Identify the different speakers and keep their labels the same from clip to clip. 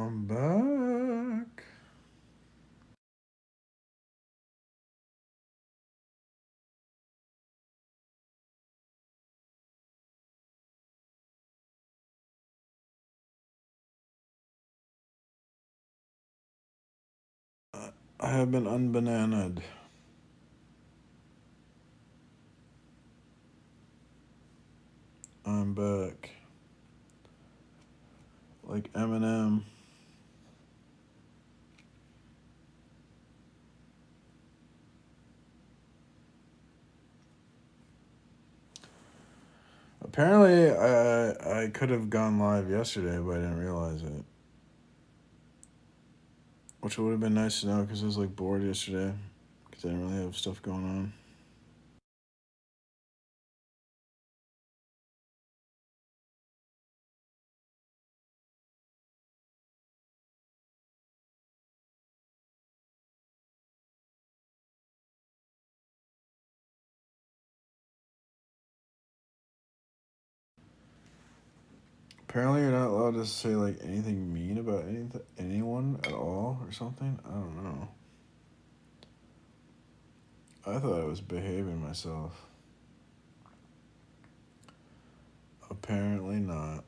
Speaker 1: I'm back. I have been unbananaed. I'm back. Like Eminem. Apparently, I could have gone live yesterday, but I didn't realize it. Which would have been nice to know because I was like bored yesterday because I didn't really have stuff going on. Apparently, you're not allowed to say like anything mean about anyone at all or something. I don't know. I thought I was behaving myself. Apparently not.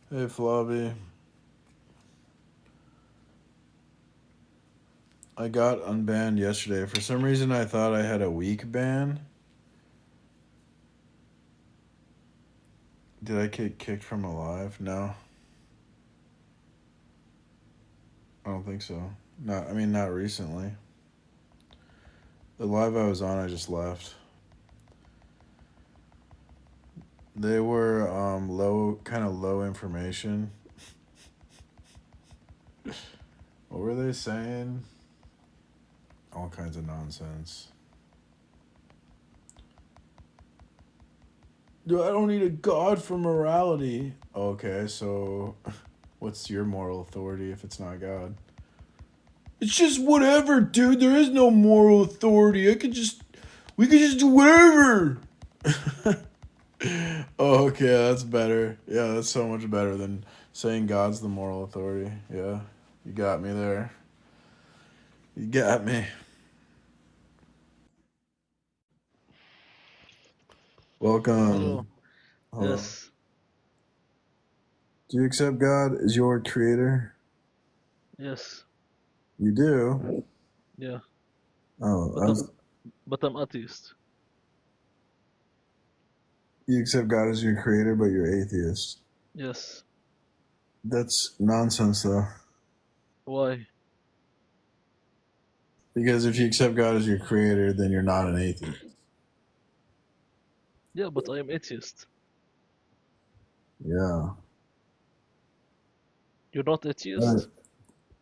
Speaker 1: Hey, Flobby. I got unbanned yesterday. For some reason, I thought I had a week ban. Did I get kicked from a live? No. I don't think so. Not recently. The live I was on, I just left. They were kind of low information. What were they saying? All kinds of nonsense. I don't need a god for morality. Okay, so what's your moral authority if it's not God? It's just whatever, dude. There is no moral authority. We could just do whatever. Oh, okay, that's better. Yeah, that's so much better than saying God's the moral authority. Yeah, you got me there. You got me.
Speaker 2: Hello.
Speaker 1: Welcome. Hello.
Speaker 2: Yes.
Speaker 1: Do you accept God as your creator?
Speaker 2: Yes.
Speaker 1: You do?
Speaker 2: Yeah.
Speaker 1: Oh,
Speaker 2: But I'm but I'm atheist.
Speaker 1: you accept God as your creator, but you're atheist.
Speaker 2: Yes.
Speaker 1: That's nonsense, though.
Speaker 2: Why?
Speaker 1: Because if you accept God as your creator, then you're not an atheist.
Speaker 2: Yeah, but I am atheist.
Speaker 1: Yeah.
Speaker 2: You're not
Speaker 1: Uh,
Speaker 2: atheist?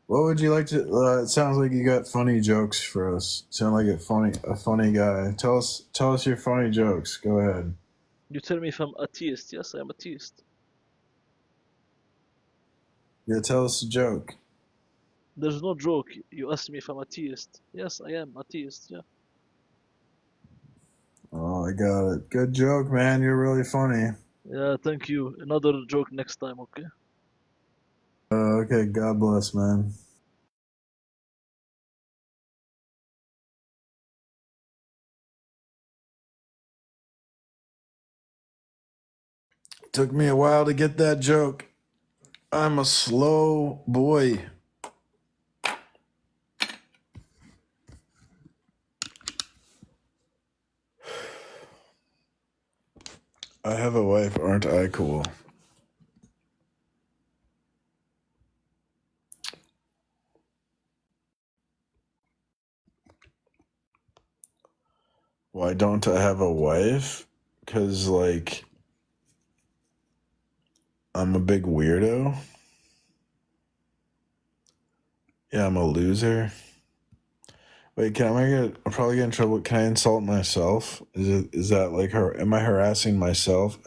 Speaker 1: what would you like to? It sounds like you got funny jokes for us. Sound like a funny guy. Tell us your funny jokes. Go ahead.
Speaker 2: You tell me if I'm atheist. Yes, I am atheist.
Speaker 1: Yeah, tell us a joke.
Speaker 2: There's no joke. You asked me if I'm atheist. Yes, I am atheist. Yeah.
Speaker 1: Oh, I got it. Good joke, man. You're really funny.
Speaker 2: Yeah, thank you. Another joke next time, okay?
Speaker 1: Okay, God bless, man. Took me a while to get that joke. I'm a slow boy. I have a wife, aren't I cool? Why don't I have a wife? Because, like, I'm a big weirdo. Yeah, I'm a loser. Wait, I'm probably get in trouble. Can I insult myself? Is that like am I harassing myself?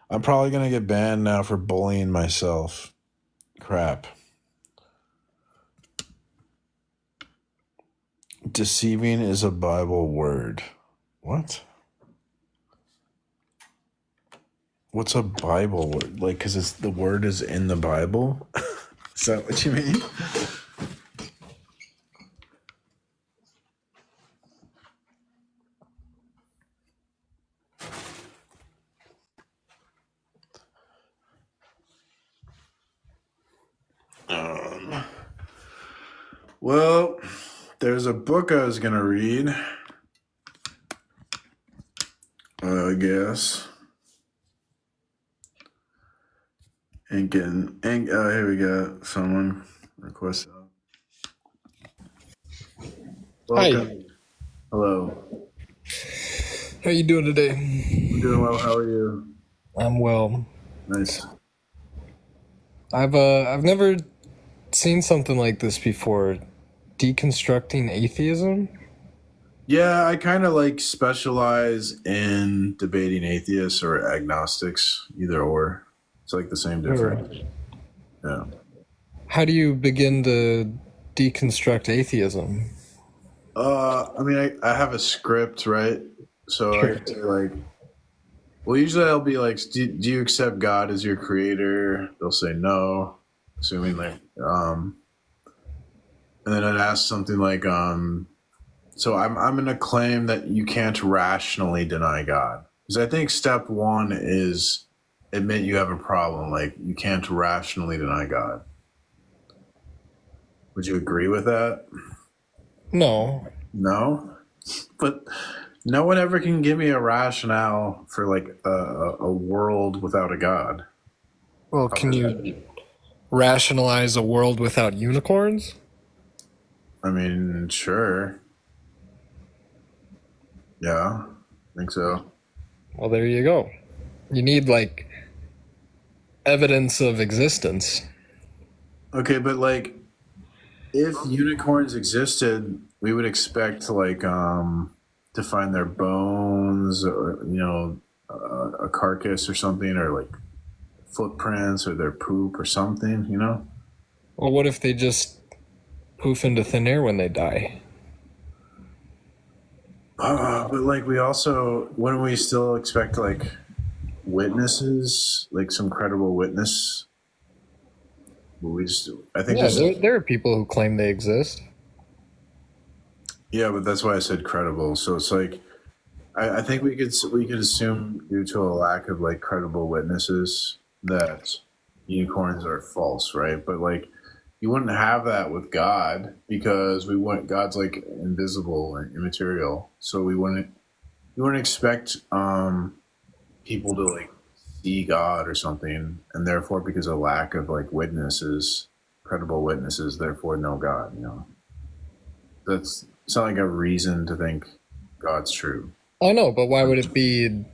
Speaker 1: I'm probably gonna get banned now for bullying myself. Crap. Deceiving is a Bible word. What? What's a Bible word? Like, because it's the word is in the Bible. Is that what you mean? Well, there's a book I was gonna read. I guess. Here we got someone request.
Speaker 3: Hi,
Speaker 1: Welcome. Hello.
Speaker 3: how you doing today?
Speaker 1: I'm doing well. How are you?
Speaker 3: I'm well.
Speaker 1: Nice.
Speaker 3: I've never seen something like this before. Deconstructing atheism?
Speaker 1: Yeah, I kind of like specialize in debating atheists or agnostics, either or. It's like the same
Speaker 3: Or
Speaker 1: difference. Yeah.
Speaker 3: how do you begin to deconstruct atheism?
Speaker 1: I mean, I have a script, right? So I
Speaker 3: Sure.
Speaker 1: can say like, well, usually I'll be like, do you accept God as your creator? They'll say no, assuming like, and then I'd ask something like, so I'm going to claim that you can't rationally deny God. Because I think step one is admit you have a problem. Like, you can't rationally deny God. Would you agree with that?
Speaker 3: No.
Speaker 1: No? But no one ever can give me a rationale for like a world without a God.
Speaker 3: Well,
Speaker 1: How
Speaker 3: can
Speaker 1: does that
Speaker 3: you rationalize a world without unicorns?
Speaker 1: I mean, sure. Yeah, I think so.
Speaker 3: Well, there you go. You need like evidence of existence.
Speaker 1: Okay, but like if unicorns existed, we would expect to find their bones or a carcass or something or like footprints or their poop or something, you know?
Speaker 3: Well, what if they just poof into thin air when they die?
Speaker 1: But like we also wouldn't we still expect like witnesses, like some credible witness? We just I think
Speaker 3: Yeah,
Speaker 1: this
Speaker 3: there are people who claim they exist.
Speaker 1: yeah, but that's why I said credible. So it's like I think we could assume due to a lack of like credible witnesses that unicorns are false, right? But like you wouldn't have that with God because we wouldn't God's like invisible and immaterial. So we wouldn't expect people to like see God or something, and therefore because of lack of like witnesses, credible witnesses, therefore no God, you know. That's it's not like a reason to think God's true.
Speaker 3: I know, but why would it be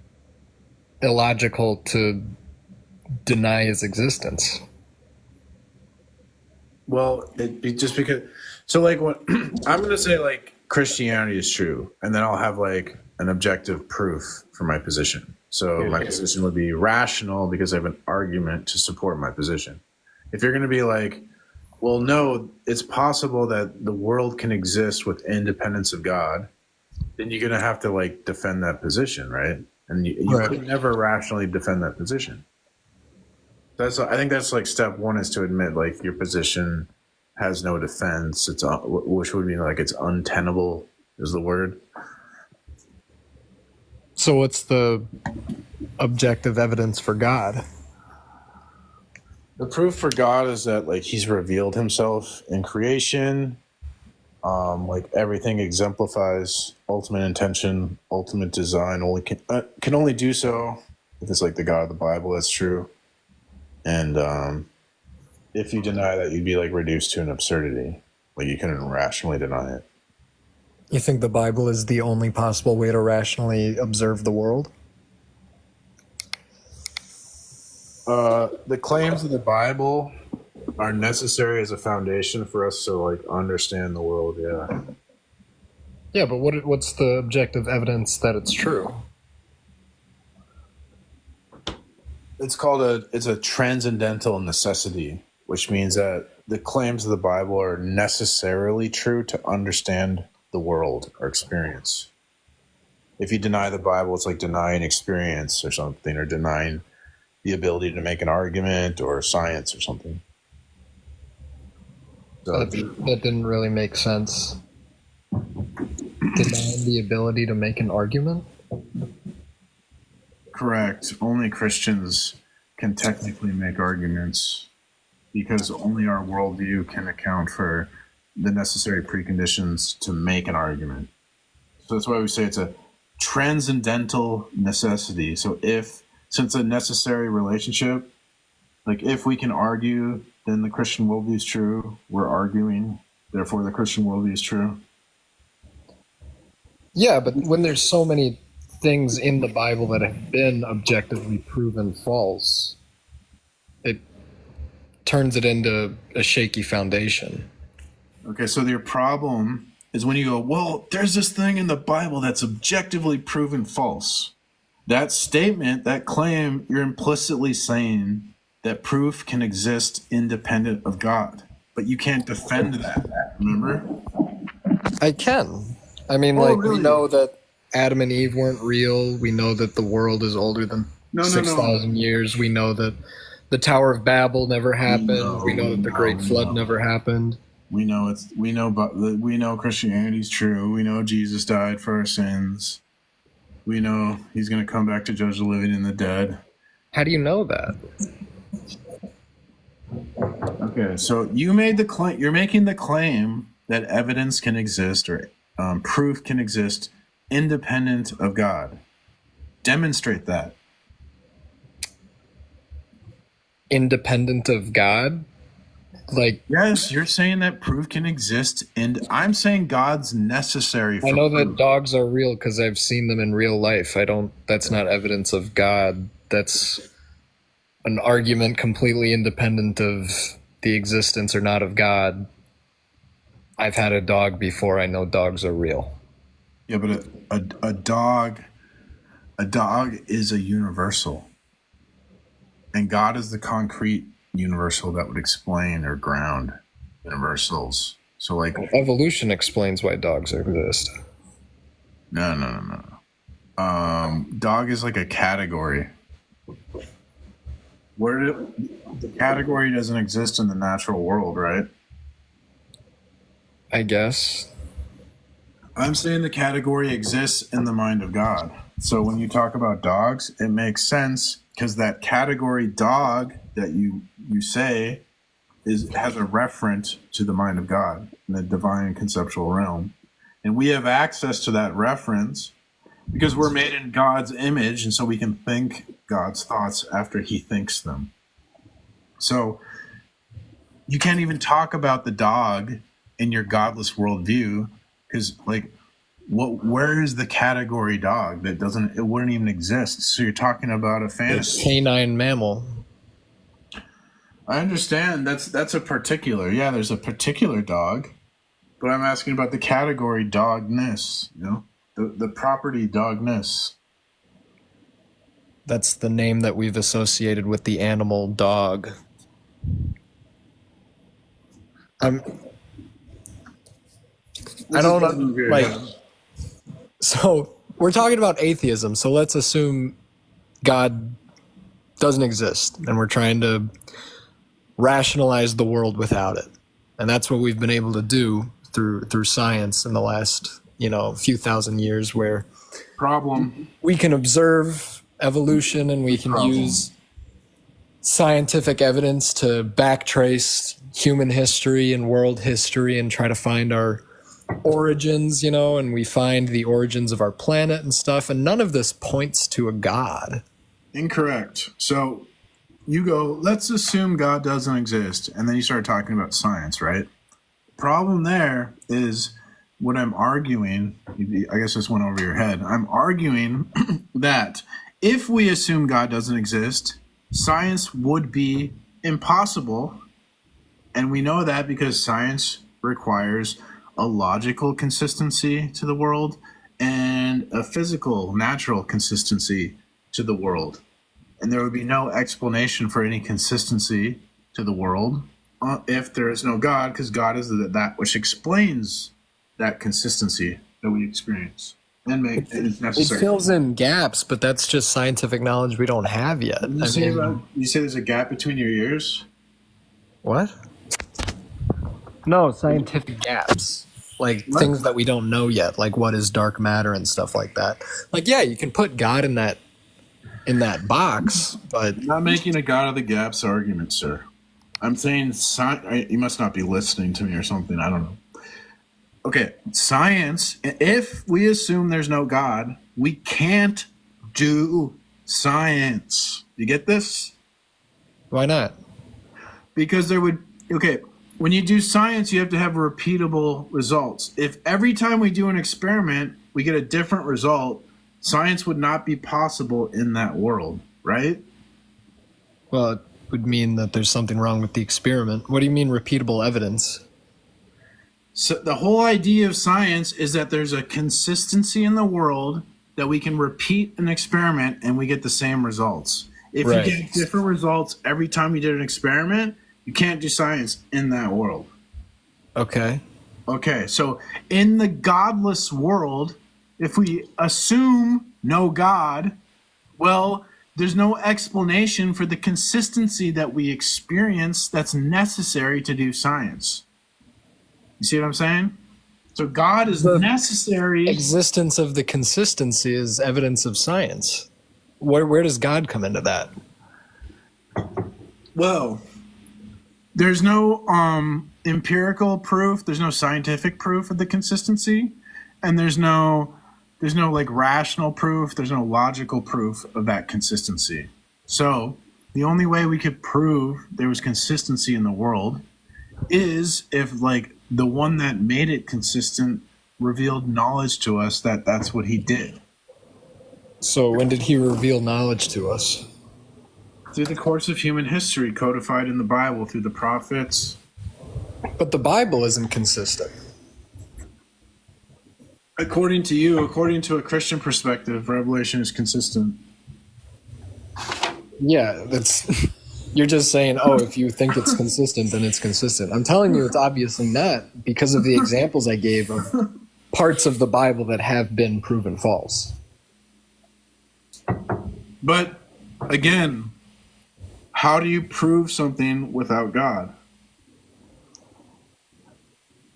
Speaker 3: illogical to deny his existence?
Speaker 1: Well, just because. So, like, what I'm going to say, like, Christianity is true, and then I'll have like an objective proof for my position. So, my position would be rational because I have an argument to support my position. If you're going to be like, well, no, it's possible that the world can exist with independence of God, then you're going to have to like defend that position, right? And you
Speaker 3: Right.
Speaker 1: could never rationally defend that position. I think that's like step one is to admit like your position has no defense. Which would mean like it's untenable is the word.
Speaker 3: So what's the objective evidence for God?
Speaker 1: The proof for God is that like He's revealed Himself in creation. Like everything exemplifies ultimate intention, ultimate design. Only can only do so if it's like the God of the Bible. That's true. And if you deny that, you'd be like reduced to an absurdity. Like you couldn't rationally deny it.
Speaker 3: You think the Bible is the only possible way to rationally observe the world?
Speaker 1: The claims of the Bible are necessary as a foundation for us to like understand the world. Yeah,
Speaker 3: Yeah, but what's the objective evidence that it's true?
Speaker 1: it's a transcendental necessity, which means that the claims of the Bible are necessarily true to understand the world or experience. If you deny the Bible, it's like denying experience or something, or denying the ability to make an argument or science or something. So
Speaker 3: That didn't really make sense. Denying the ability to make an argument?
Speaker 1: correct. Only Christians can technically make arguments because only our worldview can account for the necessary preconditions to make an argument. So that's why we say it's a transcendental necessity. So since a necessary relationship, like if we can argue, then the Christian worldview is true. We're arguing, therefore the Christian worldview is true.
Speaker 3: Yeah, but when there's so many things in the Bible that have been objectively proven false, it turns it into a shaky foundation.
Speaker 1: Okay, so your problem is when you go, well, there's this thing in the Bible that's objectively proven false. That statement, that claim, you're implicitly saying that proof can exist independent of God. But you can't defend that, remember?
Speaker 3: I can. I mean,
Speaker 1: really?
Speaker 3: We know that Adam and Eve weren't real. We know that the world is older than 6,000 years. We know that the Tower of Babel never happened. We know that the Great Flood never happened.
Speaker 1: We know Christianity's true. We know Jesus died for our sins. We know he's going to come back to judge the living and the dead.
Speaker 3: How do you know that?
Speaker 1: Okay, so you made the claim. You're making the claim that evidence can exist or proof can exist independent of God. Demonstrate that.
Speaker 3: Independent of God?
Speaker 1: Yes, you're saying that proof can exist, and I'm saying God's necessary for
Speaker 3: I know
Speaker 1: proof.
Speaker 3: that dogs are real because I've seen them in real life. That's not evidence of God. That's an argument completely independent of the existence or not of God. I've had a dog before. I know dogs are real.
Speaker 1: Yeah, but a dog is a universal, and God is the concrete universal that would explain or ground universals. So
Speaker 3: Evolution explains why dogs exist.
Speaker 1: No. Dog is like a category. The category doesn't exist in the natural world, right?
Speaker 3: I guess.
Speaker 1: I'm saying the category exists in the mind of God. So when you talk about dogs, it makes sense because that category dog that you say has a reference to the mind of God in the divine conceptual realm. And we have access to that reference because we're made in God's image, and so we can think God's thoughts after he thinks them. So you can't even talk about the dog in your godless worldview because, where is the category dog that it wouldn't even exist? So you're talking about a fantasy.
Speaker 3: A canine mammal.
Speaker 1: I understand that's a particular. Yeah, there's a particular dog, but I'm asking about the category dogness. The property dogness.
Speaker 3: That's the name that we've associated with the animal dog. I don't know. So we're talking about atheism. So let's assume God doesn't exist, and we're trying to rationalize the world without it. And that's what we've been able to do through science in the last, few thousand years, where we can observe evolution and we can use scientific evidence to backtrace human history and world history and try to find our origins, and we find the origins of our planet and stuff, and none of this points to a God.
Speaker 1: Incorrect. So you go, let's assume God doesn't exist, and then you start talking about science, right? Problem there is what I'm arguing, I guess this went over your head. I'm arguing that if we assume God doesn't exist, science would be impossible. And we know that because science requires a logical consistency to the world and a physical, natural consistency to the world. And there would be no explanation for any consistency to the world if there is no God, because God is that which explains that consistency that we experience. and it's
Speaker 3: It
Speaker 1: necessary.
Speaker 3: fills in gaps, but that's just scientific knowledge we don't have yet.
Speaker 1: You say there's a gap between your ears?
Speaker 3: What? No, scientific gaps. Like
Speaker 1: What?
Speaker 3: things that we don't know yet, like what is dark matter and stuff like that. Like, yeah, you can put God in that box, but
Speaker 1: I'm not making a God of the gaps argument, sir. I'm saying you must not be listening to me or something. I don't know. Okay, science, if we assume there's no God, we can't do science. You get this?
Speaker 3: why not?
Speaker 1: Because when you do science, you have to have repeatable results. If every time we do an experiment, we get a different result, science would not be possible in that world, right?
Speaker 3: Well, it would mean that there's something wrong with the experiment. What do you mean repeatable evidence?
Speaker 1: So the whole idea of science is that there's a consistency in the world that we can repeat an experiment and we get the same results. If
Speaker 3: Right.
Speaker 1: you get different results every time you did an experiment, you can't do science in that world.
Speaker 3: Okay.
Speaker 1: Okay, so in the godless world, if we assume no God, well, there's no explanation for the consistency that we experience that's necessary to do science. You see what I'm saying? So God is
Speaker 3: The
Speaker 1: necessary.
Speaker 3: Existence of the consistency is evidence of science. Where does God come into that?
Speaker 1: Well, there's no empirical proof, there's no scientific proof of the consistency, and there's no like rational proof, there's no logical proof of that consistency. So the only way we could prove there was consistency in the world is if like the one that made it consistent revealed knowledge to us that that's what he did.
Speaker 3: So when did he reveal knowledge to us?
Speaker 1: Through the course of human history, codified in the Bible, through the prophets.
Speaker 3: But the Bible isn't consistent.
Speaker 1: According to you, according to a Christian perspective, Revelation is consistent.
Speaker 3: Yeah, that's you're just saying, oh, if you think it's consistent, then it's consistent. I'm telling you it's obviously not because of the examples I gave of parts of the Bible that have been proven false.
Speaker 1: But again, how do you prove something without God?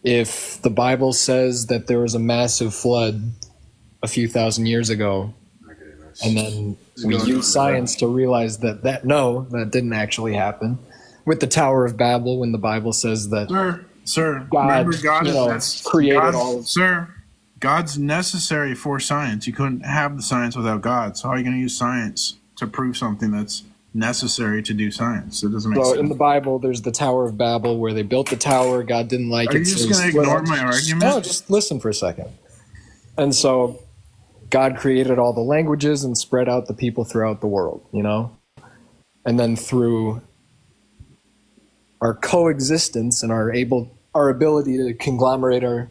Speaker 3: If the Bible says that there was a massive flood a few thousand years ago, and then we use science to realize that didn't actually happen. With the Tower of Babel, when the Bible says that
Speaker 1: Sir,
Speaker 3: God,
Speaker 1: remember God
Speaker 3: created all of...
Speaker 1: Sir, God's necessary for science. You couldn't have the science without God. So how are you going to use science to prove something that's necessary to do science? It doesn't make sense.
Speaker 3: In the Bible, there's the Tower of Babel where they built the tower. God didn't like it.
Speaker 1: Are you just going to ignore my argument?
Speaker 3: No, just listen for a second. And so God created all the languages and spread out the people throughout the world, And then through our coexistence and our ability to conglomerate our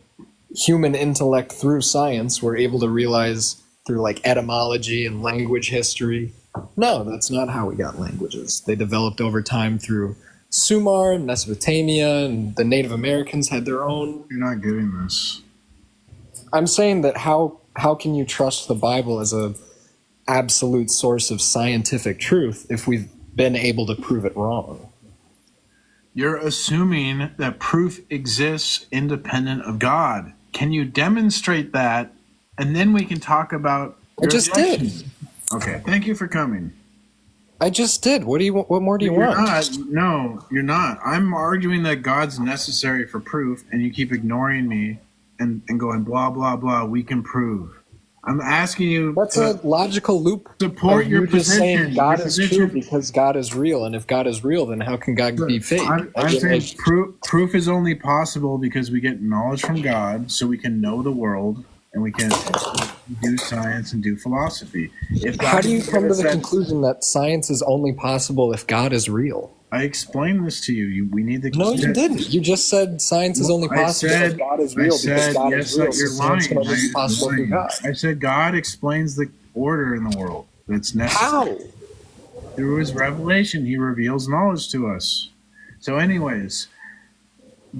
Speaker 3: human intellect through science, we're able to realize through like etymology and language history, no, that's not how we got languages. They developed over time through Sumer and Mesopotamia, and the Native Americans had their own.
Speaker 1: You're not getting this.
Speaker 3: I'm saying that how can you trust the Bible as a absolute source of scientific truth if we've been able to prove it wrong?
Speaker 1: You're assuming that proof exists independent of God. Can you demonstrate that? And then we can talk about
Speaker 3: I just did.
Speaker 1: Okay, thank you for coming.
Speaker 3: I just did. What more do you want?
Speaker 1: No, you're not. I'm arguing that God's necessary for proof, and you keep ignoring me and going blah, blah, blah. We can prove. I'm asking you.
Speaker 3: That's a logical loop.
Speaker 1: Support your
Speaker 3: just
Speaker 1: position.
Speaker 3: saying God is true because God is real, and if God is real, then how can God be fake?
Speaker 1: I'm saying proof is only possible because we get knowledge from God, so we can know the world, and we can do science and do philosophy.
Speaker 3: How do you come to the conclusion that science is only possible if God is real?
Speaker 1: I explained this to you. We need to.
Speaker 3: No, you didn't. You just said science is only possible if God is real because God is real.
Speaker 1: You're
Speaker 3: so
Speaker 1: lying.
Speaker 3: science can only be possible through God.
Speaker 1: I said God explains the order in the world that's necessary.
Speaker 3: How?
Speaker 1: Through his revelation, he reveals knowledge to us. So anyways,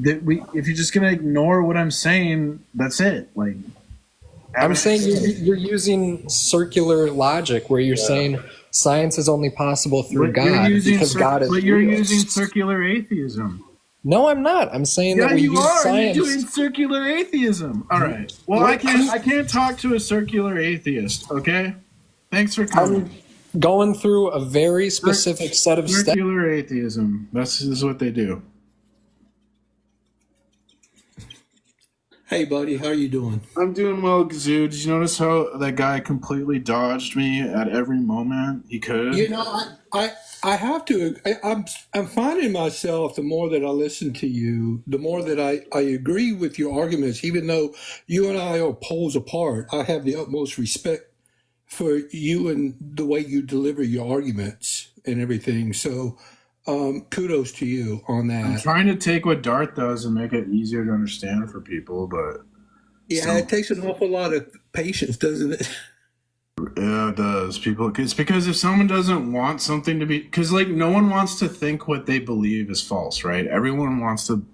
Speaker 1: if you're just going to ignore what I'm saying, that's it. Like,
Speaker 3: I'm saying
Speaker 1: evidence.
Speaker 3: you're using circular logic where you're saying science is only possible through
Speaker 1: But you're
Speaker 3: God
Speaker 1: using
Speaker 3: because God is
Speaker 1: but you're
Speaker 3: real.
Speaker 1: using circular atheism.
Speaker 3: No, I'm not. I'm saying
Speaker 1: Yeah,
Speaker 3: that we
Speaker 1: you
Speaker 3: use
Speaker 1: are. You're doing
Speaker 3: science.
Speaker 1: circular atheism. All right. Well, I
Speaker 3: What?
Speaker 1: can't talk to a circular atheist. Okay. Thanks for coming.
Speaker 3: I'm going through a very specific set of steps.
Speaker 1: Circular atheism. This is what they do.
Speaker 4: Hey, buddy, how are you doing?
Speaker 1: I'm doing well, Gazoo. Did you notice how that guy completely dodged me at every moment he could?
Speaker 4: You know, I have to. I'm finding myself the more that I listen to you, the more that I agree with your arguments. Even though you and I are poles apart, I have the utmost respect for you and the way you deliver your arguments and everything. So, kudos to you on
Speaker 1: I'm
Speaker 4: that.
Speaker 1: trying to take what Darth does and make it easier to understand for people, but
Speaker 4: Yeah, it takes an awful lot of patience, doesn't it?
Speaker 1: yeah, it does. It's because if someone doesn't want something to be, because like no one wants to think what they believe is false, right? Everyone wants to.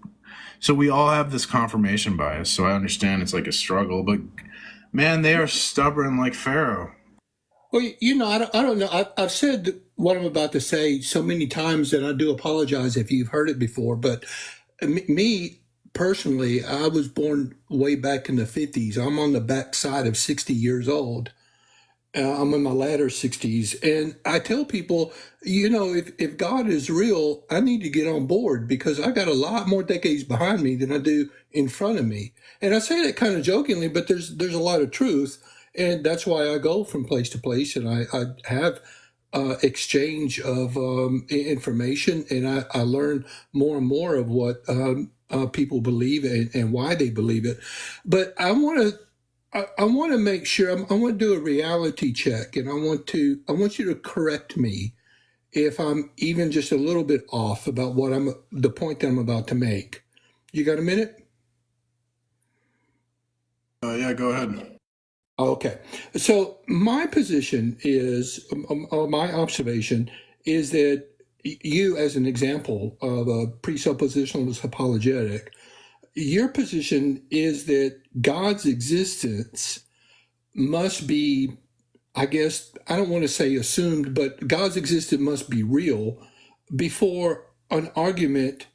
Speaker 1: So we all have this confirmation bias. So I understand it's like a struggle, but man, they are stubborn like Pharaoh.
Speaker 4: Well, you know, I don't know. I've said what I'm about to say so many times, and I do apologize if you've heard it before. But me personally, I was born way back in the 50s. I'm on the back side of 60 years old. I'm in my latter 60s. And I tell people, you know, if God is real, I need to get on board because I got a lot more decades behind me than I do in front of me. And I say that kind of jokingly, but there's a lot of truth. And that's why I go from place to place and I have exchange of information and I learn more and more of what people believe and why they believe it. But I want to make sure I want to do a reality check, and I want you to correct me if I'm even just a little bit off about the point that I'm about to make. You got a minute?
Speaker 1: Yeah, go ahead.
Speaker 4: Okay. So my position is, my observation is that you, as an example of a presuppositionalist apologetic, your position is that God's existence must be, I guess, I don't want to say assumed, but God's existence must be real before an argument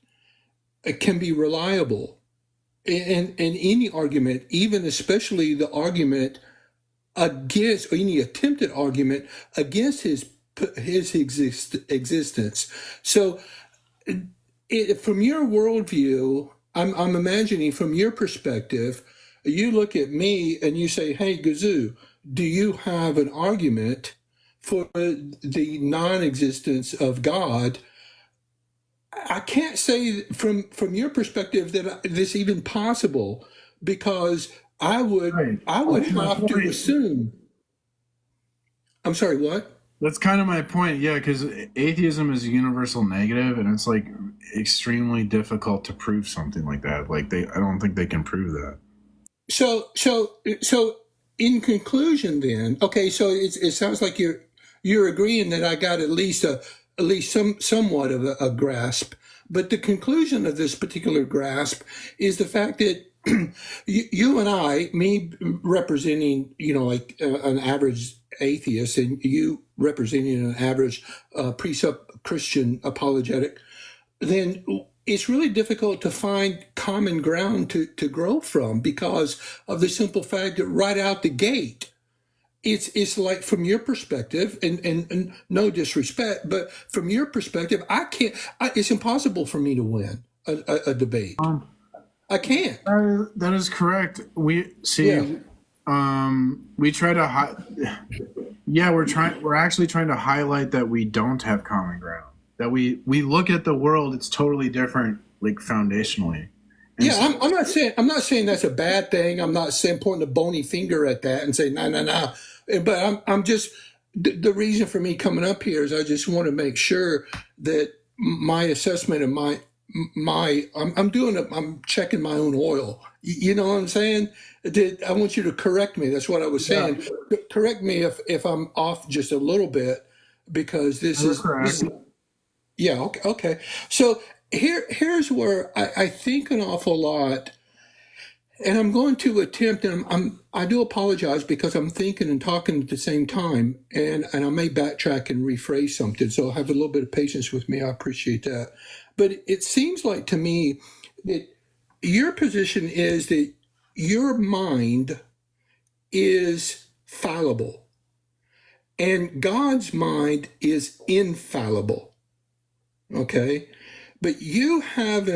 Speaker 4: can be reliable. And any argument, even especially the argument against, or any attempted argument against his existence. So from your worldview, I'm imagining from your perspective, you look at me and you say, hey, Gazoo, do you have an argument for the non-existence of God? I can't say from your perspective that this even possible because I would
Speaker 1: Right.
Speaker 4: have to assume. I'm sorry, what?
Speaker 1: That's kind of my point. Yeah, because atheism is a universal negative, and it's like extremely difficult to prove something like that. Like I don't think they can prove that.
Speaker 4: So in conclusion, then, okay, so it sounds like you're agreeing that I got at least somewhat of a grasp, but the conclusion of this particular grasp is the fact that you and I, me representing, you know, like an average atheist, and you representing an average Christian apologetic, then it's really difficult to find common ground to grow from because of the simple fact that right out the gate, it's like from your perspective, and no disrespect, but from your perspective, it's impossible for me to win a debate. I can't.
Speaker 1: That is correct. We see.
Speaker 4: Yeah.
Speaker 1: We try to. We're actually trying to highlight that we don't have common ground. That we look at the world, it's totally different, like foundationally. And
Speaker 4: Yeah, I'm not saying that's a bad thing. I'm not saying pointing a bony finger at that and saying no. But I'm just the reason for me coming up here is I just want to make sure that my assessment of I'm checking my own oil. You know what I'm saying? I want you to correct me. That's what I was saying. Yeah. Correct me if I'm off just a little bit because this is correct. Yeah. Okay. So here's where I think an awful lot, And I'm going to attempt, and I do apologize because I'm thinking and talking at the same time, and I may backtrack and rephrase something. So have a little bit of patience with me. I appreciate that. But it seems like to me that your position is that your mind is fallible and God's mind is infallible. Okay? But you have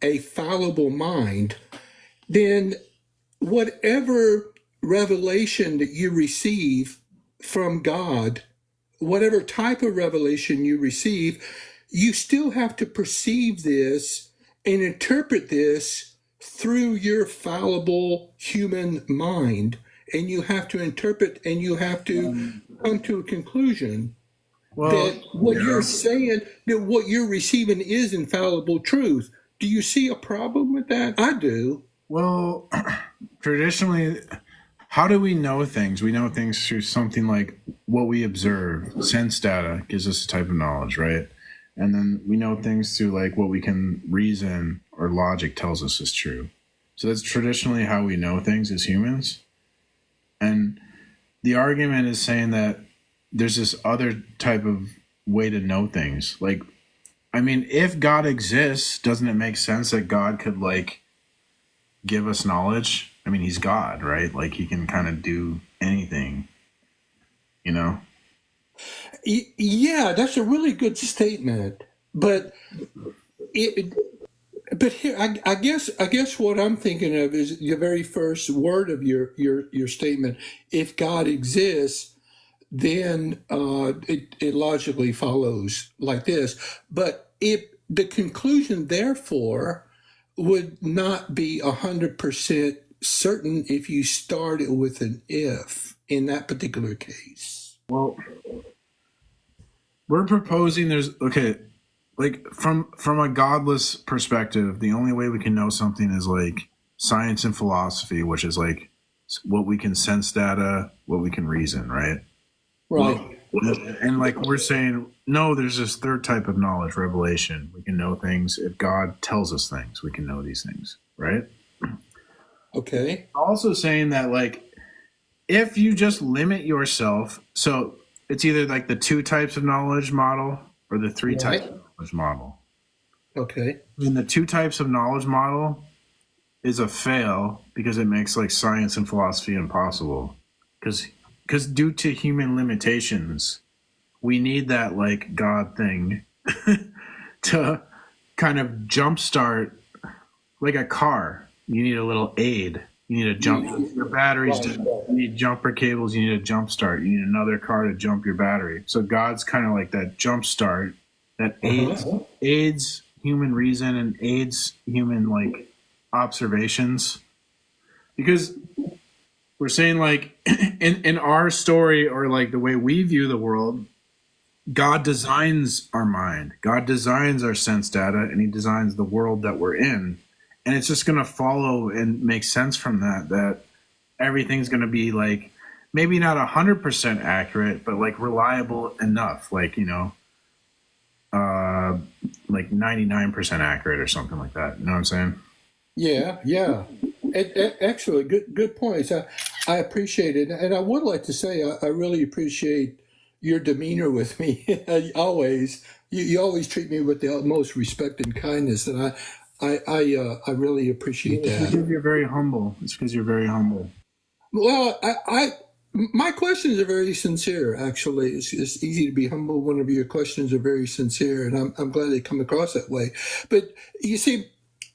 Speaker 4: a fallible mind, then whatever revelation that you receive from God, whatever type of revelation you receive, you still have to perceive this and interpret this through your fallible human mind. And you have to interpret and you have to come to a conclusion
Speaker 1: Well,
Speaker 4: that what you're saying, that what you're receiving is infallible truth. Do you see a problem with that? I do.
Speaker 1: well, traditionally, how do we know things? We know things through something like what we observe. Sense data gives us a type of knowledge, right? And then we know things through like what we can reason or logic tells us is true. So that's traditionally how we know things as humans. And the argument is saying that there's this other type of way to know things. Like, I mean, if God exists, doesn't it make sense that God could like give us knowledge? I mean, he's God, right? Like he can kind of do anything, you know?
Speaker 4: Yeah, that's a really good statement. But it, but here, I guess what I'm thinking of is the very first word of your statement. If God exists, then it logically follows like this. But if the conclusion, therefore, would not be 100% certain if you started with an if in that particular case.
Speaker 1: Well, we're proposing there's okay, like from a godless perspective, the only way we can know something is like science and philosophy, which is like what we can sense data, what we can reason, right?
Speaker 4: Right.
Speaker 1: And like we're saying, no, there's this third type of knowledge, revelation. We can know things. If God tells us things, we can know these things, right?
Speaker 4: Okay.
Speaker 1: Also saying that like if you just limit yourself, so it's either like the two types of knowledge model or the three types of knowledge model.
Speaker 4: Okay.
Speaker 1: And the two types of knowledge model is a fail because it makes like science and philosophy impossible. Because due to human limitations, we need that like God thing to kind of jumpstart like a car. You need a little aid. You need a jump. Your batteries. You need jumper cables. You need a jump start. You need another car to jump your battery. So God's kind of like that jump start that aids human reason and aids human like observations. Because we're saying like in our story or like the way we view the world, God designs our mind. God designs our sense data, and he designs the world that we're in. And it's just going to follow and make sense from that everything's going to be like, maybe not 100% accurate, but like reliable enough, like, you know, like 99% accurate or something like that. You know what I'm saying?
Speaker 4: Yeah, yeah. Excellent. Good points. I appreciate it. And I would like to say I really appreciate your demeanor with me. Always. You always treat me with the utmost respect and kindness. And I really appreciate
Speaker 1: It's
Speaker 4: that.
Speaker 1: because you're very humble. It's because you're very humble.
Speaker 4: Well, my questions are very sincere. Actually, it's easy to be humble whenever your questions are very sincere, and I'm glad they come across that way. But you see,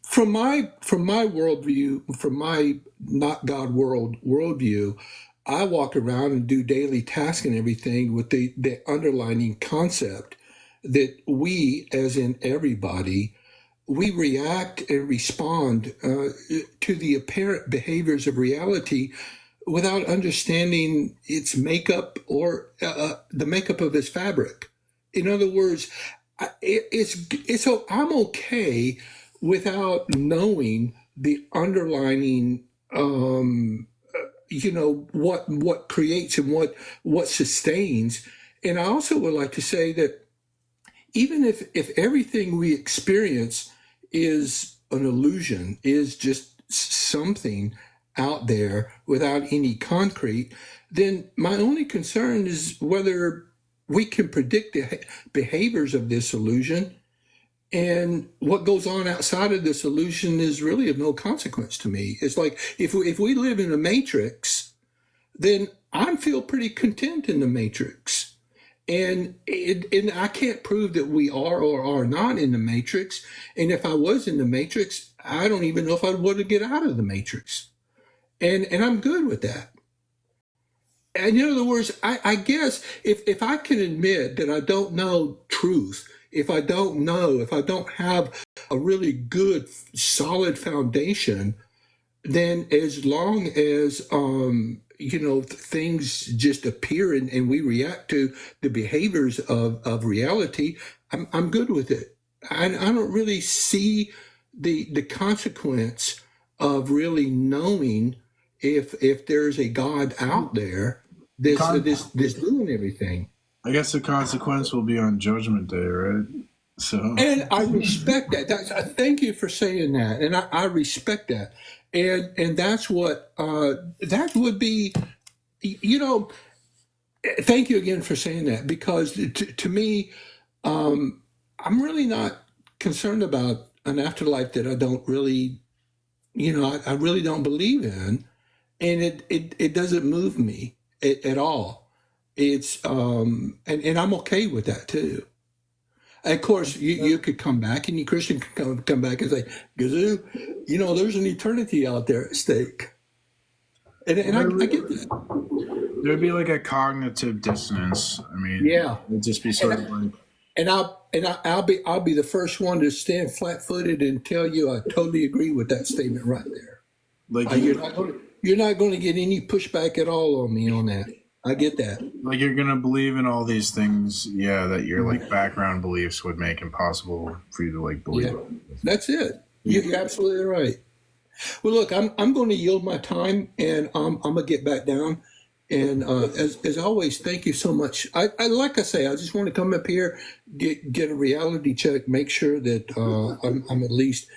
Speaker 4: from my worldview, from my not God worldview, I walk around and do daily tasks and everything with the underlining concept that we, as in everybody, we react and respond to the apparent behaviors of reality without understanding its makeup or the makeup of its fabric. In other words, so I'm okay without knowing the underlining, what creates and what sustains. And I also would like to say that even if everything we experience is an illusion, is just something out there without any concrete, then my only concern is whether we can predict the behaviors of this illusion, and what goes on outside of this illusion is really of no consequence to me. It's like if we live in a matrix, then I feel pretty content in the matrix. And I can't prove that we are or are not in the matrix. And if I was in the matrix, I don't even know if I'd want to get out of the matrix. And I'm good with that. And in other words, I guess if I can admit that I don't know truth, if I don't have a really good, solid foundation, then as long as things just appear and we react to the behaviors of reality, I'm good with it. I don't really see the consequence of really knowing if there's a God out there that's doing everything.
Speaker 1: I guess the consequence will be on Judgment Day, right? So,
Speaker 4: and I respect that. Thank you for saying that, and I respect that. And that's what that would be. Thank you again for saying that, because to me, I'm really not concerned about an afterlife that I don't really, I really don't believe in, and it doesn't move me at all. It's and I'm okay with that too. Of course, you could come back, and you Christian could come back and say, Gazoo, there's an eternity out there at stake. And I get that.
Speaker 1: There'd be like a cognitive dissonance. I mean,
Speaker 4: Yeah.
Speaker 1: it'd just be sort of like.
Speaker 4: And I'll be the first one to stand flat-footed and tell you I totally agree with that statement right there.
Speaker 1: Like
Speaker 4: you're not going to get any pushback at all on me on that. I get that.
Speaker 1: Like you're gonna believe in all these things, that your like background beliefs would make impossible for you to like believe.
Speaker 4: Yeah, that's it. You're absolutely right. Well, look, I'm going to yield my time, and I'm going to get back down. And as always, thank you so much. I like I say, I just want to come up here, get a reality check, make sure that I'm at least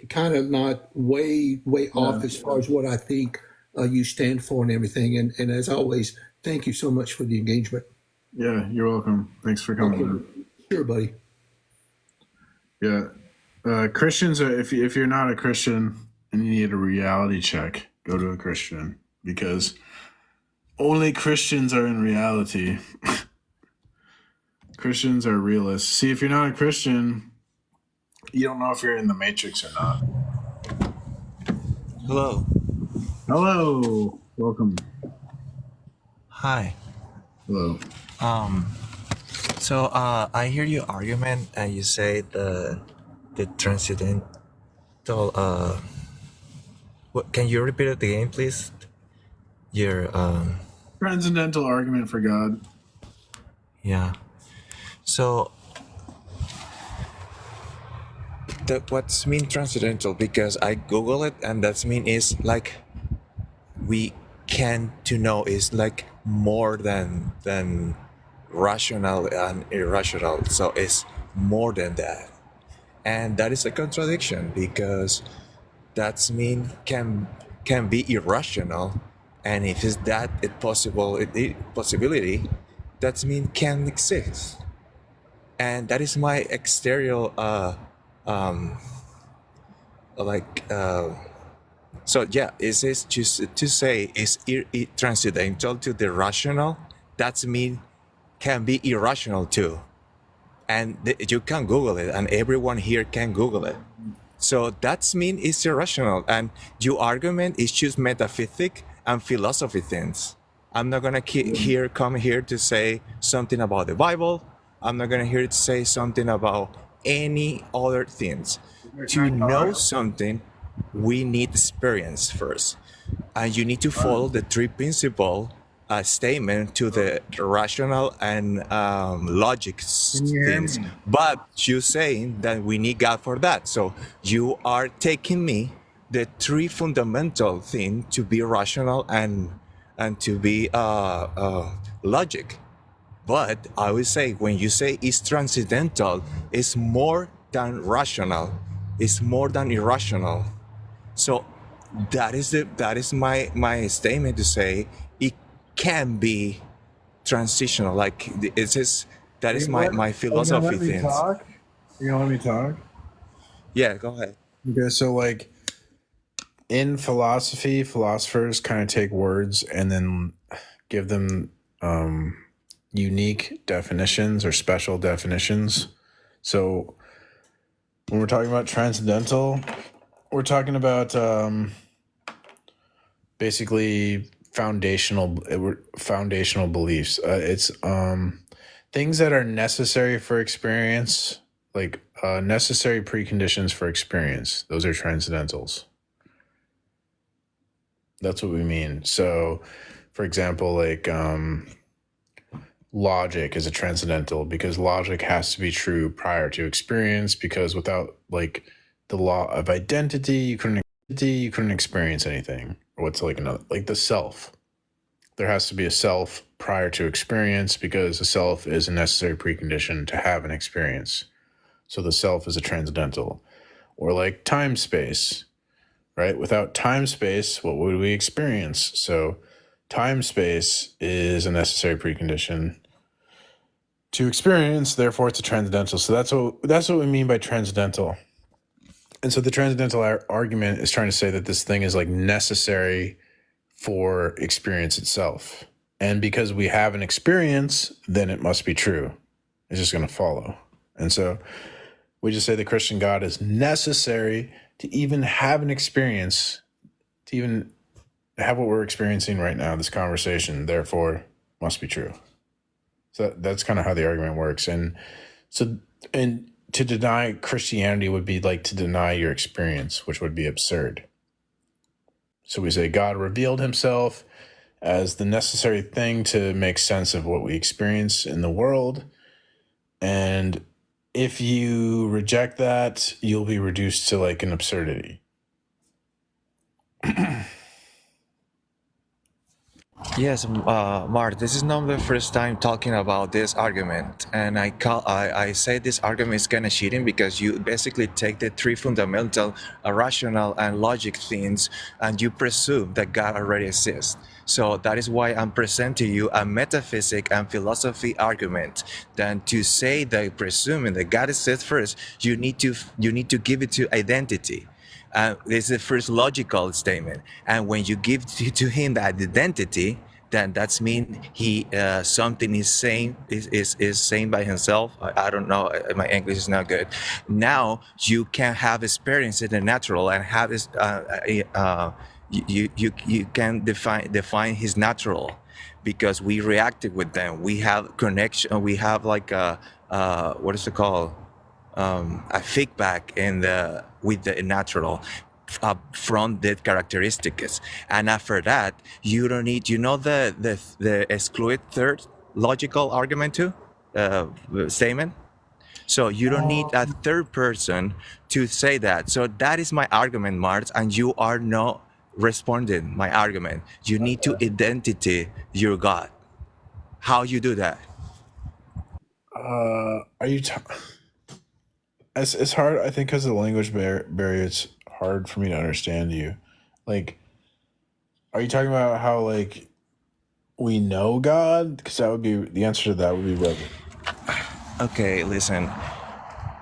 Speaker 4: kind of not way off as far as what I think you stand for and everything. And as always, thank you so much for the engagement.
Speaker 1: Yeah, you're welcome. Thanks for coming.
Speaker 4: Okay. Sure, buddy.
Speaker 1: Yeah, Christians are, if you're not a Christian and you need a reality check, go to a Christian, because only Christians are in reality. Christians are realists. See, if you're not a Christian, you don't know if you're in the Matrix or not.
Speaker 5: Hello.
Speaker 1: Hello. Welcome.
Speaker 5: Hi.
Speaker 1: Hello.
Speaker 5: So I hear your argument, and you say the transcendental. Can you repeat it again, please? Your
Speaker 1: Transcendental argument for God.
Speaker 5: Yeah. So what's mean transcendental? Because I Google it, and that's mean is like we can to know is like more than rational and irrational. So it's more than that, and that is a contradiction, because that's mean can be irrational, and if it's that possibility, that's mean can exist, and that is my exterior so yeah, is this just to say is transcendental to the rational? That's mean can be irrational too, and you can Google it, and everyone here can Google it. So that's mean it's irrational, and your argument is just metaphysic and philosophy things. I'm not gonna come here to say something about the Bible. I'm not gonna here to say something about any other things. To know something, we need experience first, and you need to follow the three principle statement to the rational and logic things. But you're saying that we need God for that, so you are taking me the three fundamental thing to be rational and to be logic. But I would say when you say it's transcendental, it's more than rational, it's more than irrational. So that is my statement to say it can be transitional. Like it's just that is my
Speaker 1: Are you gonna
Speaker 5: philosophy
Speaker 1: let me
Speaker 5: things.
Speaker 1: talk? Are you gonna let me talk?
Speaker 5: Yeah, go ahead.
Speaker 1: Okay, so like in philosophy, philosophers kind of take words and then give them unique definitions or special definitions. So when we're talking about transcendental, we're talking about basically foundational beliefs. It's things that are necessary for experience, like necessary preconditions for experience. Those are transcendentals. That's what we mean. So, for example, like logic is a transcendental because logic has to be true prior to experience, because without like the law of identity, you couldn't experience anything. Or what's like another, like the self. There has to be a self prior to experience because a self is a necessary precondition to have an experience. So the self is a transcendental. Or like time space, right? Without time space, what would we experience? So time space is a necessary precondition to experience, therefore it's a transcendental. So that's what we mean by transcendental. And so the transcendental argument is trying to say that this thing is like necessary for experience itself. And because we have an experience, then it must be true. It's just going to follow. And so we just say the Christian God is necessary to even have an experience, to even have what we're experiencing right now, this conversation, therefore must be true. So that's kind of how the argument works. And so, and to deny Christianity would be like to deny your experience, which would be absurd. So we say God revealed himself as the necessary thing to make sense of what we experience in the world. And if you reject that, you'll be reduced to like an absurdity.
Speaker 5: Yes, Mark, this is not the first time talking about this argument. And I say this argument is kind of cheating because you basically take the three fundamental rational and logic things and you presume that God already exists. So that is why I'm presenting you a metaphysic and philosophy argument. Then to say that presuming that God exists first, you need to give it to identity. This is the first logical statement. And when you give to him that identity, then that's mean he something is saying is saying by himself. I don't know. My English is not good. Now you can have experience in the natural and have this. You can define his natural because we reacted with them. We have connection. We have like a what is it called? A feedback with the natural from the characteristics, and after that you don't need the excluded third logical argument too statement. So you don't need a third person to say that. So that is my argument, Mart, and you are not responding my argument. You need to identity your God. How you do that?
Speaker 1: Are you? It's hard. I think because of the language barrier, it's hard for me to understand you. Like, are you talking about how like we know God? Because that would be the answer to that would be right.
Speaker 5: Okay, listen.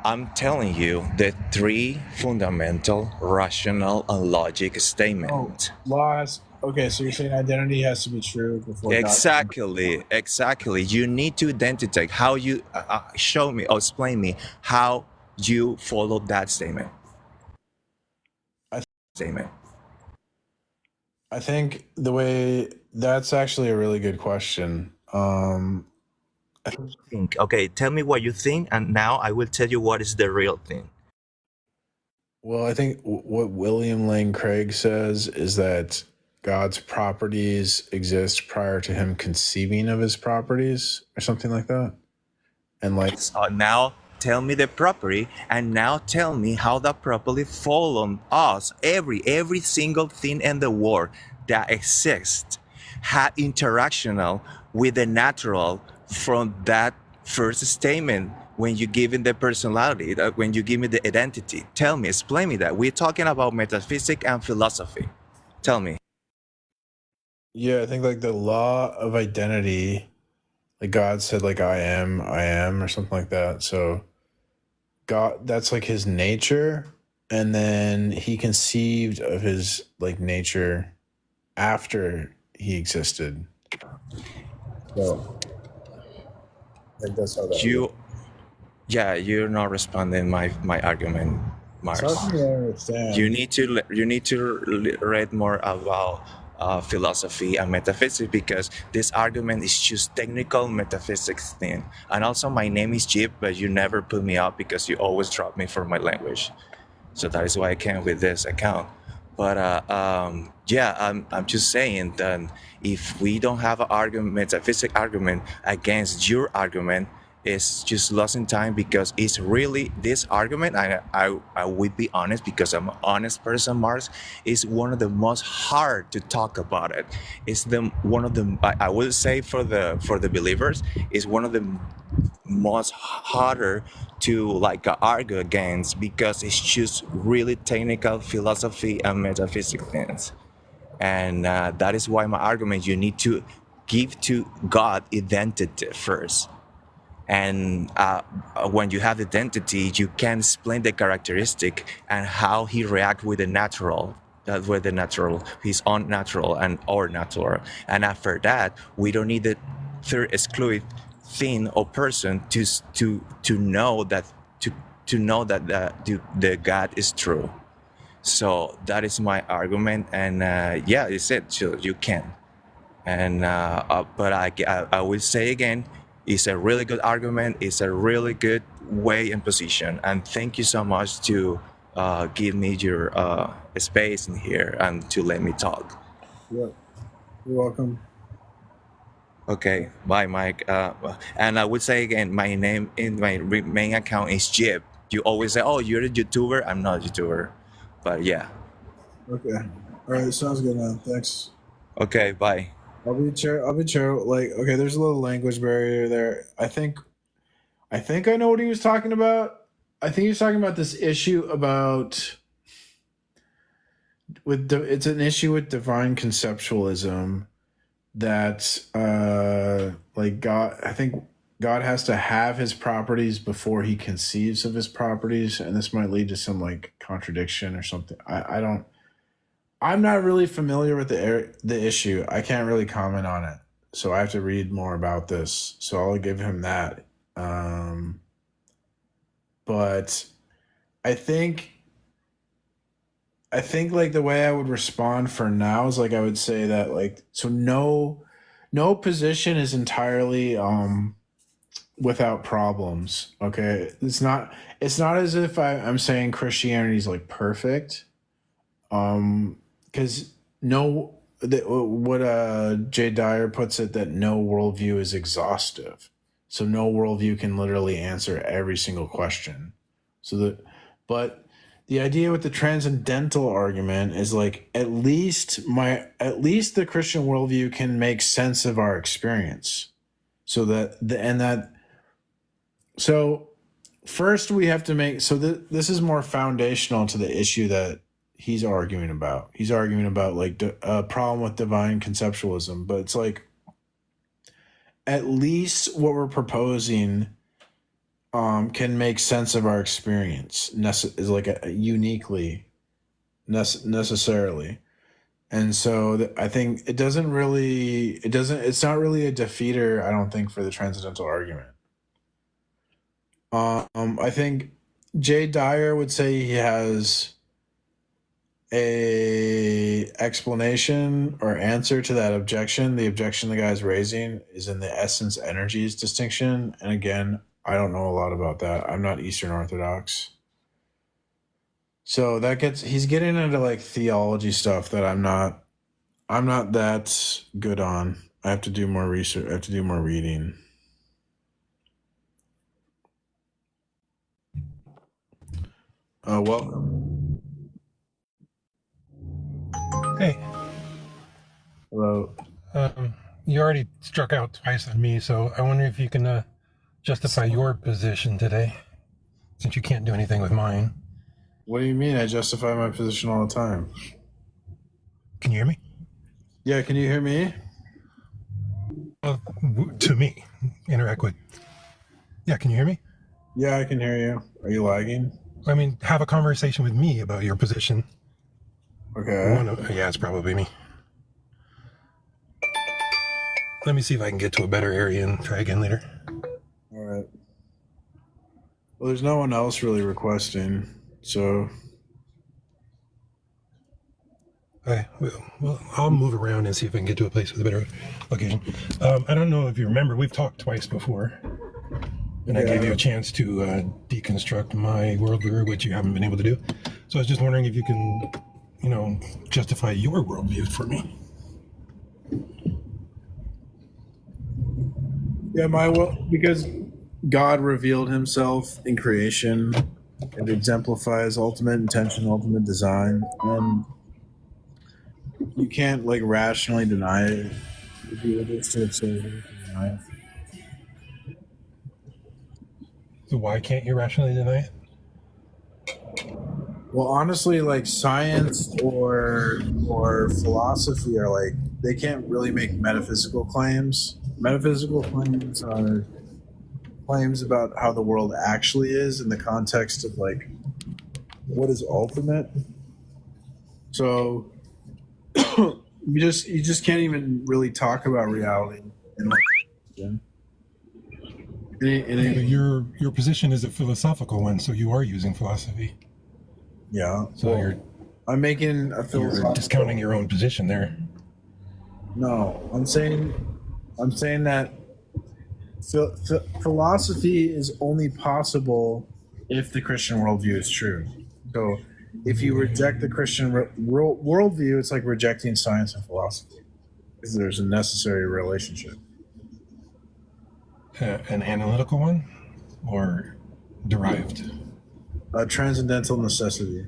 Speaker 5: I'm telling you the three fundamental rational and logic statements.
Speaker 1: Laws. Okay, so you're saying identity has to be true before
Speaker 5: Exactly. You need to identify how you show me or explain me how you follow that statement.
Speaker 1: I think the way that's actually a really good question.
Speaker 5: Okay, tell me what you think, and now I will tell you what is the real thing.
Speaker 1: Well, I think what William Lane Craig says is that God's properties exist prior to him conceiving of his properties or something like that. And like
Speaker 5: now tell me the property, and now tell me how that property fall on us. Every single thing in the world that exists had interactional with the natural from that first statement. When you give in the personality, when you give me the identity, tell me, explain me that. We're talking about metaphysics and philosophy. Tell me.
Speaker 1: Yeah, I think like the law of identity, like God said, like I am, or something like that. So God, that's like his nature, and then he conceived of his like nature after he existed. So I think that's how that works.
Speaker 5: You, yeah, you're not responding my argument,
Speaker 1: It's
Speaker 5: Mars.
Speaker 1: hard for me to understand.
Speaker 5: You need to read more about philosophy and metaphysics, because this argument is just technical metaphysics thing. And also, my name is Jeep, but you never put me up because you always drop me for my language. So that is why I came with this account. But yeah, I'm just saying that if we don't have an argument, metaphysics argument against your argument, it's just losing time, because it's really this argument. I would be honest, because I'm an honest person, Mars, is one of the most hard to talk about it. It's the one of the, I will say, for the believers, is one of the most harder to like argue against, because it's just really technical philosophy and metaphysics things. And that is why my argument, you need to give to God identity first. And when you have identity, you can explain the characteristic and how he react with the natural, that with the natural, his own natural and our natural. And after that, we don't need the third excluded thing or person to know that, to know that the God is true. So that is my argument, and yeah, it's it. So you can. And but I will say again, it's a really good argument. It's a really good way and position. And thank you so much to give me your space in here and to let me talk.
Speaker 1: Yeah, you're welcome.
Speaker 5: Okay, bye, Mike. And I would say again, my name in my main account is Jib. You always say, "Oh, you're a YouTuber." I'm not a YouTuber, but yeah.
Speaker 1: Okay. All right. Sounds good, man. Thanks.
Speaker 5: Okay, bye.
Speaker 1: I'll be sure. Like, okay, there's a little language barrier there. I think I know what he was talking about. I think he was talking about this issue about it's an issue with divine conceptualism that like God. I think God has to have his properties before he conceives of his properties, and this might lead to some like contradiction or something. I don't. I'm not really familiar with the issue. I can't really comment on it, so I have to read more about this. So I'll give him that. But I think like the way I would respond for now is like I would say that like so no position is entirely without problems. Okay, it's not as if I'm saying Christianity is like perfect. Because what Jay Dyer puts it, that no worldview is exhaustive, so no worldview can literally answer every single question. But the idea with the transcendental argument is like at least the Christian worldview can make sense of our experience, so first we have to make this is more foundational to the issue that he's arguing about. He's arguing about like a problem with divine conceptualism, but it's like at least what we're proposing can make sense of our experience is like uniquely necessarily. And so I think it's not really a defeater, I don't think, for the transcendental argument. I think Jay Dyer would say he has a explanation or answer to that objection. The objection the guy's raising is in the essence energies distinction. And again, I don't know a lot about that. I'm not Eastern Orthodox. So he's getting into like theology stuff that I'm not that good on. I have to do more research. I have to do more reading. Welcome.
Speaker 6: Hey.
Speaker 1: Hello.
Speaker 6: You already struck out twice on me, so I wonder if you can justify your position today, since you can't do anything with mine.
Speaker 1: What do you mean I justify my position all the time?
Speaker 6: Can you hear me?
Speaker 1: Yeah, can you hear me?
Speaker 6: To me, interact with. Yeah, can you hear me?
Speaker 1: Yeah, I can hear you. Are you lagging?
Speaker 6: I mean, have a conversation with me about your position.
Speaker 1: Okay.
Speaker 6: Yeah, it's probably me. Let me see if I can get to a better area and try again later.
Speaker 1: All right. Well, there's no one else really requesting, so
Speaker 6: Okay, well, I'll move around and see if I can get to a place with a better location. I don't know if you remember, we've talked twice before, and I gave you a chance to deconstruct my worldview, which you haven't been able to do. So I was just wondering if you can, justify your worldview for me.
Speaker 1: yeah, because God revealed Himself in creation. It exemplifies ultimate intention, ultimate design, and you can't like rationally deny it. If you were just to observe it, deny it.
Speaker 6: So why can't you rationally deny it?
Speaker 1: Well, honestly, like science or philosophy are like they can't really make metaphysical claims. Metaphysical claims are claims about how the world actually is in the context of like what is ultimate. So you just can't even really talk about reality in like
Speaker 6: But your position is a philosophical one, so you are using philosophy.
Speaker 1: yeah.
Speaker 6: So
Speaker 1: I'm making a
Speaker 6: you're
Speaker 1: philosophical.
Speaker 6: discounting your own position there.
Speaker 1: No, I'm saying that philosophy is only possible if the Christian worldview is true. So, if you reject the Christian worldview, it's like rejecting science and philosophy because there's a necessary relationship.
Speaker 6: An analytical one, or derived?
Speaker 1: A transcendental necessity.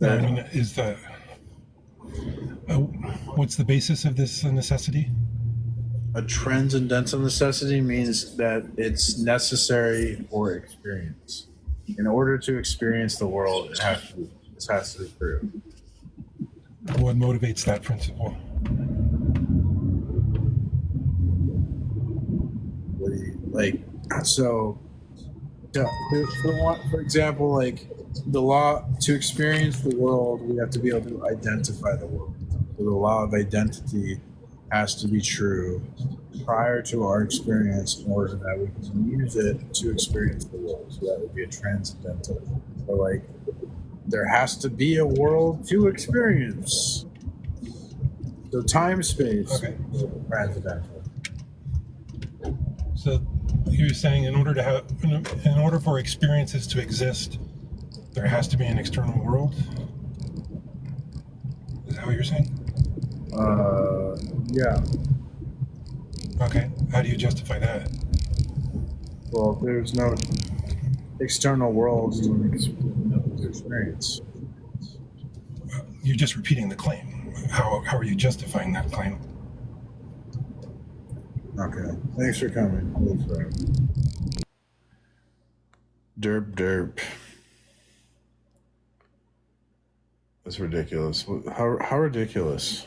Speaker 6: No, I mean, is the what's the basis of this necessity?
Speaker 1: A transcendental necessity means that it's necessary for experience. In order to experience the world, this has to be true.
Speaker 6: What motivates that principle?
Speaker 1: What do you, like? So, for example, like the law to experience the world, we have to be able to identify the world. So the law of identity has to be true prior to our experience in order that we can use it to experience the world. So that would be a transcendental. So like there has to be a world to experience. So time space,
Speaker 6: Okay.
Speaker 1: transcendental.
Speaker 6: So you're saying in order for experiences to exist, there has to be an external world? Is that what you're saying?
Speaker 1: Yeah.
Speaker 6: Okay. How do you justify that?
Speaker 1: Well, there's no external world to experience.
Speaker 6: You're just repeating the claim. How are you justifying that claim?
Speaker 1: Okay. Thanks for coming. Derp derp. That's ridiculous. How ridiculous?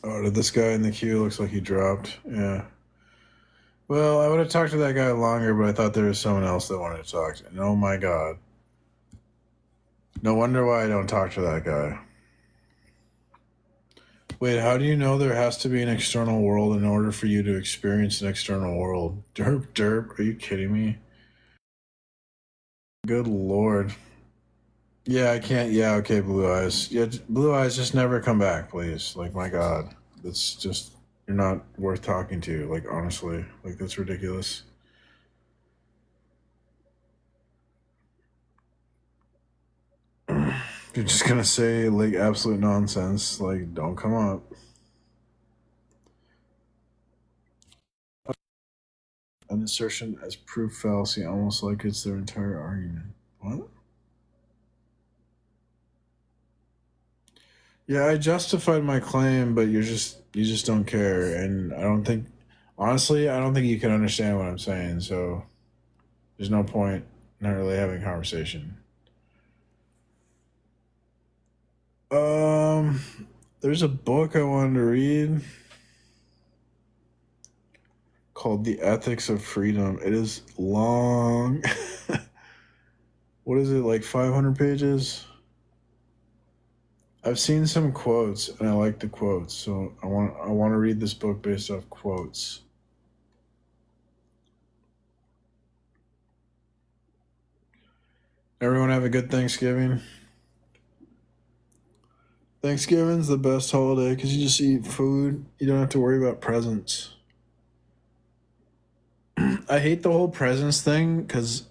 Speaker 1: Oh, did this guy in the queue looks like he dropped? Yeah. Well, I would have talked to that guy longer, but I thought there was someone else that wanted to talk to. And oh my god. No wonder why I don't talk to that guy. Wait, how do you know there has to be an external world in order for you to experience an external world? Derp derp, are you kidding me? Good lord. Yeah, I can't. Yeah, okay, Blue Eyes. Yeah, Blue Eyes, just never come back, please. Like, my god. That's just, you're not worth talking to. Like, honestly. Like, that's ridiculous. You're just gonna say, like, absolute nonsense. Like, don't come up. An assertion as proof fallacy, almost like it's their entire argument. What? Yeah, I justified my claim, but you just don't care, and I don't think Honestly, I don't think you can understand what I'm saying, so there's no point in not really having a conversation. Um, there's a book I wanted to read called The Ethics of Freedom. It is long. What is it, like 500 pages? I've seen some quotes and I like the quotes, so I want to read this book based off quotes. Everyone have a good Thanksgiving. Thanksgiving's the best holiday because you just eat food. You don't have to worry about presents. I hate the whole presents thing because,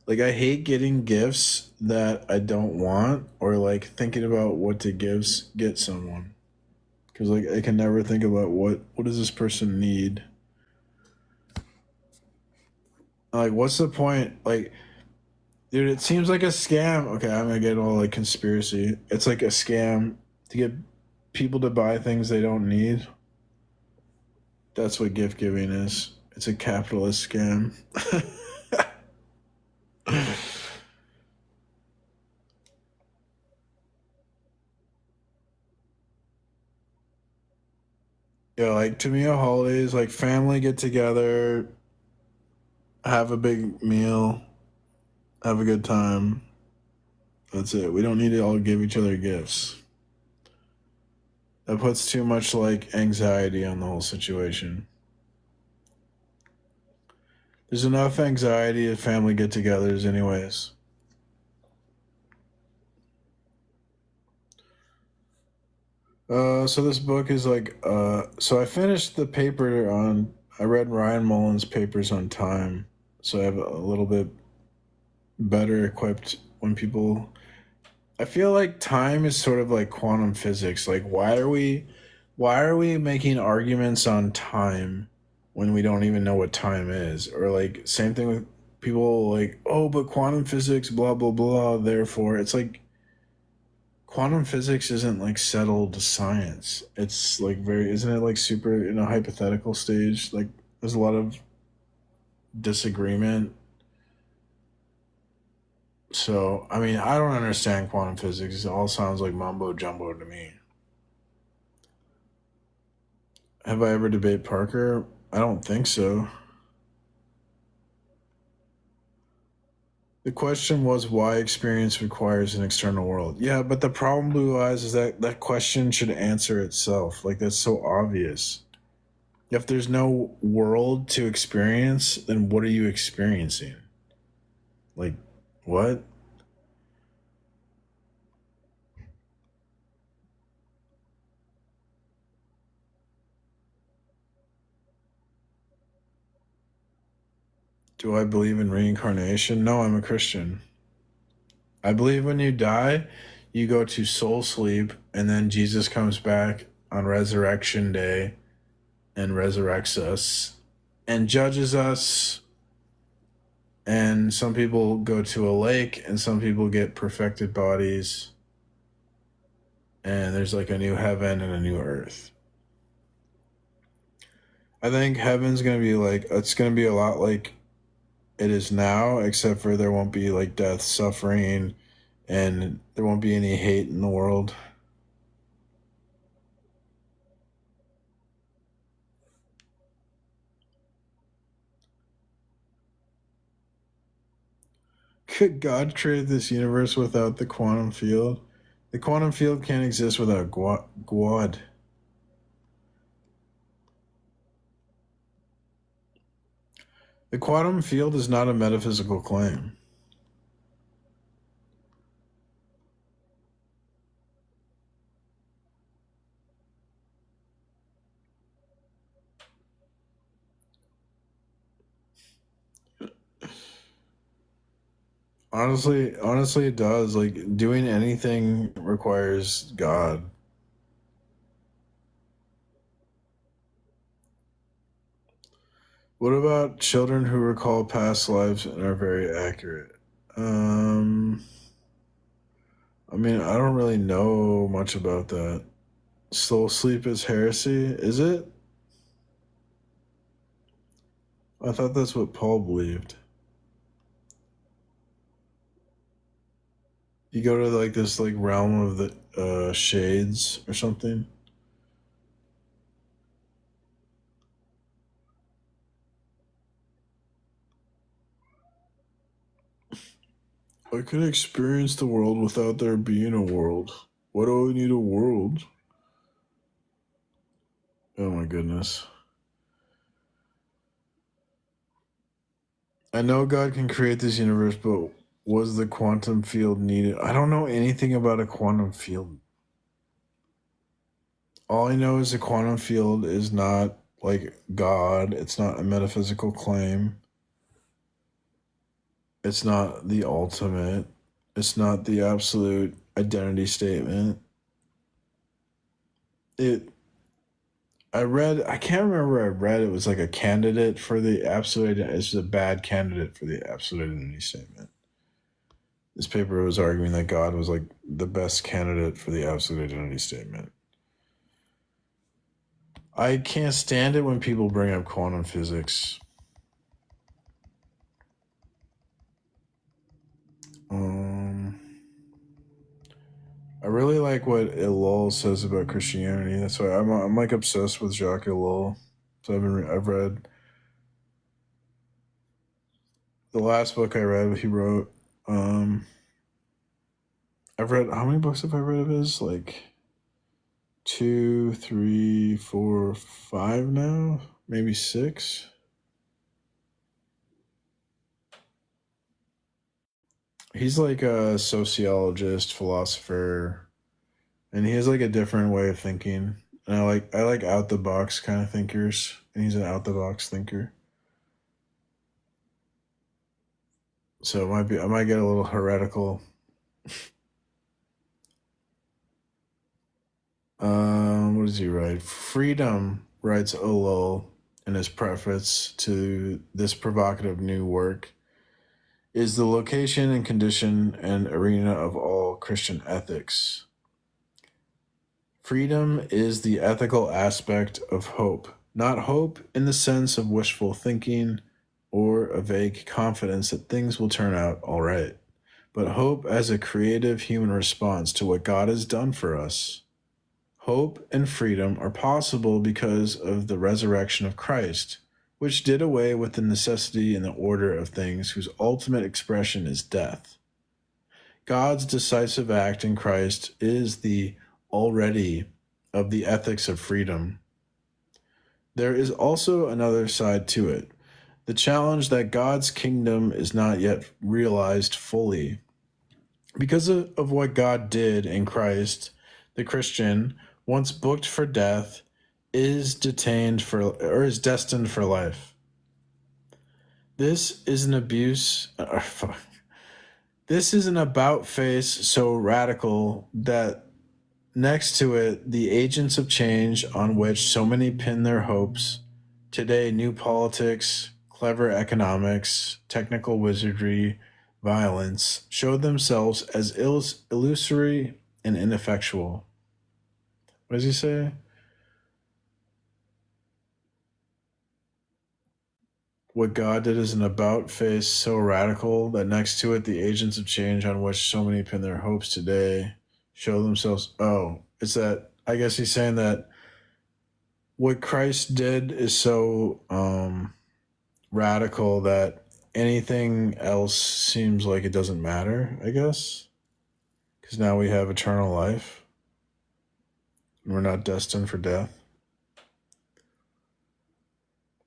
Speaker 1: like, I hate getting gifts that I don't want or, like, thinking about what to get someone. Because, like, I can never think about what does this person need. Like, what's the point? Like, dude, it seems like a scam. Okay, I'm gonna get all, like, conspiracy. It's like a scam to get people to buy things they don't need. That's what gift giving is. It's a capitalist scam. Yeah, like to me, a holiday is like family get together, have a big meal, have a good time. That's it. We don't need to all give each other gifts. That puts too much like anxiety on the whole situation. There's enough anxiety at family get-togethers, anyways. So this book is like, so I finished the paper on, I read Ryan Mullen's papers on time, so I have a little bit better equipped when people, I feel like time is sort of like quantum physics. Like, why are we making arguments on time when we don't even know what time is? Or like, same thing with people like, oh, but quantum physics, blah, blah, blah, therefore, it's like, quantum physics isn't like settled science. It's like isn't it like super in a hypothetical stage? Like there's a lot of disagreement. So, I mean, I don't understand quantum physics. It all sounds like mumbo jumbo to me. Have I ever debated Parker? I don't think so. The question was why experience requires an external world. Yeah, but the problem, Blue Eyes, is that that question should answer itself. Like, that's so obvious. If there's no world to experience, then what are you experiencing? Like, what? Do I believe in reincarnation? No, I'm a Christian. I believe when you die, you go to soul sleep, and then Jesus comes back on resurrection day and resurrects us and judges us. And some people go to a lake, and some people get perfected bodies. And there's like a new heaven and a new earth. I think heaven's going to be like, it's going to be a lot like it is now, except for there won't be like death, suffering, and there won't be any hate in the world. Could God create this universe without the quantum field? The quantum field can't exist without God. The quantum field is not a metaphysical claim. Honestly, it does. Like, doing anything requires God. What about children who recall past lives and are very accurate? I mean, I don't really know much about that. Soul sleep is heresy, is it? I thought that's what Paul believed. You go to like this like realm of the shades or something. I could experience the world without there being a world. Why do I need a world? Oh my goodness. I know God can create this universe, but was the quantum field needed? I don't know anything about a quantum field. All I know is the quantum field is not like God. It's not a metaphysical claim. It's not the ultimate. It's not the absolute identity statement. I can't remember where I read it was like a candidate for the absolute, it's a bad candidate for the absolute identity statement. This paper was arguing that God was like the best candidate for the absolute identity statement. I can't stand it when people bring up quantum physics. I really like what Ellul says about Christianity. That's why I'm like obsessed with Jacques Ellul. So I've read the last book I read he wrote. I've read, how many books have I read of his? Like 2, 3, 4, 5 now, maybe 6. He's like a sociologist, philosopher, and he has like a different way of thinking. And I like out the box kind of thinkers, and he's an out the box thinker. So I might get a little heretical. What does he write? Freedom, writes Ellul in his preface to this provocative new work, is the location and condition and arena of all Christian ethics. Freedom is the ethical aspect of hope, not hope in the sense of wishful thinking or a vague confidence that things will turn out all right, but hope as a creative human response to what God has done for us. Hope and freedom are possible because of the resurrection of Christ, which did away with the necessity and the order of things whose ultimate expression is death. God's decisive act in Christ is the already of the ethics of freedom. There is also another side to it, the challenge that God's kingdom is not yet realized fully. Because of what God did in Christ, the Christian, once booked for death, is destined for life. This is an abuse. This is an about face so radical that next to it, the agents of change on which so many pin their hopes, today new politics, clever economics, technical wizardry, violence, showed themselves as illusory and ineffectual. What does he say? What God did is an about face so radical that next to it, the agents of change on which so many pin their hopes today show themselves. Oh, it's that, I guess he's saying that what Christ did is so radical that anything else seems like it doesn't matter, I guess. Because now we have eternal life and we're not destined for death.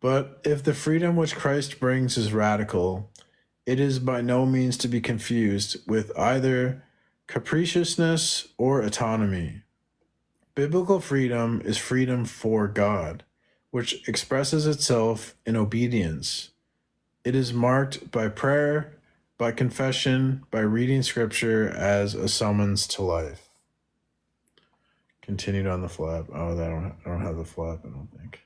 Speaker 1: But if the freedom which Christ brings is radical, it is by no means to be confused with either capriciousness or autonomy. Biblical freedom is freedom for God, which expresses itself in obedience. It is marked by prayer, by confession, by reading scripture as a summons to life. Continued on the flap. Oh, I don't have the flap, I don't think.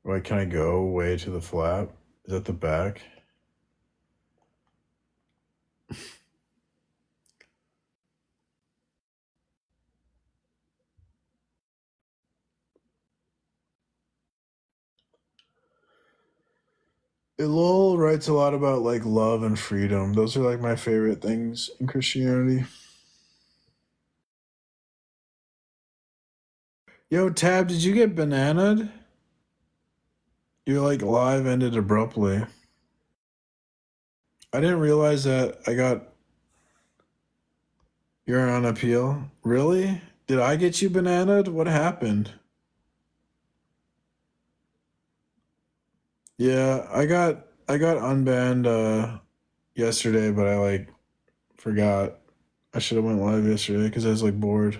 Speaker 1: Wait, can I go way to the flap? Is that the back? Lowell writes a lot about like love and freedom. Those are like my favorite things in Christianity. Yo, Tab, did you get bananaed? Your like live ended abruptly. I didn't realize that you're on appeal. Really? Did I get you bananaed? What happened? Yeah, I got unbanned yesterday, but I like forgot. I should have went live yesterday because I was like bored.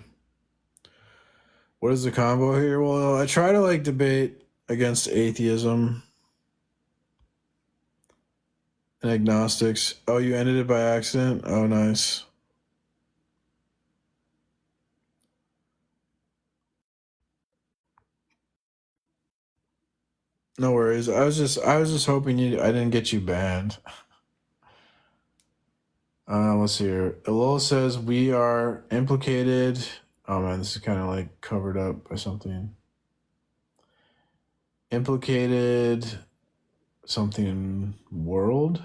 Speaker 1: What is the combo here? Well, I try to like debate against atheism and agnostics. Oh, you ended it by accident? Oh, nice. No worries. I was just hoping I didn't get you banned. Let's see here. Elul says we are implicated. Oh man, this is kind of like covered up by something. Implicated something world.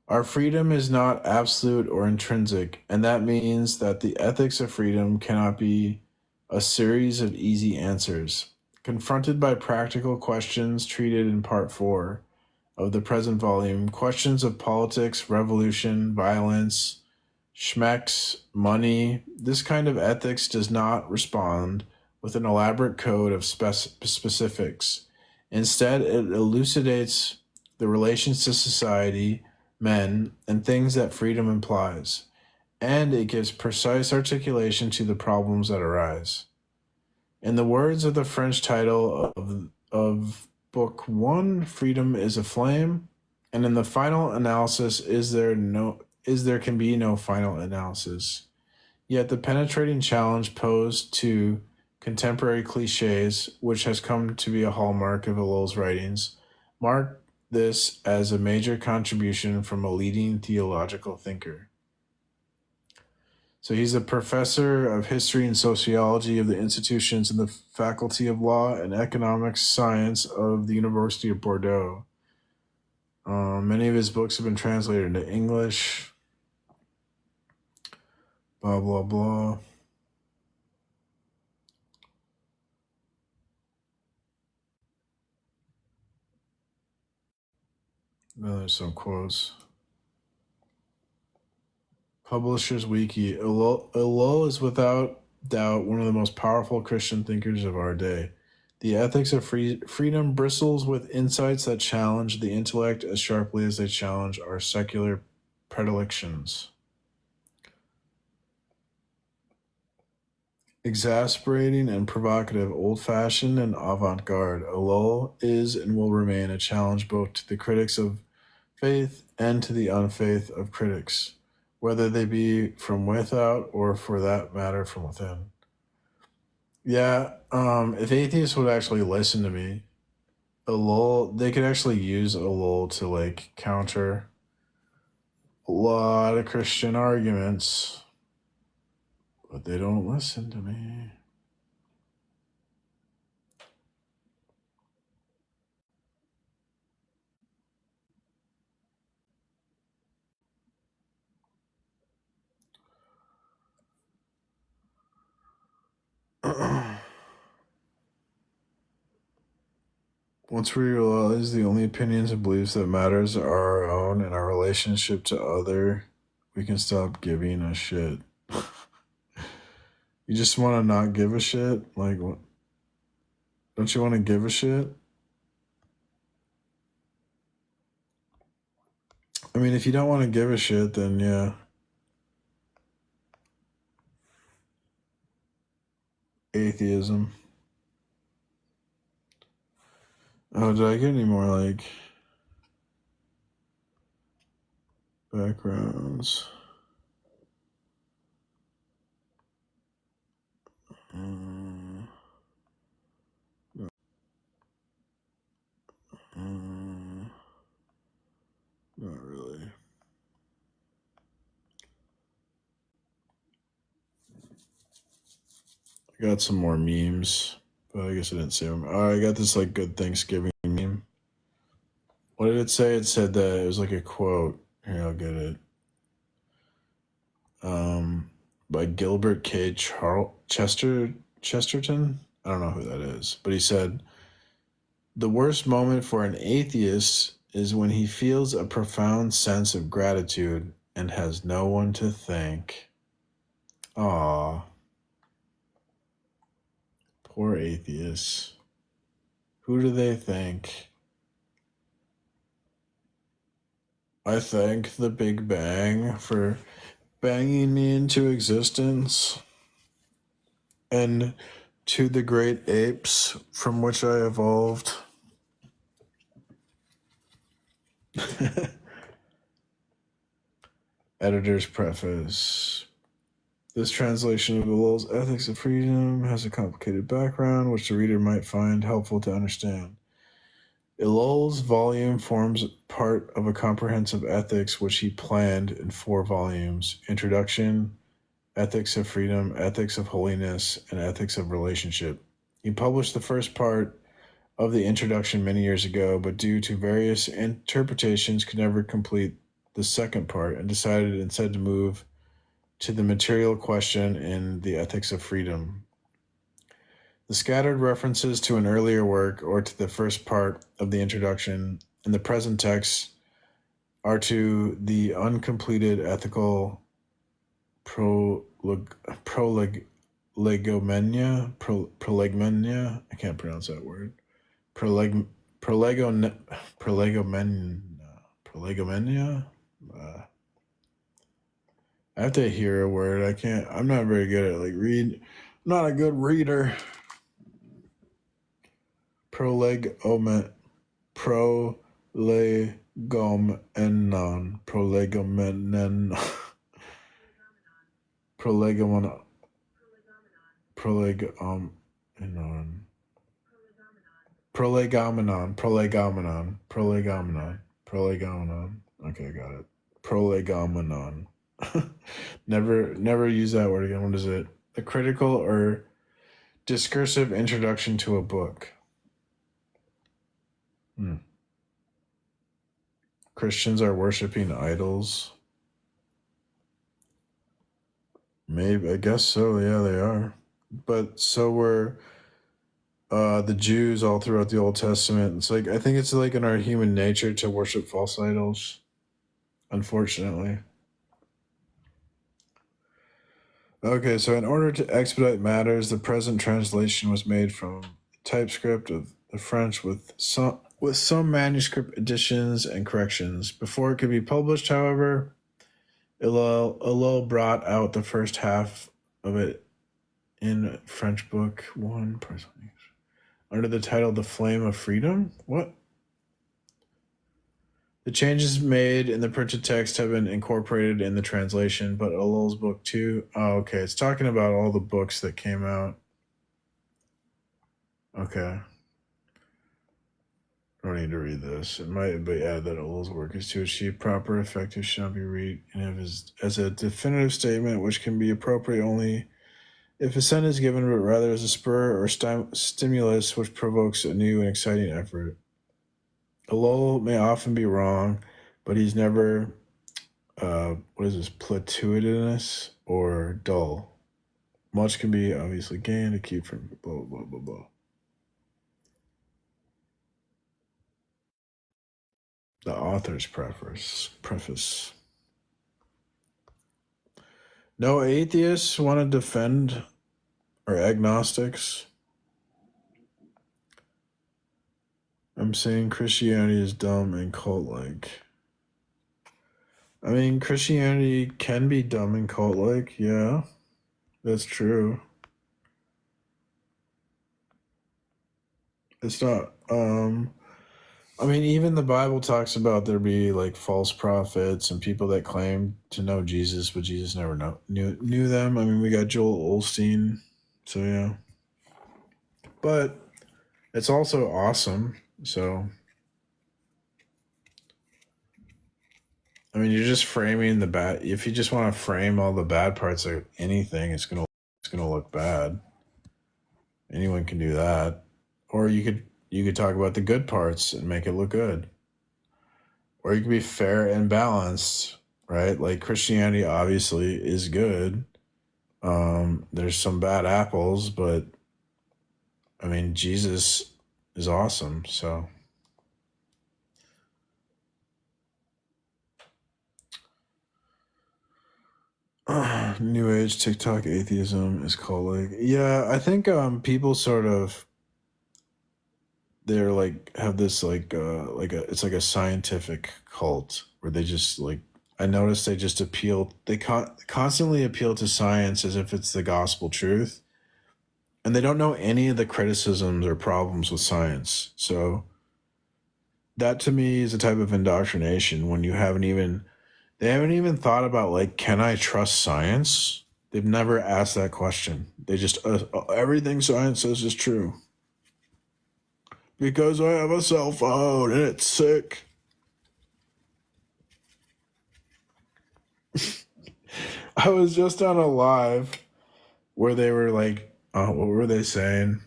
Speaker 1: Our freedom is not absolute or intrinsic, and that means that the ethics of freedom cannot be a series of easy answers. Confronted by practical questions treated in part 4 of the present volume, questions of politics, revolution, violence, schmecks, money, this kind of ethics does not respond with an elaborate code of specifics. Instead, it elucidates the relations to society, men, and things that freedom implies, and it gives precise articulation to the problems that arise. In the words of the French title of Book 1, Freedom is a Flame, and in the final analysis, there can be no final analysis. Yet the penetrating challenge posed to contemporary cliches, which has come to be a hallmark of Elul's writings, mark this as a major contribution from a leading theological thinker. So he's a professor of history and sociology of the institutions in the Faculty of Law and Economic Science of the University of Bordeaux. Many of his books have been translated into English. Blah, blah, blah. Then there's some quotes. Publishers Wiki. Elul is without doubt one of the most powerful Christian thinkers of our day. The ethics of freedom bristles with insights that challenge the intellect as sharply as they challenge our secular predilections. Exasperating and provocative, old-fashioned and avant-garde, Elul is and will remain a challenge both to the critics of faith and to the unfaith of critics, whether they be from without or, for that matter, from within. Yeah, if atheists would actually listen to me, they could actually use Elul to like counter a lot of Christian arguments, but they don't listen to me. Once we realize the only opinions and beliefs that matters are our own and our relationship to other, we can stop giving a shit. You just want to not give a shit? Like, what? Don't you want to give a shit? I mean, if you don't want to give a shit, then yeah. Atheism. Oh, did I get any more, like, backgrounds? Not really. I got some more memes, but I guess I didn't see them. I got this like good Thanksgiving meme. did it say? It said that it was like a quote. Here, I'll get it. By Gilbert K. Chesterton. I don't know who that is, but he said, "The worst moment for an atheist is when he feels a profound sense of gratitude and has no one to thank." Aw, poor atheists. Who do they thank? I thank the Big Bang for banging me into existence, and to the great apes from which I evolved. Editor's preface. This translation of Lowell's Ethics of Freedom has a complicated background, which the reader might find helpful to understand. Lowell's volume forms part of a comprehensive ethics which he planned in 4 volumes: Introduction, Ethics of Freedom, Ethics of Holiness, and Ethics of Relationship. He published the first part of the introduction many years ago, but due to various interpretations could never complete the second part, and decided instead to move to the material question in the Ethics of Freedom. The scattered references to an earlier work or to the first part of the introduction in the present text are to the uncompleted ethical prolegomena. I can't pronounce that word. Prolegomena. I have to hear a word. I'm not very good at I'm not a good reader. Prolegomenon. Prolegomenon. Okay, got it. Prolegomenon. Never use that word again. What is it? A critical or discursive introduction to a book. Christians are worshiping idols. Maybe, I guess so. Yeah, they are. But so were the Jews all throughout the Old Testament. It's like, I think it's like in our human nature to worship false idols, unfortunately. Okay, so in order to expedite matters, the present translation was made from typescript of the French with some manuscript additions and corrections. Before it could be published, however, Hillel brought out the first half of it in French Book 1, under the title The Flame of Freedom. What? The changes made in the printed text have been incorporated in the translation, but Hillel's Book 2... Oh, okay. It's talking about all the books that came out. Okay. I don't need to read this. It might be added that Hillel's work is to achieve proper effect should not be read as a definitive statement, which can be appropriate only if assent is given, but rather as a spur or stimulus which provokes a new and exciting effort. Hillel may often be wrong, but he's never, platitudinous or dull. Much can be obviously gained to keep from blah, blah, blah, blah. The author's preface. No atheists want to defend, or agnostics. I'm saying Christianity is dumb and cult-like. I mean, Christianity can be dumb and cult-like, yeah. That's true. It's not, I mean, even the Bible talks about there be like false prophets and people that claim to know Jesus, but Jesus never knew them. I mean, we got Joel Osteen, so yeah. But it's also awesome, so. I mean, you're just framing the bad. If you just want to frame all the bad parts of anything, it's gonna look bad. Anyone can do that, or you could talk about the good parts and make it look good. or you can be fair and balanced, right? Like Christianity obviously is good. There's some bad apples, but I mean, Jesus is awesome. So, New Age, TikTok, atheism is called yeah. I think people sort of they're like have this like it's like a scientific cult where they just like I noticed they just appeal they constantly appeal to science as if it's the gospel truth, and they don't know any of the criticisms or problems with science. So that to me is a type of indoctrination when they haven't even thought about like, can I trust science? They've never asked that question. They just everything science says is true because I have a cell phone and it's sick. I was just on a live where they were like, what were they saying?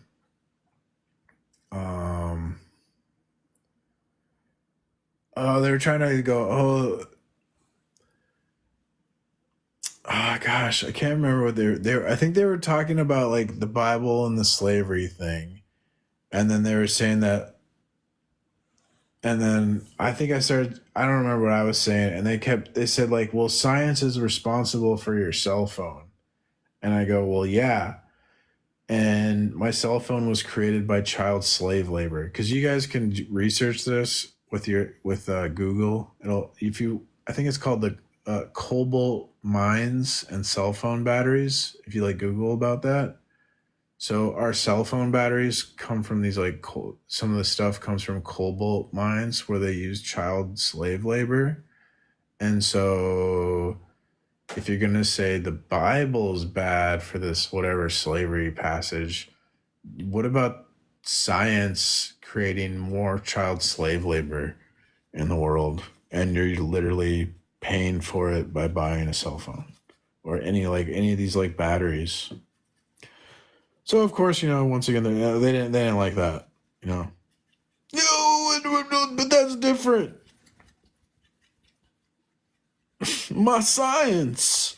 Speaker 1: They were trying to go, gosh, I can't remember what they were. I think they were talking about like the Bible and the slavery thing, and then they were saying that. And then I think I don't remember what I was saying, and they said like, well, science is responsible for your cell phone, and I go, well, yeah. And my cell phone was created by child slave labor, because you guys can research this with Google. I think it's called the cobalt mines and cell phone batteries. If you like Google about that, so our cell phone batteries come from these like some of the stuff comes from cobalt mines where they use child slave labor, and so if you're going to say the Bible's bad for this whatever slavery passage, what about science creating more child slave labor in the world? And you're literally paying for it by buying a cell phone or any of these like batteries. So of course, once again, they didn't like that, No, but that's different. My science.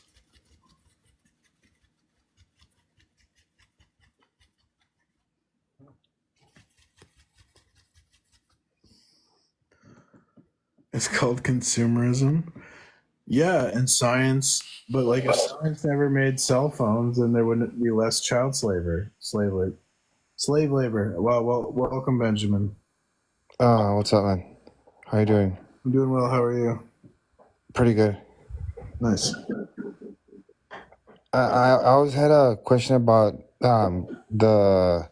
Speaker 1: It's called consumerism. Yeah, and science, but like if science never made cell phones, then there wouldn't be less child slave labor. Well, welcome, Benjamin.
Speaker 7: What's up, man? How you doing?
Speaker 1: I'm doing well. How are you?
Speaker 7: Pretty good.
Speaker 1: Nice.
Speaker 7: I always had a question about the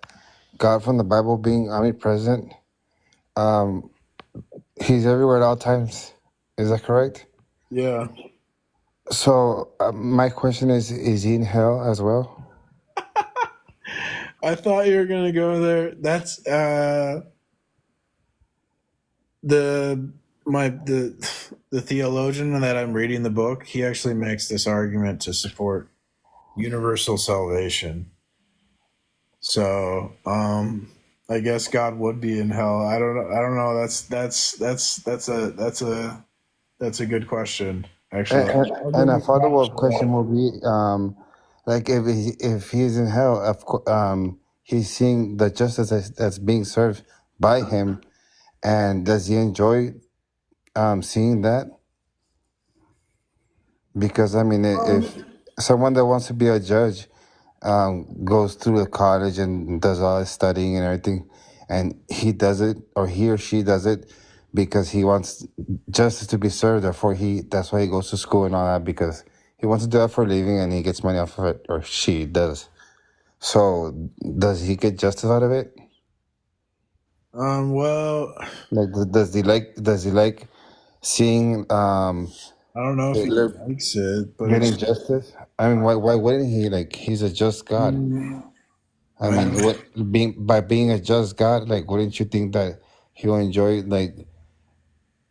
Speaker 7: God from the Bible being omnipresent. He's everywhere at all times. Is that correct?
Speaker 1: Yeah.
Speaker 7: So my question is he in hell as well?
Speaker 1: I thought you were gonna go there. That's the theologian that I'm reading the book. He actually makes this argument to support universal salvation. So, I guess God would be in hell. I don't know. That's a good question. Actually,
Speaker 7: And a follow-up question will be, like if he's in hell, he's seeing the justice that's being served by him, and does he enjoy seeing that? Because I mean, if someone that wants to be a judge goes through a college and does all his studying and everything, and he does it, or he or she does it because he wants justice to be served, therefore that's why he goes to school and all that, because he wants to do that for a living and he gets money off of it, or she does. So does he get justice out of it?
Speaker 1: well,
Speaker 7: Like, does he like seeing
Speaker 1: I don't know if he
Speaker 7: Hitler
Speaker 1: likes it, but
Speaker 7: getting justice? I mean, why wouldn't he? Like, he's a just God. I mean, by being a just God, like, wouldn't you think that he will enjoy like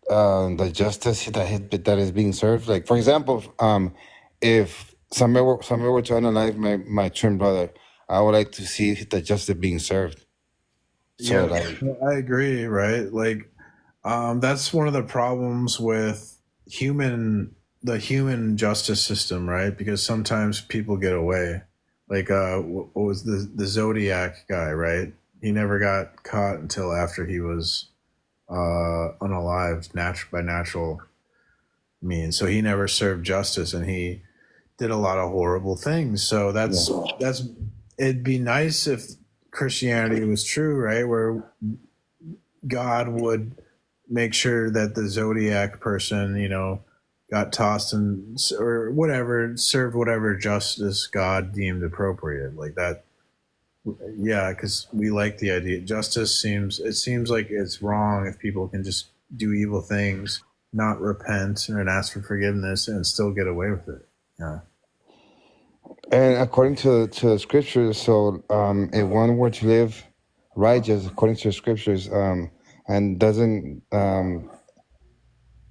Speaker 7: the justice that is being served? Like, for example, if somebody were to unalive my twin brother, I would like to see the justice being served. So,
Speaker 1: yeah,
Speaker 7: like,
Speaker 1: I agree, right? Like, That's one of the problems with the human justice system, right? Because sometimes people get away. Like, what was the Zodiac guy, right? He never got caught until after he was unalived by natural means. So he never served justice, and he did a lot of horrible things. So that's it'd be nice if Christianity was true, right? Where God would make sure that the Zodiac person, got tossed or whatever, served whatever justice God deemed appropriate, like that. Yeah, because we like the idea. Justice seems like it's wrong if people can just do evil things, not repent and ask for forgiveness, and still get away with it. Yeah.
Speaker 7: And according to the scriptures, so if one were to live righteous according to the scriptures, and doesn't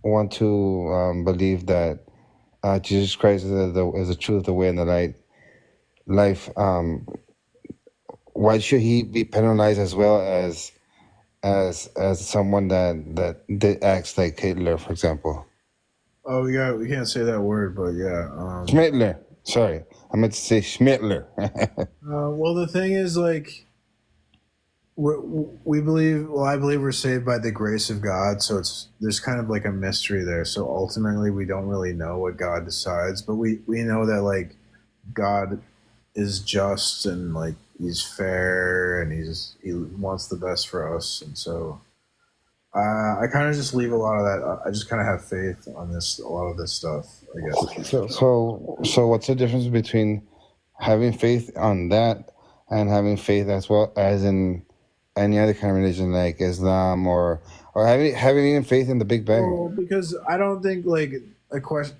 Speaker 7: want to believe that Jesus Christ is the truth, the way, and the life, why should he be penalized as well as someone that acts like Hitler, for example?
Speaker 1: Oh, yeah, we can't say that word, but yeah.
Speaker 7: Schmittler. Sorry, I meant to say Schmittler.
Speaker 1: Well, the thing is, like, we believe. Well, I believe we're saved by the grace of God. So there's kind of like a mystery there. So ultimately, we don't really know what God decides, but we know that, like, God is just, and like he's fair, and he wants the best for us, and so I kind of just leave a lot of that. I just kind of have faith on a lot of this stuff, I guess.
Speaker 7: So what's the difference between having faith on that and having faith as well as in any other kind of religion like Islam or having even faith in the Big Bang?
Speaker 1: Well, because I don't think, like,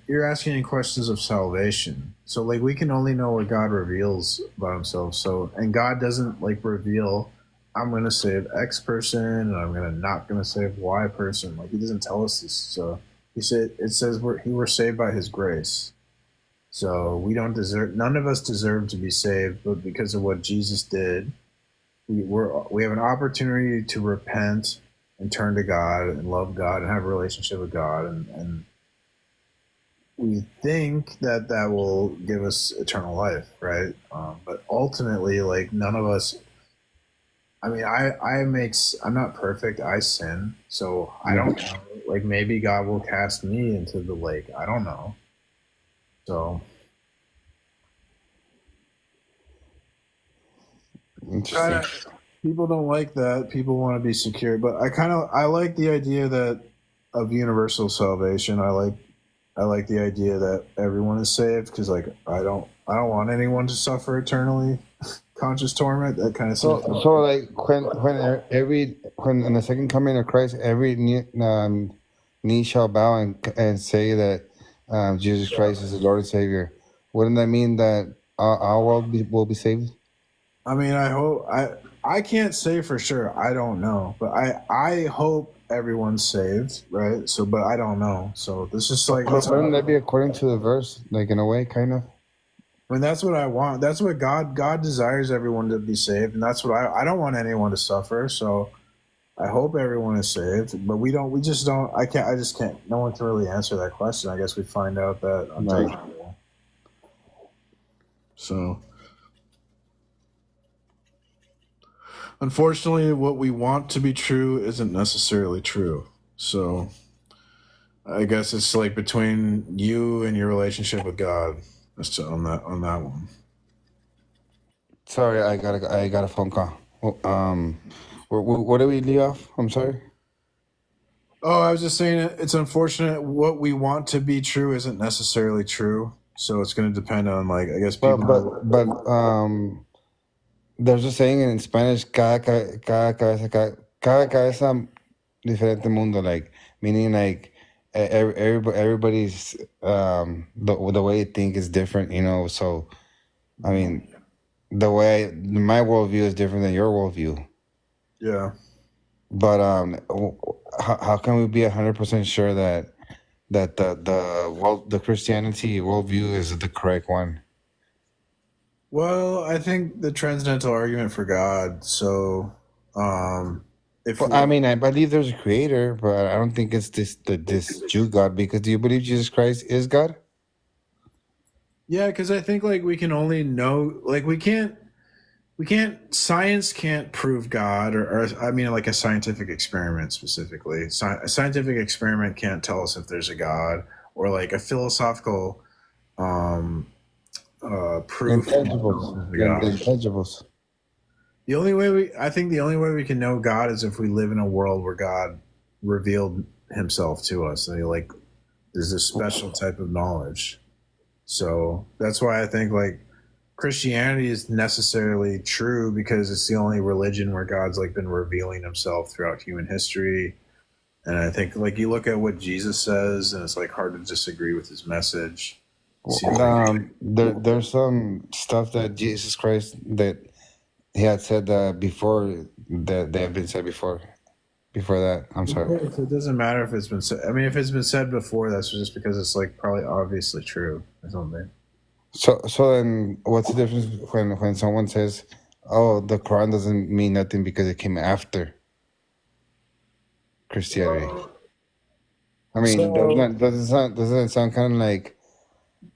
Speaker 1: you're asking questions of salvation. So, like, we can only know what God reveals about himself. So, and God doesn't, like, reveal, I'm going to save X person and I'm not going to save Y person. Like, he doesn't tell us this. So it says we're saved by his grace. So none of us deserve to be saved, but because of what Jesus did, we have an opportunity to repent and turn to God and love God and have a relationship with God, and we think that will give us eternal life, right? But ultimately, like, none of us. I mean, I'm not perfect. I sin, so I don't know. Like, maybe God will cast me into the lake. I don't know. So.
Speaker 7: Interesting.
Speaker 1: People don't like that. People want to be secure, but I like the idea of universal salvation. I like the idea that everyone is saved, because, like, I don't want anyone to suffer eternally conscious torment. That kind of stuff.
Speaker 7: So like when in the second coming of Christ, every knee shall bow and say that Jesus Christ is the Lord and Savior. Wouldn't that mean that our world will be saved?
Speaker 1: I mean, I hope. I can't say for sure. I don't know, but I hope everyone's saved, right? So, but I don't know. So this is like.
Speaker 7: Wouldn't that be according to the verse, like, in a way, kind of?
Speaker 1: I mean, that's what I want. That's what God desires everyone to be saved, and that's what I don't want anyone to suffer. So I hope everyone is saved, but we just don't. I just can't. No one can really answer that question. I guess we find out that on
Speaker 7: Right.
Speaker 1: So. Unfortunately, what we want to be true isn't necessarily true. So I guess it's like between you and your relationship with God. That's on that one.
Speaker 7: Sorry, I got a phone call. What do we leave off? I'm sorry.
Speaker 1: Oh, I was just saying it's unfortunate what we want to be true isn't necessarily true. So it's going to depend on, like, I guess people.
Speaker 7: But there's a saying in Spanish, cada cabeza diferente mundo, like, meaning, like, everybody's the way they think is different, so I mean, the way my worldview is different than your worldview.
Speaker 1: Yeah.
Speaker 7: But how can we be 100% sure that the Christianity worldview is the correct one?
Speaker 1: Well, I think the transcendental argument for God. So if
Speaker 7: Well, I mean, I believe there's a creator, but I don't think it's this Jew God. Because do you believe Jesus Christ is God?
Speaker 1: yeah, because I think like we can only know like we can't science can't prove God or I mean like a scientific experiment specifically. A scientific experiment can't tell us if there's a God or like a philosophical proof can't tell us
Speaker 7: Intangibles.
Speaker 1: if there's a
Speaker 7: The
Speaker 1: God.
Speaker 7: intangibles.
Speaker 1: The only way I think the only way we can know God is if we live in a world where God revealed himself to us. And like there's this special type of knowledge. So that's why I think like Christianity is necessarily true because it's the only religion where God's like been revealing himself throughout human history. And I think like you look at what Jesus says and it's like hard to disagree with his message.
Speaker 7: There's some stuff that Jesus Christ that he had said before that they have been said before. Before that, I'm sorry.
Speaker 1: It doesn't matter if it's been said. I mean, if it's been said before, that's just because it's like probably obviously true or something.
Speaker 7: So then, what's the difference when someone says, "Oh, the Quran doesn't mean nothing because it came after Christianity"? I mean, doesn't it sound kind of like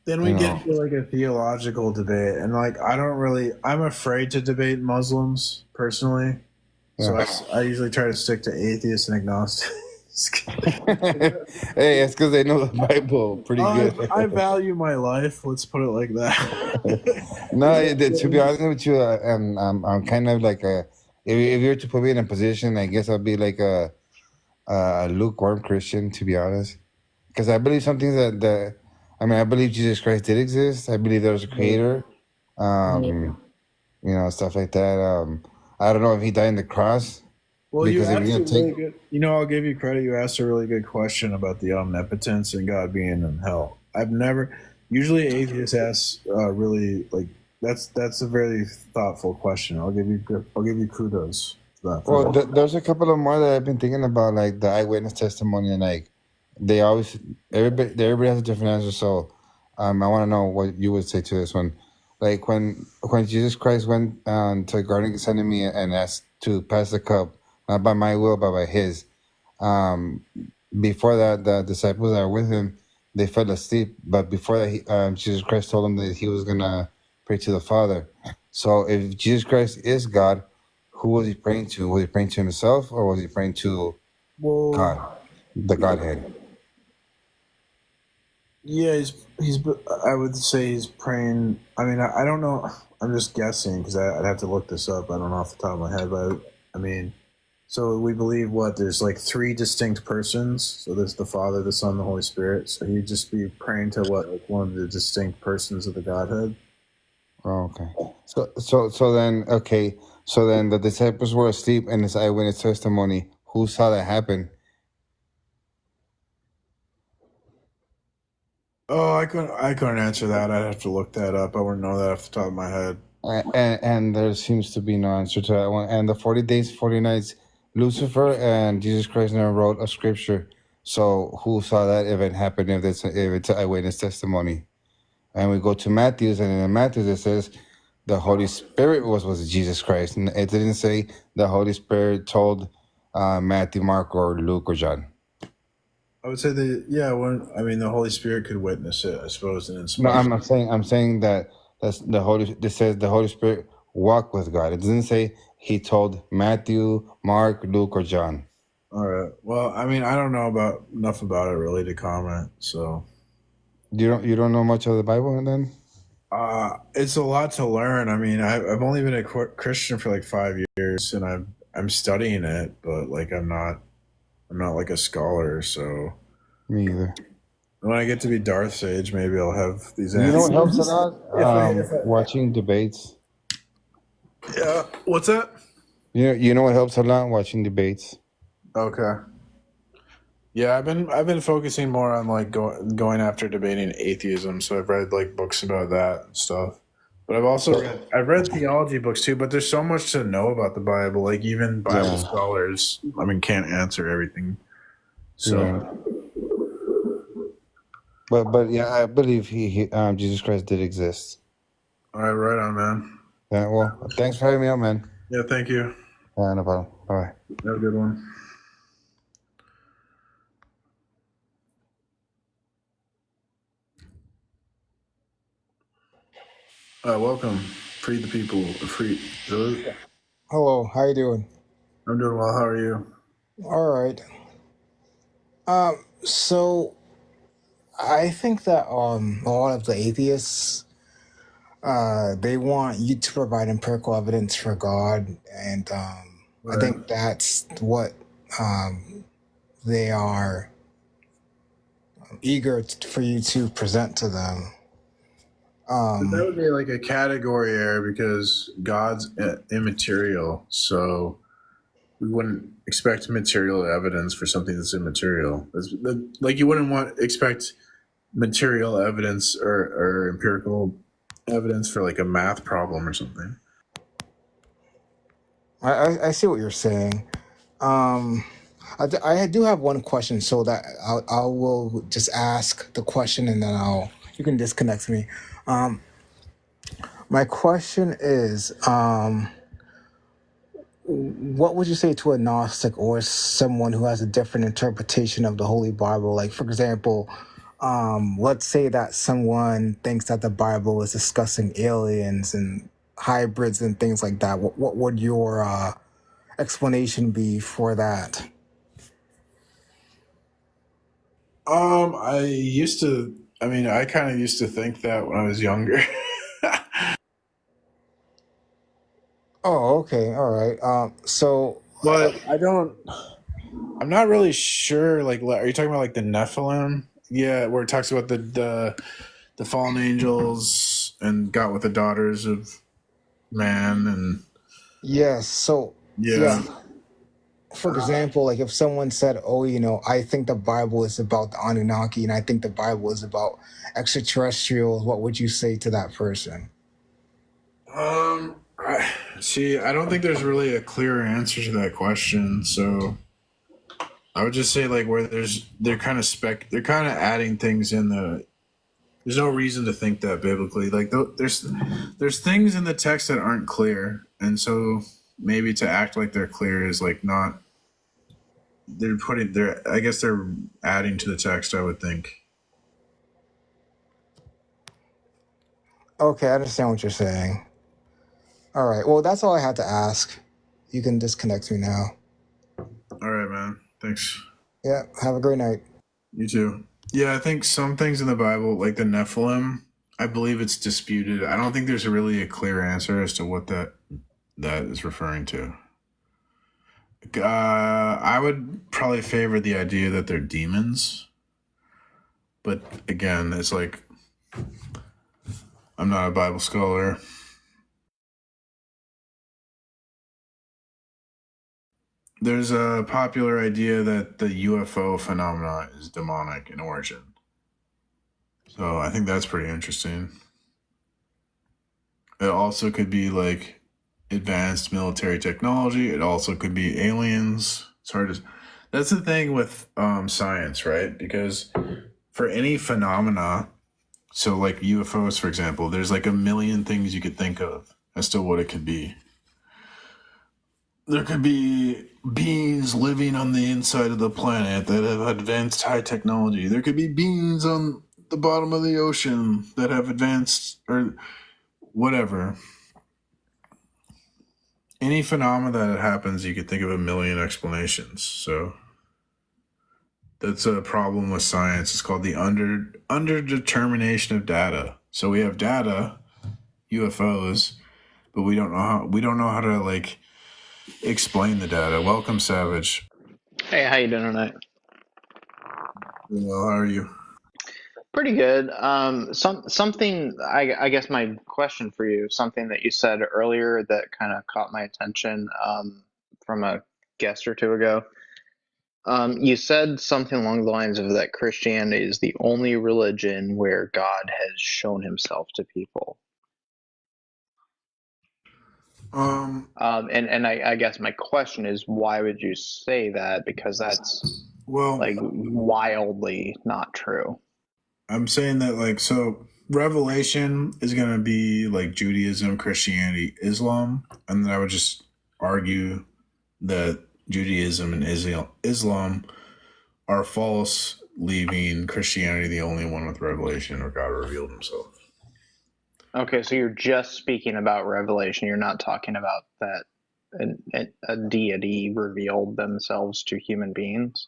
Speaker 1: Then we get into like a theological debate, and like I'm afraid to debate Muslims personally. So I usually try to stick to atheists and agnostics.
Speaker 7: Hey, it's because they know the Bible pretty good.
Speaker 1: I value my life. Let's put it like that.
Speaker 7: No, to be honest with you, I'm kind of like if you were to put me in a position, I guess I'll be like a lukewarm Christian, to be honest, because I believe something that I mean, I believe Jesus Christ did exist. I believe there was a creator, stuff like that. I don't know if he died on the cross.
Speaker 1: Well, you asked really good. I'll give you credit. You asked a really good question about the omnipotence and God being in hell. Usually atheists ask really like that's a very thoughtful question. I'll give you kudos for that.
Speaker 7: Well, there's a couple of more that I've been thinking about, like the eyewitness testimony, and like everybody has a different answer. So, I want to know what you would say to this one. Like when Jesus Christ went to the Garden of Gethsemane and asked to pass the cup, not by my will, but by his. Before that, the disciples that were with him, they fell asleep. But before that, Jesus Christ told them that he was going to pray to the Father. So if Jesus Christ is God, who was he praying to? Was he praying to himself or was he praying to God, the Godhead?
Speaker 1: Yeah, he's. I would say he's praying. I mean, I don't know. I'm just guessing because I'd have to look this up. I don't know off the top of my head, but I mean, so we believe there's like three distinct persons. So there's the Father, the Son, the Holy Spirit. So he'd just be praying to like one of the distinct persons of the Godhead.
Speaker 7: Oh, okay. So then the disciples were asleep and this eyewitness testimony. Who saw that happen?
Speaker 1: Oh, I couldn't answer that. I'd have to look that up. I wouldn't know that off the top of my head.
Speaker 7: And there seems to be no answer to that one. And the 40 days, 40 nights, Lucifer and Jesus Christ never wrote a scripture. So who saw that event happen if it's an eyewitness testimony? And we go to Matthew's, and in Matthew's it says the Holy Spirit was Jesus Christ. And it didn't say the Holy Spirit told Matthew, Mark, or Luke, or John.
Speaker 1: I would say the Holy Spirit could witness it, I suppose, and
Speaker 7: No, I'm saying that this says the Holy Spirit walked with God. It doesn't say he told Matthew, Mark, Luke, or John.
Speaker 1: All right. Well, I mean, I don't know enough about it really to comment. So
Speaker 7: you don't know much of the Bible then?
Speaker 1: It's a lot to learn. I mean, I've only been a Christian for like 5 years, and I'm studying it, but like I'm not like a scholar. So
Speaker 7: Me either.
Speaker 1: When I get to be Darth Sage, maybe I'll have these answers.
Speaker 7: You know what helps a lot? Watching debates.
Speaker 1: Yeah. What's that?
Speaker 7: You know what helps a lot? Watching debates.
Speaker 1: Okay. Yeah, I've been focusing more on like going after debating atheism. So I've read like books about that and stuff. But I've read theology books too. But there's so much to know about the Bible. Like even Bible scholars, I mean, can't answer everything. So.
Speaker 7: Yeah. But yeah, I believe Jesus Christ did exist.
Speaker 1: All right, right on, man.
Speaker 7: Yeah. Well, thanks for having me on, man.
Speaker 1: Yeah, thank you.
Speaker 7: No problem. Bye. All right.
Speaker 1: Have a good one. Welcome. Free the people. Free.
Speaker 8: Hello, how you doing?
Speaker 1: I'm doing well. How are you?
Speaker 8: All right. So I think that a lot of the atheists they want you to provide empirical evidence for God, and I think that's what they are eager for you to present to them.
Speaker 1: That would be like a category error because God's immaterial, so we wouldn't expect material evidence for something that's immaterial. Like you wouldn't expect material evidence or empirical evidence for like a math problem or something.
Speaker 8: I see what you're saying. I do have one question, so that I will just ask the question, and then you can disconnect me. My question is, what would you say to a Gnostic or someone who has a different interpretation of the Holy Bible? Like, for example, let's say that someone thinks that the Bible is discussing aliens and hybrids and things like that. What would your explanation be for that?
Speaker 1: I kind of used to think that when I was younger.
Speaker 8: Oh, okay, all right.
Speaker 1: But I'm not really sure. Like, are you talking about like the Nephilim? Yeah, where it talks about the fallen angels and got with the daughters of man, and
Speaker 8: yes. So yeah. For example, like if someone said, "Oh, I think the Bible is about the Anunnaki, and I think the Bible is about extraterrestrials," what would you say to that person?
Speaker 1: I don't think there's really a clear answer to that question. So I would just say like where they're kind of adding things in there's no reason to think that biblically. Like there's things in the text that aren't clear, and so maybe to act like they're clear is like not. I guess they're adding to the text, I would think.
Speaker 8: Okay, I understand what you're saying. All right. Well, that's all I had to ask. You can disconnect me now.
Speaker 1: All right, man. Thanks.
Speaker 8: Yeah. Have a great night.
Speaker 1: You too. Yeah, I think some things in the Bible, like the Nephilim, I believe it's disputed. I don't think there's really a clear answer as to what that is referring to. I would probably favor the idea that they're demons. But again, it's like, I'm not a Bible scholar. There's a popular idea that the UFO phenomena is demonic in origin. So I think that's pretty interesting. It also could be like advanced military technology. It also could be aliens. It's hard to. That's the thing with science, right? Because for any phenomena, so like UFOs, for example, there's like a million things you could think of as to what it could be. There could be beings living on the inside of the planet that have advanced high technology. There could be beings on the bottom of the ocean that have advanced or whatever. Any phenomena that happens, you could think of a million explanations. So that's a problem with science. It's called the underdetermination of data. So we have data, UFOs, but we don't know how to like explain the data. Welcome, Savage.
Speaker 9: Hey, how you doing tonight?
Speaker 1: Well, how are you?
Speaker 9: Pretty good. Something I guess my question for you, something that you said earlier that kind of caught my attention from a guest or two ago. You said something along the lines of that Christianity is the only religion where God has shown himself to people. And I guess my question is, why would you say that? Because that's like wildly not true.
Speaker 1: I'm saying that like so Revelation is gonna be like Judaism, Christianity, Islam, and then I would just argue that Judaism and Islam are false, leaving Christianity the only one with revelation, or God revealed himself.
Speaker 9: Okay, so you're just speaking about revelation. You're not talking about that a deity revealed themselves to human beings.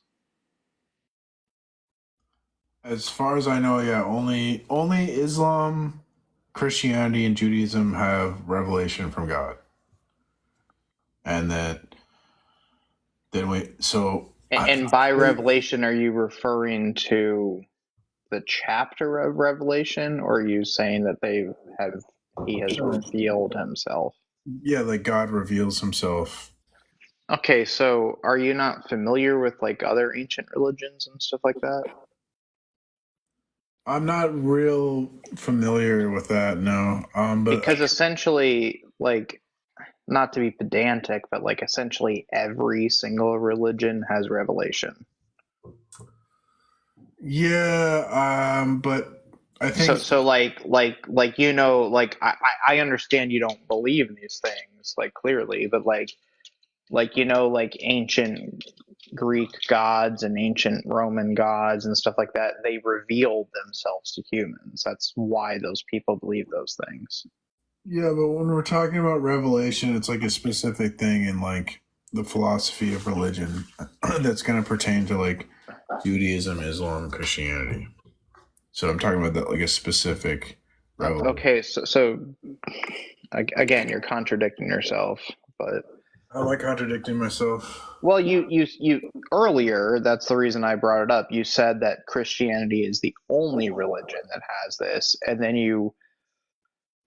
Speaker 1: As far as I know, yeah, only Islam, Christianity, and Judaism have revelation from God. And then
Speaker 9: And by revelation, are you referring to the chapter of Revelation, or are you saying that he has revealed himself?
Speaker 1: Yeah, like God reveals himself.
Speaker 9: Okay, so are you not familiar with like other ancient religions and stuff like that?
Speaker 1: I'm not real familiar with that, no. But
Speaker 9: Because essentially, like, not to be pedantic, but like essentially every single religion has revelation.
Speaker 1: yeah, but I think
Speaker 9: So like you know, like I understand you don't believe in these things, like clearly, but like you know, like ancient Greek gods and ancient Roman gods and stuff like that, they revealed themselves to humans. That's why those people believe those things.
Speaker 1: yeah, but when we're talking about revelation, it's like a specific thing in like the philosophy of religion that's going to pertain to like Judaism, Islam, Christianity. So I'm talking about that like a specific revelation.
Speaker 9: Okay, so again, you're contradicting yourself, but
Speaker 1: How am I contradicting myself?
Speaker 9: well, you earlier, that's the reason I brought it up. You said that Christianity is the only religion that has this, and then you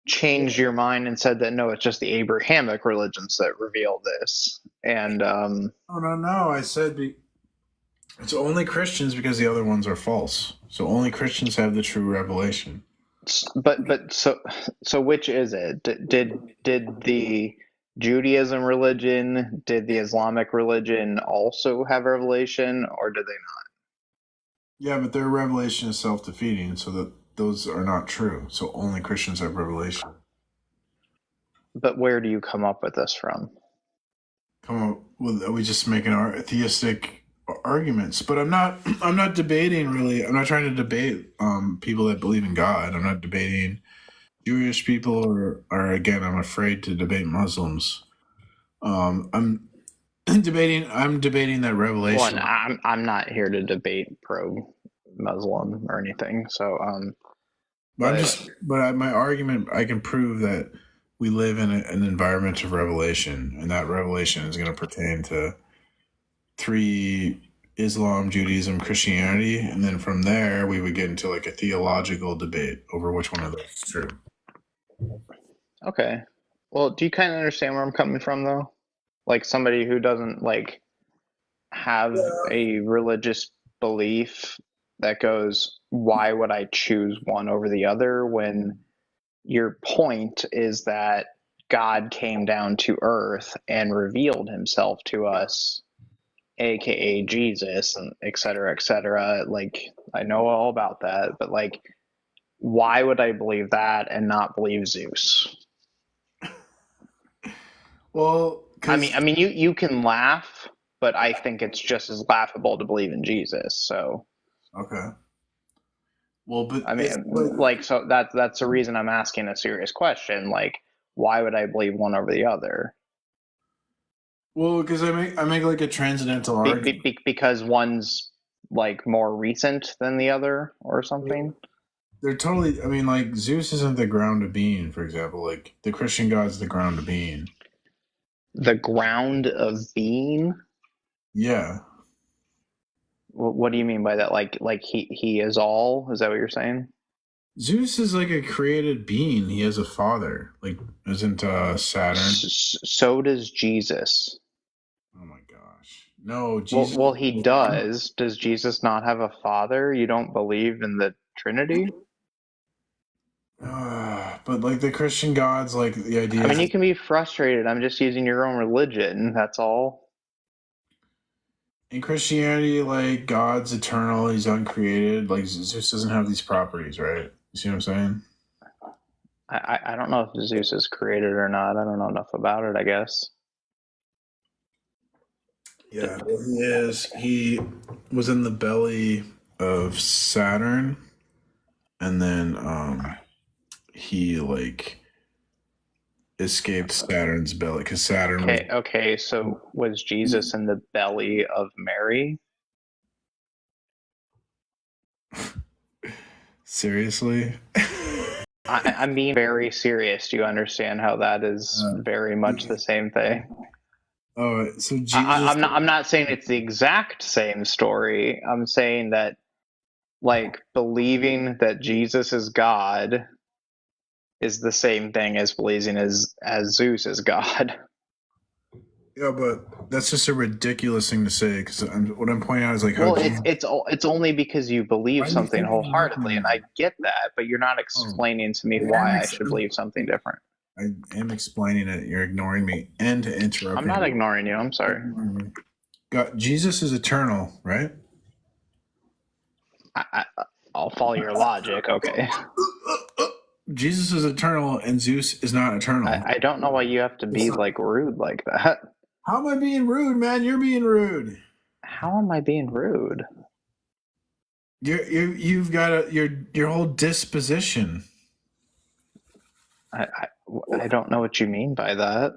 Speaker 9: changed your mind and said that no, it's just the Abrahamic religions that reveal this. And
Speaker 1: Oh no! I said it's only Christians because the other ones are false. So only Christians have the true revelation.
Speaker 9: but so which is it? Did the Judaism religion, did the Islamic religion also have revelation, or did they not?
Speaker 1: Yeah, but their revelation is self-defeating, so that those are not true. So only Christians have revelation.
Speaker 9: But where do you come up with this from?
Speaker 1: Come on, we just making our theistic arguments, but I'm not debating really. I'm not trying to debate people that believe in God. I'm not debating Jewish people, or again, I'm afraid to debate Muslims. I'm debating that revelation.
Speaker 9: One, I'm not here to debate pro Muslim or anything. So
Speaker 1: My argument, I can prove that we live in an environment of revelation, and that revelation is going to pertain to three: Islam, Judaism, Christianity, and then from there we would get into like a theological debate over which one of those is true.
Speaker 9: okay. Well, do you kind of understand where I'm coming from, though? Like somebody who doesn't like have a religious belief that goes, why would I choose one over the other, when your point is that God came down to earth and revealed himself to us, aka Jesus, and et cetera, et cetera. Like, I know all about that, but like, why would I believe that and not believe Zeus?
Speaker 1: Well,
Speaker 9: I mean, you can laugh, but I think it's just as laughable to believe in Jesus. So,
Speaker 1: okay. Well, but
Speaker 9: I mean, like, so that's the reason I'm asking a serious question. Like, why would I believe one over the other?
Speaker 1: well, because I make like a transcendental argument.
Speaker 9: Because one's like more recent than the other, or something.
Speaker 1: They're totally. I mean, like Zeus isn't the ground of being, for example. Like the Christian God's the ground of being.
Speaker 9: The ground of being.
Speaker 1: Yeah.
Speaker 9: What do you mean by that? Like he is all? Is that what you're saying?
Speaker 1: Zeus is like a created being. He has a father. Like, isn't Saturn?
Speaker 9: So does Jesus.
Speaker 1: Oh my gosh. No, Jesus.
Speaker 9: Well, he does. Does Jesus not have a father? You don't believe in the Trinity?
Speaker 1: But like the Christian gods, like the idea.
Speaker 9: I mean, you can be frustrated. I'm just using your own religion. That's all.
Speaker 1: In Christianity, like God's eternal. He's uncreated. Like Zeus doesn't have these properties, right? You see what I'm saying?
Speaker 9: I don't know if Zeus is created or not. I don't know enough about it, I guess.
Speaker 1: Yeah, well, he is. He was in the belly of Saturn, and then he like escaped Saturn's belly because Saturn was
Speaker 9: Okay, so was Jesus in the belly of Mary?
Speaker 1: seriously.
Speaker 9: I'm being very serious. Do you understand how that is very much the same thing?
Speaker 1: Oh, so Jesus.
Speaker 9: I'm not saying it's the exact same story. I'm saying that, like, believing that Jesus is God is the same thing as believing as Zeus is God.
Speaker 1: Yeah, but that's just a ridiculous thing to say because what I'm pointing out is like how
Speaker 9: Well,
Speaker 1: Jesus.
Speaker 9: it's only because you believe
Speaker 1: Why do you
Speaker 9: something
Speaker 1: think I'm
Speaker 9: wholeheartedly, and
Speaker 1: ignoring
Speaker 9: I get that, but you're not
Speaker 1: you?
Speaker 9: explaining to me
Speaker 1: I am,
Speaker 9: why I should believe something different.
Speaker 1: I am explaining it. You're ignoring me and
Speaker 9: I'm
Speaker 1: interrupting
Speaker 9: not
Speaker 1: me.
Speaker 9: ignoring you. I'm sorry.
Speaker 1: God, Jesus is eternal, right?
Speaker 9: I'll follow your logic. Okay.
Speaker 1: Jesus is eternal and Zeus is not eternal.
Speaker 9: I don't know why you have to be like rude like that.
Speaker 1: How am I being rude, man? You're being rude.
Speaker 9: How am I being rude?
Speaker 1: You've got your whole disposition.
Speaker 9: I don't know what you mean by that.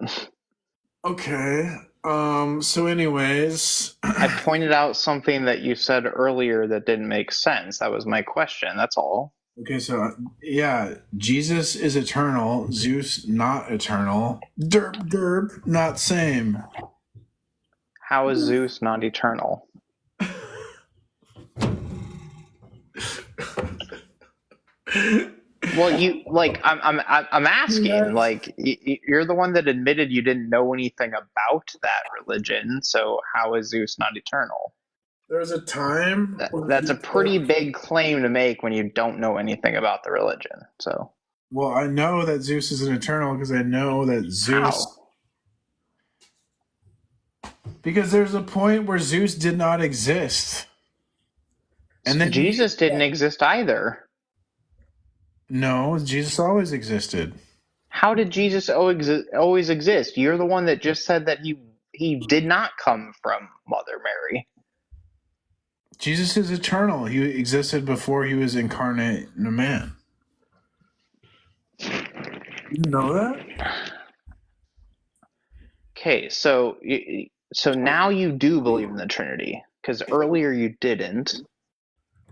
Speaker 1: Okay. So anyways,
Speaker 9: I pointed out something that you said earlier that didn't make sense. That was my question. That's all.
Speaker 1: okay, so yeah, Jesus is eternal, Zeus not eternal. Derp derp, not same.
Speaker 9: How is Zeus not eternal? Well, you like I'm asking. Like you're the one that admitted you didn't know anything about that religion. So how is Zeus not eternal?
Speaker 1: There was a time
Speaker 9: That's a pretty big claim to make when you don't know anything about the religion. So
Speaker 1: well, I know that Zeus is an eternal because I know that Zeus.
Speaker 9: how?
Speaker 1: Because there's a point where Zeus did not exist, and then
Speaker 9: Jesus didn't exist either.
Speaker 1: No, Jesus always existed.
Speaker 9: How did Jesus always exist? You're the one that just said that he did not come from Mother Mary.
Speaker 1: Jesus is eternal. He existed before he was incarnate in a man. You know that?
Speaker 9: Okay, so now you do believe in the Trinity because earlier you didn't.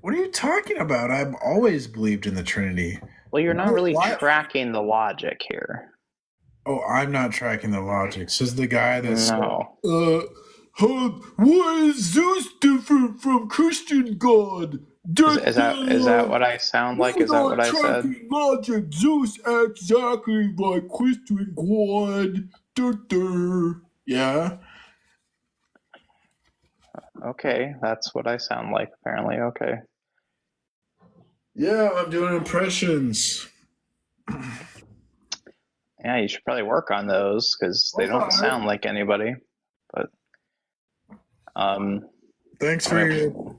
Speaker 1: What are you talking about? I've always believed in the Trinity.
Speaker 9: Well, you're not really tracking the logic here.
Speaker 1: Oh, I'm not tracking the logic. Says the guy that's
Speaker 9: No.
Speaker 1: why is Zeus different from Christian God?
Speaker 9: Is that what I sound like? Is that what I said?
Speaker 1: Logic. Zeus exactly like Christian God. Yeah.
Speaker 9: Okay, that's what I sound like, apparently. Okay.
Speaker 1: Yeah, I'm doing impressions.
Speaker 9: Yeah, you should probably work on those because they don't sound like anybody. But
Speaker 1: thanks for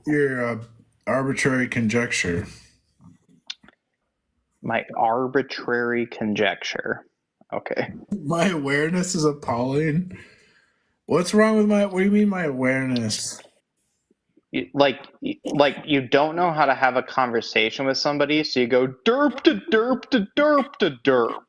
Speaker 1: your arbitrary conjecture.
Speaker 9: My arbitrary conjecture. Okay.
Speaker 1: My awareness is appalling. What's wrong with what do you mean my awareness?
Speaker 9: Like you don't know how to have a conversation with somebody, so you go derp to derp to derp to derp.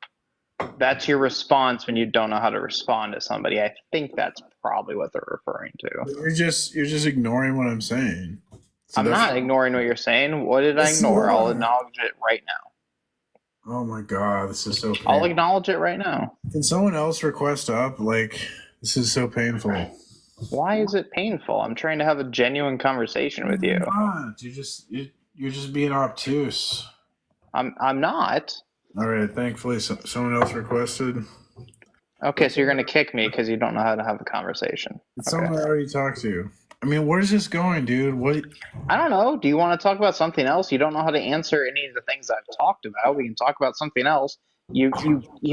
Speaker 9: That's your response when you don't know how to respond to somebody. I think that's probably what they're referring to.
Speaker 1: You're just ignoring what I'm saying. So
Speaker 9: I'm not ignoring what you're saying. What did I ignore? I'll acknowledge it right now.
Speaker 1: Oh my god, this is so painful.
Speaker 9: I'll acknowledge it right now.
Speaker 1: Can someone else request up? Like, this is so painful.
Speaker 9: Why is it painful? I'm trying to have a genuine conversation with you.
Speaker 1: You're just being obtuse.
Speaker 9: I'm not.
Speaker 1: All right, thankfully someone else requested.
Speaker 9: Okay, so you're going to kick me because you don't know how to have a conversation.
Speaker 1: It's someone I already talked to. I mean, where is this going, dude? What?
Speaker 9: I don't know. Do you want to talk about something else? You don't know how to answer any of the things I've talked about. We can talk about something else. You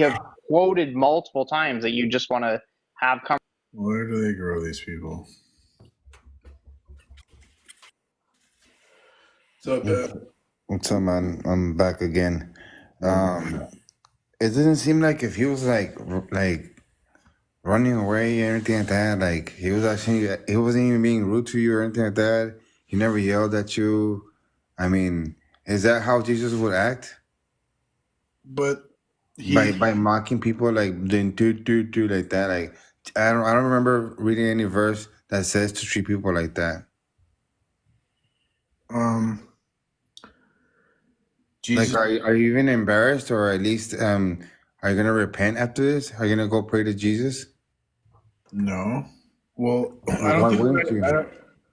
Speaker 9: have quoted multiple times that you just want to have conversation.
Speaker 1: Where do they grow these people?
Speaker 7: What's up, man? I'm back again. It didn't seem like if he was like running away and everything like that. Like he was actually, he wasn't even being rude to you or anything like that. He never yelled at you. I mean, is that how Jesus would act?
Speaker 1: But
Speaker 7: By mocking people, like doing do like that. Like I don't remember reading any verse that says to treat people like that.
Speaker 1: Jesus,
Speaker 7: Like, are you even embarrassed, or at least are you gonna repent after this? Are you gonna go pray to Jesus?
Speaker 1: no. Well, I
Speaker 7: Well,
Speaker 1: don't
Speaker 7: why
Speaker 1: think.
Speaker 7: wouldn't you?
Speaker 1: I don't,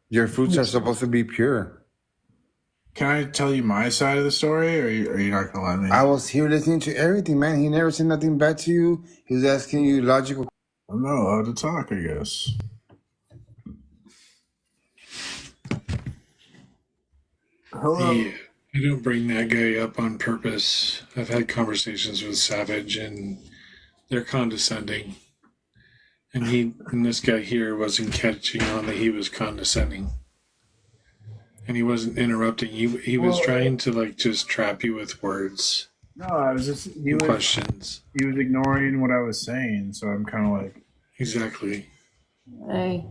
Speaker 7: Your fruits are supposed to be pure.
Speaker 1: can I tell you my side of the story, or are you not gonna let me?
Speaker 7: I was here listening to everything, man. He never said nothing bad to you. He was asking you logical.
Speaker 1: I'm not allowed to talk, I guess. Hello.
Speaker 10: Yeah, I don't bring that guy up on purpose. I've had conversations with Savage, and they're condescending. And this guy here wasn't catching on that he was condescending, and he wasn't interrupting. He was trying to like just trap you with words
Speaker 1: No, I was just
Speaker 10: and questions.
Speaker 1: he was ignoring what I was saying, so I'm kind of like,
Speaker 10: Exactly.
Speaker 11: Hey,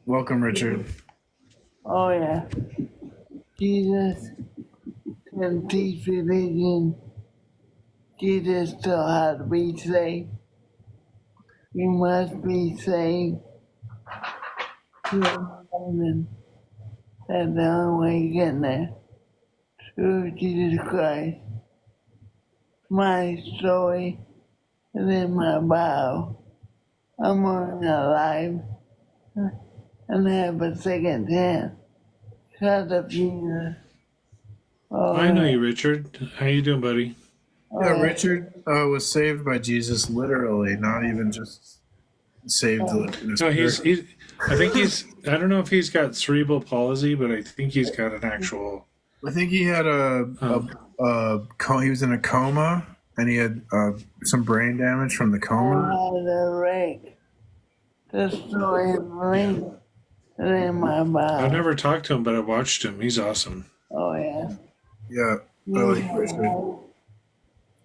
Speaker 1: welcome, Richard.
Speaker 11: oh yeah. Jesus can teach religion. Jesus taught how to be saved. You must be saved through heaven. That's the only way you get there. Through Jesus Christ. My story is in my Bible. I'm only alive and have a second chance. Because of Jesus. Oh,
Speaker 10: I know you, Richard. How you doing, buddy?
Speaker 1: Yeah, Richard was saved by Jesus, literally, not even just saved.
Speaker 10: No, he's. I think he's. I don't know if he's got cerebral palsy, but I think he's got an actual.
Speaker 1: I think he had he was in a coma, and he had some brain damage from the coma.
Speaker 11: the wreck. The story of me in my Bible.
Speaker 10: I've never talked to him, but I watched him. He's awesome.
Speaker 11: Oh yeah.
Speaker 1: Yeah, I like Richard.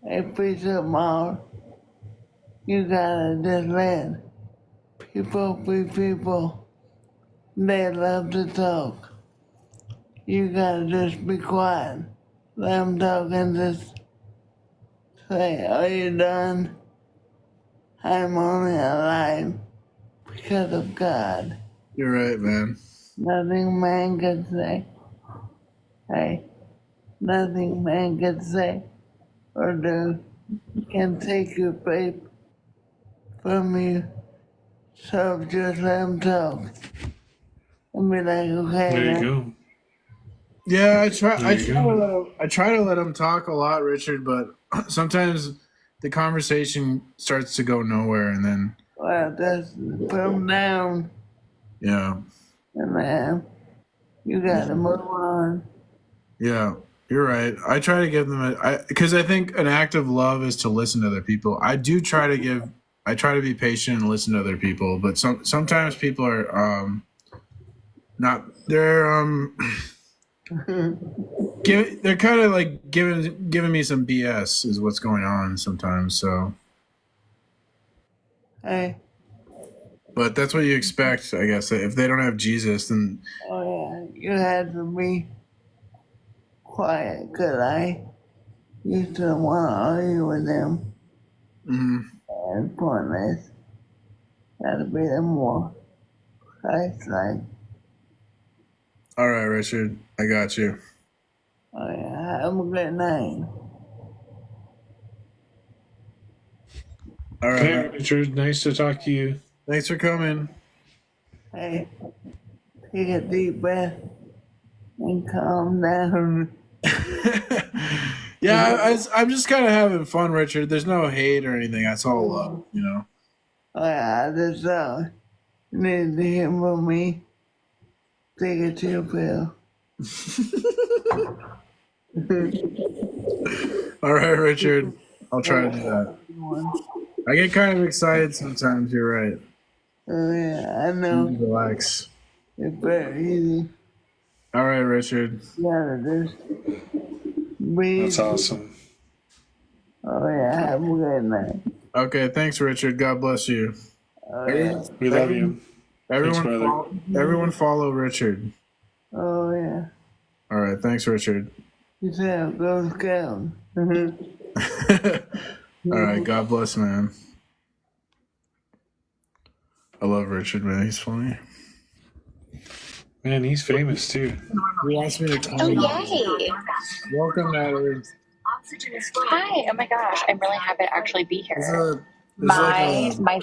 Speaker 11: A piece of mouth. You gotta just let people be people. They love to talk. You gotta just be quiet. Let them talk and just say, are you done? I'm only alive because of God.
Speaker 1: You're right, man.
Speaker 11: Nothing man can say. Hey, nothing man can say or do can take your faith from you. So just let them talk. And be like, okay.
Speaker 10: There you go.
Speaker 1: Yeah, I try to let him talk a lot, Richard, but sometimes the conversation starts to go nowhere, and then
Speaker 11: Well, just put them down.
Speaker 1: yeah,
Speaker 11: And man, you gotta move on.
Speaker 1: yeah, you're right. I try to give them because I think an act of love is to listen to other people. I try to be patient and listen to other people, but sometimes people are not. They're they're kind of like giving me some BS is what's going on sometimes. So,
Speaker 11: Hey,
Speaker 1: but that's what you expect, I guess. If they don't have Jesus, then
Speaker 11: oh yeah, you had to be quiet, 'cause I used to want to argue with them. And pointless. Gotta be the more Christ-like.
Speaker 1: all right, Richard, I got you.
Speaker 11: Oh yeah, have a good night.
Speaker 1: All right,
Speaker 10: Hey,
Speaker 1: man.
Speaker 10: Richard. Nice to talk to you.
Speaker 1: Thanks for coming.
Speaker 11: Hey, take a deep breath and calm down.
Speaker 1: Yeah, I'm just kind of having fun, Richard. There's no hate or anything. That's all love, you know.
Speaker 11: Oh yeah, that's all. You need to hear from me. Take a chill pill.
Speaker 1: All right, Richard. I'll try to do that. I get kind of excited sometimes. You're right.
Speaker 11: Oh yeah, I know.
Speaker 1: Relax.
Speaker 11: It's very easy.
Speaker 1: All right, Richard.
Speaker 11: You gotta just breathe.
Speaker 10: That's awesome.
Speaker 11: Oh yeah, have a good night.
Speaker 1: Okay, thanks, Richard. God bless you.
Speaker 11: Oh yeah.
Speaker 8: Everyone,
Speaker 10: We love you. Thanks, brother.
Speaker 1: Everyone follow Richard.
Speaker 11: Oh yeah.
Speaker 1: All right, thanks, Richard.
Speaker 11: You said go scout.
Speaker 1: All right, God bless, man. I love Richard, man. He's funny.
Speaker 10: Man, he's famous too.
Speaker 1: He wants me to
Speaker 12: Oh,
Speaker 1: comment.
Speaker 12: yay.
Speaker 1: Welcome, Natalie.
Speaker 12: Hi. Oh my gosh. I'm really happy to actually be
Speaker 1: This is
Speaker 12: here.
Speaker 1: like
Speaker 12: My
Speaker 1: a
Speaker 12: my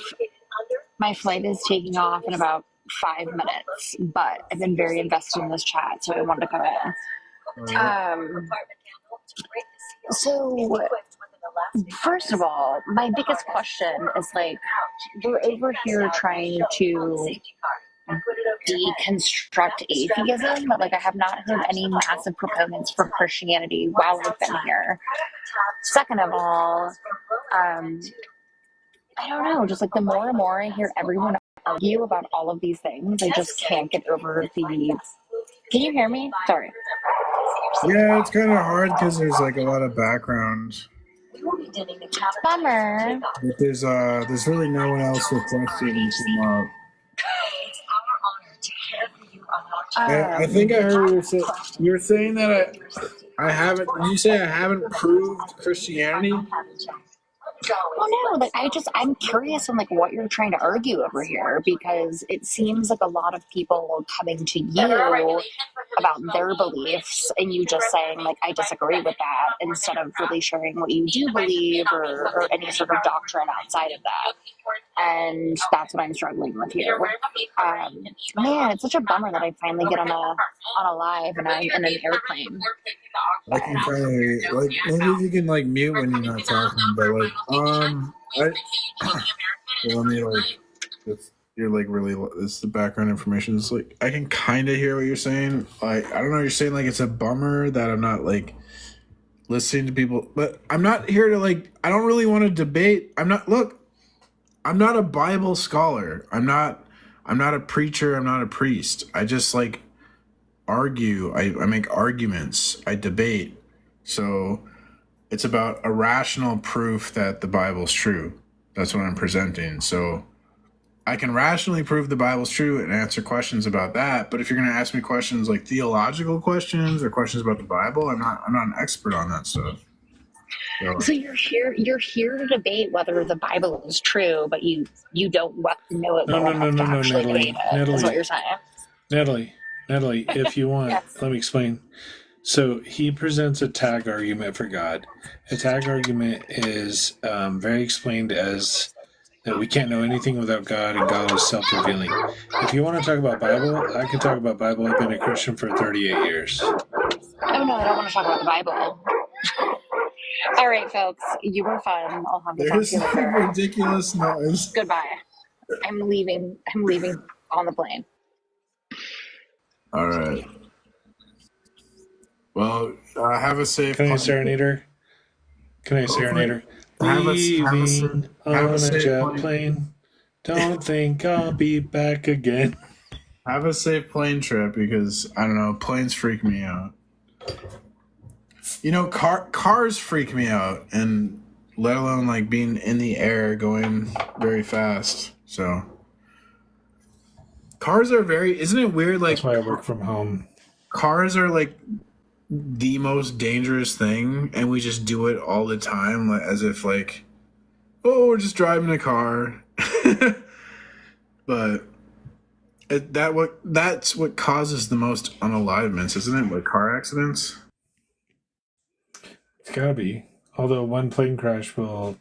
Speaker 12: my flight is taking off in about 5 minutes, but I've been very invested in this chat, so I wanted to come in. So first of all, my biggest question is like, we're over here trying to deconstruct atheism, but like I have not heard any massive proponents for Christianity while I've been here. Second of all, I don't know, just like the more and more I hear everyone argue about all of these things, I just can't get over the. Can you hear me? Sorry.
Speaker 1: yeah, it's kind of hard because there's like a lot of background.
Speaker 12: Bummer.
Speaker 1: But there's really no one else requesting to come up. I think I heard you were saying that I haven't. Did you say I haven't proved Christianity?
Speaker 12: Oh no, like I'm curious on like what you're trying to argue over here, because it seems like a lot of people coming to you about their beliefs and you just saying like I disagree with that, instead of really sharing what you do believe, or any sort of doctrine outside of that. And that's what I'm struggling with here. Man, it's such a bummer that I finally get on a live and I'm in an airplane.
Speaker 1: I can kind of hear you. Like maybe you can like mute when you're not talking, but like well, let me like if you're like really it's the background information. It's like I can kind of hear what you're saying. Like I don't know, you're saying like it's a bummer that I'm not like listening to people, but I'm not here to like. I don't really want to debate. I'm not a Bible scholar. I'm not a preacher. I'm not a priest. I just like argue. I make arguments. I debate. So it's about a rational proof that the Bible's true. That's what I'm presenting. So I can rationally prove the Bible's true and answer questions about that. But if you're going to ask me questions like theological questions or questions about the Bible, I'm not an expert on that stuff.
Speaker 12: So you're here to debate whether the Bible is true, but you don't know it well enough to actually debate it, is what you're saying.
Speaker 10: Natalie, if you want,
Speaker 12: Yes.
Speaker 10: let me explain. So he presents a tag argument for God. A tag argument is very explained as that we can't know anything without God, and God is self-revealing. If you want to talk about Bible, I can talk about Bible. I've been a Christian for 38 years.
Speaker 12: Oh no, I don't want to talk about the Bible. All right, folks, you were fun. I'll have to talk to you later.
Speaker 1: Ridiculous noise.
Speaker 12: Goodbye. I'm leaving on the plane.
Speaker 1: All right. Well, have a safe.
Speaker 10: Can I serenade her? Leaving on a jet plane. Don't think I'll be back again.
Speaker 1: Have a safe plane trip, because I don't know, planes freak me out. You know, cars freak me out, and let alone like being in the air going very fast. So cars are isn't it weird? Like
Speaker 10: that's why I work from home.
Speaker 1: Cars are like the most dangerous thing, and we just do it all the time, like, as if like, oh, we're just driving a car. But that's what causes the most unalivements, isn't it? Like car accidents.
Speaker 10: It's gotta be. Although one plane crash will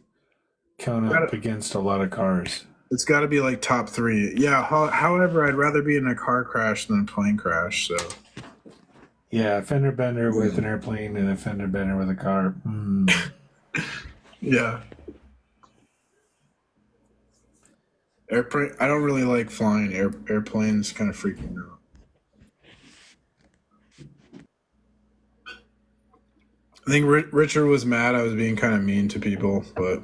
Speaker 10: count up against a lot of cars.
Speaker 1: It's got to be like top 3. Yeah. However, I'd rather be in a car crash than a plane crash. So.
Speaker 10: Yeah, a fender bender with an airplane and a fender bender with a car.
Speaker 1: Yeah. Airplane. I don't really like flying. Airplanes kind of freak me out. I think Richard was mad I was being kind of mean to people, but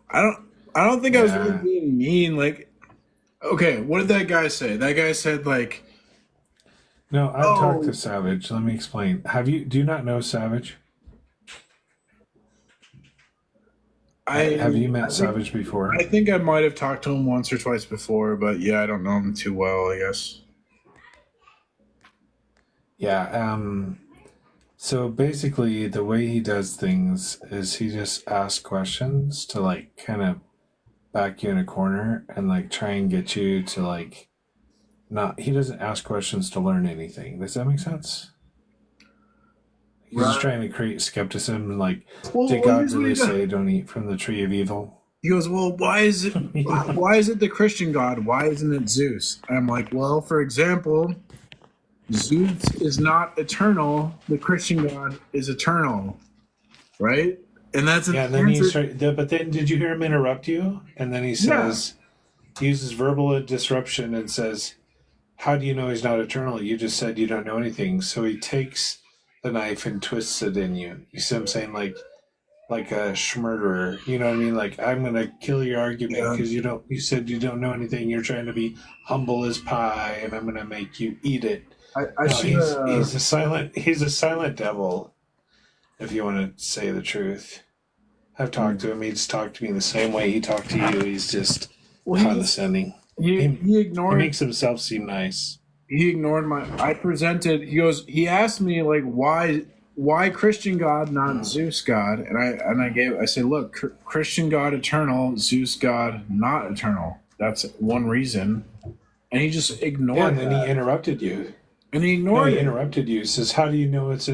Speaker 1: I don't think I was really being mean. Like, okay, what did that guy say? That guy said like,
Speaker 10: no, I've talked to Savage. Let me explain. Do you not know Savage?
Speaker 1: Have you met
Speaker 8: I think
Speaker 1: Savage before?
Speaker 8: I think I might have talked to him once or twice before, but yeah, I don't know him too well, I guess.
Speaker 1: Yeah. So basically, the way he does things is he just asks questions to like kind of back you in a corner and like try and get you to like not. He doesn't ask questions to learn anything. Does that make sense? He's just trying to create skepticism and like, did God
Speaker 8: here's what
Speaker 1: really
Speaker 8: he does.
Speaker 1: say don't eat from the tree of evil?
Speaker 8: He goes, well, why is it the Christian God? Why isn't it Zeus? And I'm like, well, for example, Zeus is not eternal. The Christian God is eternal, right? And that's an
Speaker 1: Yeah, and then
Speaker 8: answer.
Speaker 1: but then did you hear him interrupt you? And then he says, he uses verbal disruption and says, how do you know he's not eternal? You just said you don't know anything. So he takes the knife and twists it in you. You see what I'm saying? Like a schmurderer. You know what I mean? Like, I'm going to kill your argument because you said you don't know anything. You're trying to be humble as pie and I'm going to make you eat it. He's a silent devil, if you want to say the truth. I've talked to him. He's talked to me the same way he talked to you. He's just condescending.
Speaker 8: He ignored.
Speaker 1: He makes himself seem nice.
Speaker 8: He ignored I presented. He asked me like why Christian God, not Zeus God, and I said, look, Christian God eternal, Zeus God not eternal. That's one reason, and he just ignored.
Speaker 1: Yeah, and then he interrupted you.
Speaker 8: And he ignored.
Speaker 1: He interrupted you. He says, "How do you know it's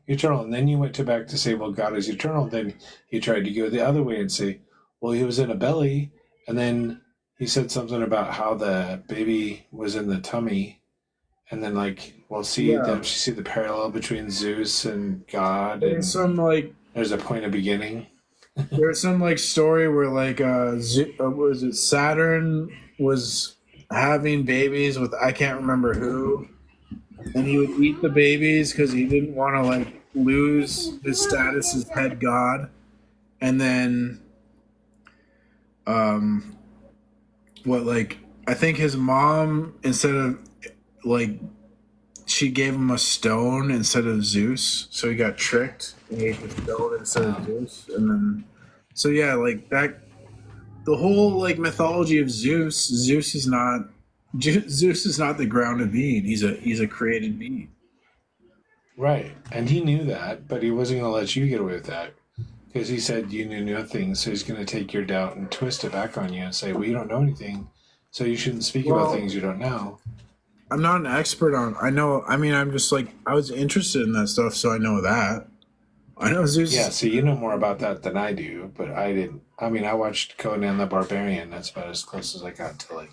Speaker 1: eternal?" And then you went back to say, "Well, God is eternal." Then he tried to go the other way and say, "Well, he was in a belly," and then he said something about how the baby was in the tummy, and then don't you see the parallel between Zeus and God?
Speaker 8: There's
Speaker 1: there's a point of beginning.
Speaker 8: There's some story where was it Saturn was having babies with I can't remember who, and he would eat the babies because he didn't want to lose his status as head god, and then I think his mom, instead of she gave him a stone instead of Zeus, so he got tricked and he ate the stone instead of Zeus, and then that. The whole mythology of Zeus is not the grounded being. He's a created being.
Speaker 1: Right, and he knew that, but he wasn't going to let you get away with that because he said you knew nothing. So he's going to take your doubt and twist it back on you and say, "Well, you don't know anything, so you shouldn't speak about things you don't know."
Speaker 8: I'm not an expert on. I know. I mean, I'm just I was interested in that stuff, so I know that. I know Zeus.
Speaker 1: Yeah, so you know more about that than I do, but I didn't. I mean, I watched Conan the Barbarian. That's about as close as I got to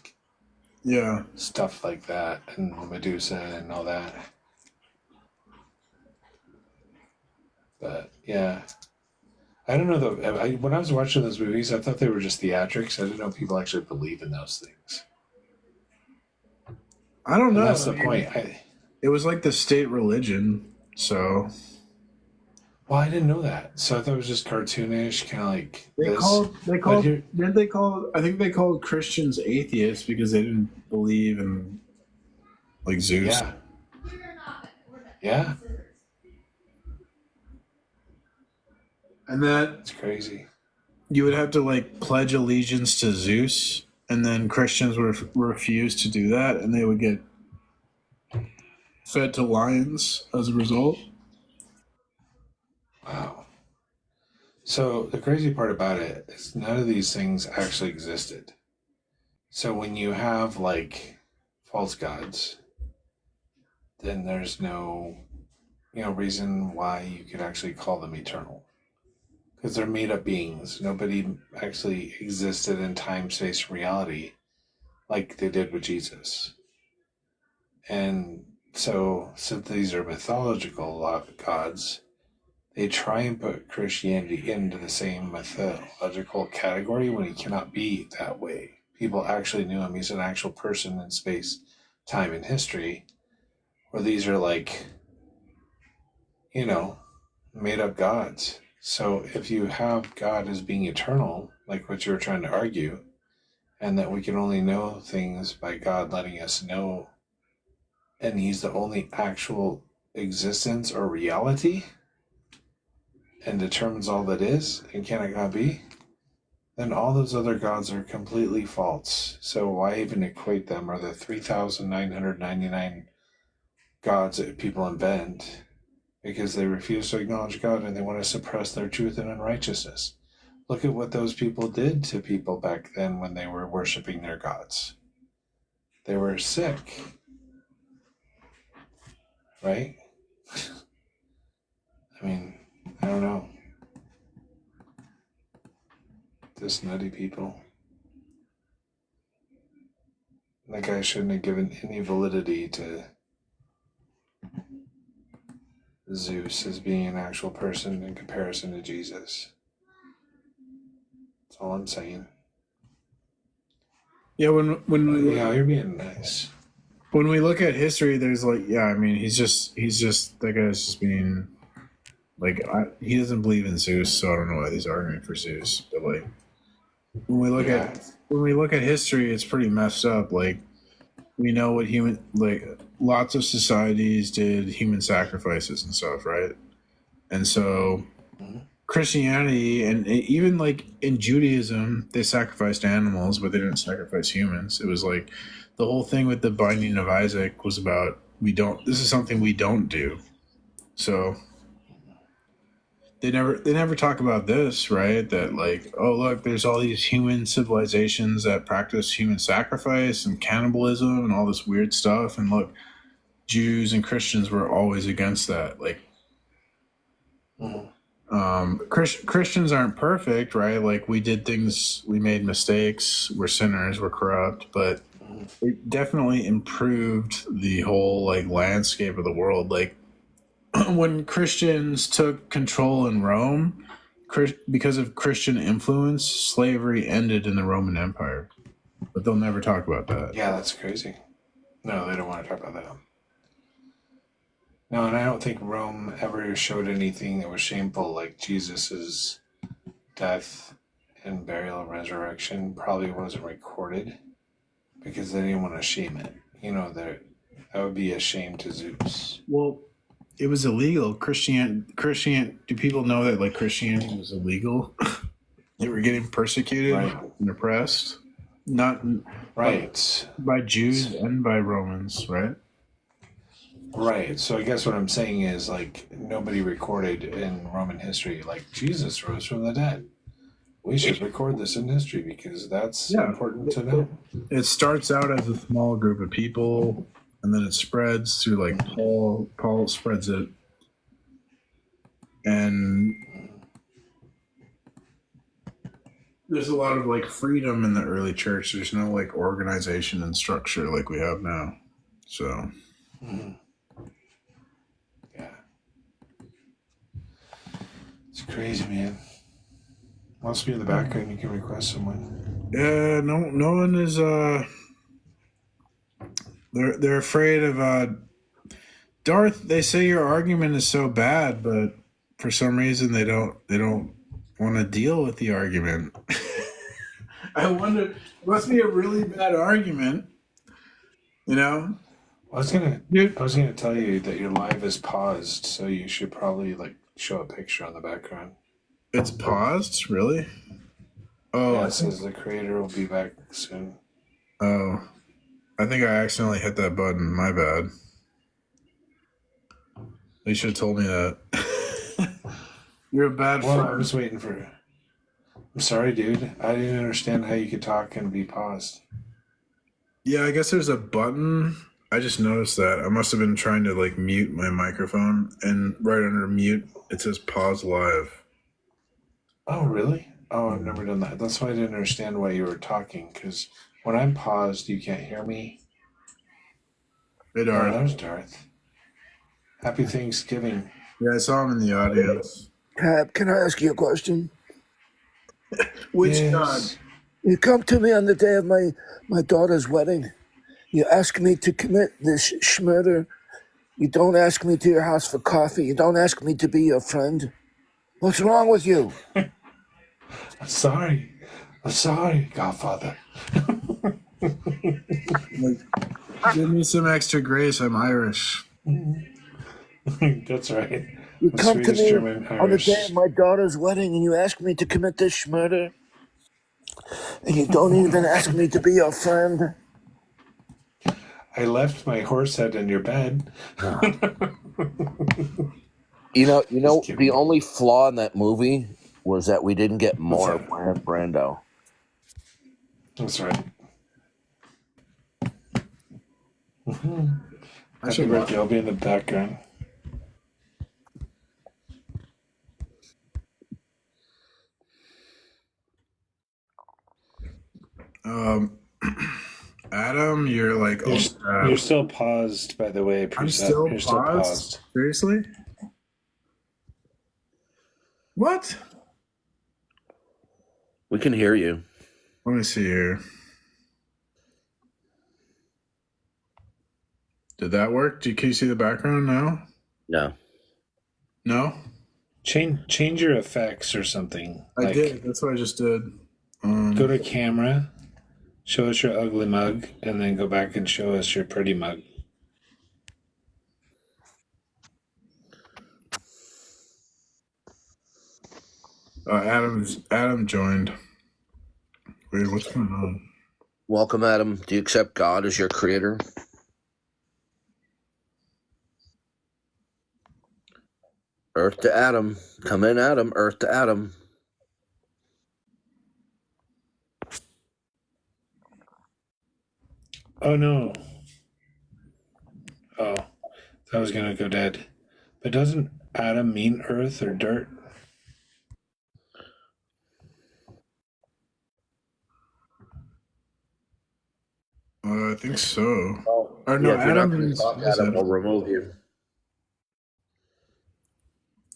Speaker 1: stuff like that and Medusa and all that. But yeah, I don't know though. When I was watching those movies, I thought they were just theatrics. I didn't know people actually believe in those things.
Speaker 8: I don't know.
Speaker 1: And that's the point.
Speaker 8: It was like the state religion, so.
Speaker 1: Well, I didn't know that, so I thought it was just cartoonish, kind of like
Speaker 8: I think they called Christians atheists because they didn't believe in Zeus.
Speaker 1: Yeah.
Speaker 8: And
Speaker 1: that's crazy.
Speaker 8: You would have to pledge allegiance to Zeus, and then Christians would refuse to do that, and they would get fed to lions as a result.
Speaker 1: Wow. So the crazy part about it is none of these things actually existed. So when you have false gods, then there's no reason why you could actually call them eternal. Because they're made up beings. Nobody actually existed in time, space, and reality like they did with Jesus. And so since these are mythological gods, they try and put Christianity into the same mythological category when he cannot be that way. People actually knew him. He's an actual person in space, time, and history. Where these are made up gods. So if you have God as being eternal, like what you were trying to argue, and that we can only know things by God letting us know, and he's the only actual existence or reality, and determines all that is and cannot be, then all those other gods are completely false. So why even equate them, or the 3,999 gods that people invent, because they refuse to acknowledge God and they want to suppress their truth and unrighteousness. Look at what those people did to people back then when they were worshiping their gods. They were sick, right? I mean, I don't know. This nutty people. That guy shouldn't have given any validity to Zeus as being an actual person in comparison to Jesus. That's all I'm saying.
Speaker 13: Yeah, when we
Speaker 1: Yeah, you're being nice.
Speaker 13: when we look at history, there's like, yeah, I mean, he's just that guy's just being like, he doesn't believe in Zeus, so I don't know why he's arguing for Zeus. But like, when we look at history, it's pretty messed up. Like, we know what lots of societies did human sacrifices and stuff, right? And so Christianity, and even like in Judaism, they sacrificed animals, but they didn't sacrifice humans. It was like the whole thing with the binding of Isaac was about, this is something we don't do. So they never talk about this, right? That like, oh look, there's all these human civilizations that practice human sacrifice and cannibalism and all this weird stuff, and look, Jews and Christians were always against that. Like, Christians aren't perfect, right? Like, we did things, we made mistakes, we're sinners, we're corrupt, but it definitely improved the whole like landscape of the world. Like, when Christians took control in Rome, because of Christian influence, slavery ended in the Roman Empire. But they'll never talk about that.
Speaker 1: Yeah, that's crazy. No, they don't want to talk about that. No, and I don't think Rome ever showed anything that was shameful, like Jesus's death and burial and resurrection probably wasn't recorded because they didn't want to shame it. You know, that would be a shame to Zeus.
Speaker 13: Well, it was illegal. Christian. Do people know that like Christianity was illegal? They were getting persecuted and oppressed, not by Jews and by Romans, right?
Speaker 1: Right. So I guess what I'm saying is, like, nobody recorded in Roman history, like, Jesus rose from the dead. We should record this in history because that's important to know.
Speaker 13: It starts out as a small group of people, and then it spreads through, like, Paul spreads it. And there's a lot of, like, freedom in the early church. There's no, like, organization and structure like we have now. So...
Speaker 1: It's crazy, man. Must be in the background. You can request someone.
Speaker 13: Yeah, no one is. They're afraid of Darth. They say your argument is so bad, but for some reason they don't want to deal with the argument. I wonder. It must be a really bad argument. You know.
Speaker 1: I was gonna tell you that your live is paused, so you should probably like show a picture on the background.
Speaker 13: It's paused, really? Oh,
Speaker 1: yeah, it says the creator will be back soon.
Speaker 13: Oh, I think I accidentally hit that button. My bad. You should have told me that. You're a bad friend.
Speaker 1: I'm just waiting for. I'm sorry, dude. I didn't understand how you could talk and be paused.
Speaker 13: Yeah, I guess there's a button. I just noticed that. I must have been trying to like mute my microphone, and right under mute it says pause live.
Speaker 1: Oh, really? Oh, I've never done that. That's why I didn't understand why you were talking, because when I'm paused, you can't hear me.
Speaker 13: Hey, Darth.
Speaker 1: Oh, there's Darth. Happy Thanksgiving.
Speaker 13: Yeah, I saw him in the audience.
Speaker 14: Cap, can I ask you a question?
Speaker 13: Which God?
Speaker 14: You come to me on the day of my daughter's wedding. You ask me to commit this schmurder. You don't ask me to your house for coffee. You don't ask me to be your friend. What's wrong with you?
Speaker 1: I'm sorry, Godfather.
Speaker 13: Give me some extra grace. I'm Irish.
Speaker 1: That's right.
Speaker 14: You
Speaker 10: The
Speaker 14: come to
Speaker 10: Swedish,
Speaker 14: me
Speaker 10: German,
Speaker 14: on the day
Speaker 10: Irish.
Speaker 14: of my daughter's wedding and you ask me to commit this murder, and you don't even ask me to be your friend.
Speaker 10: I left my horse head in your bed.
Speaker 15: You know,
Speaker 10: Just
Speaker 15: the
Speaker 10: kidding.
Speaker 15: only flaw in that movie was that we didn't get
Speaker 10: What's
Speaker 15: more
Speaker 10: that?
Speaker 15: Brando.
Speaker 10: That's right.
Speaker 13: I
Speaker 10: Happy
Speaker 13: should watch.
Speaker 10: birthday. I'll be in the background.
Speaker 13: Adam, you're like,
Speaker 10: You're still paused, by the way,
Speaker 13: I'm
Speaker 10: Precept.
Speaker 13: still
Speaker 10: You're still
Speaker 13: paused.
Speaker 10: paused.
Speaker 13: Seriously? What?
Speaker 15: We can hear you.
Speaker 13: Let me see here. Did that work? Can you see the background now?
Speaker 15: No.
Speaker 13: No?
Speaker 10: Change your effects or something.
Speaker 13: I did. That's what I just did.
Speaker 10: Go to camera, show us your ugly mug, and then go back and show us your pretty mug.
Speaker 13: Adam joined. Weird, what's going on?
Speaker 15: Welcome, Adam. Do you accept God as your creator? Earth to Adam. Come in, Adam. Earth to Adam.
Speaker 10: Oh, no. Oh, that was going to go dead. But doesn't Adam mean earth or dirt?
Speaker 13: I think so.
Speaker 15: Or
Speaker 13: no,
Speaker 15: if you're not
Speaker 13: Adam
Speaker 15: going to
Speaker 13: is.
Speaker 15: talk, Adam will remove you.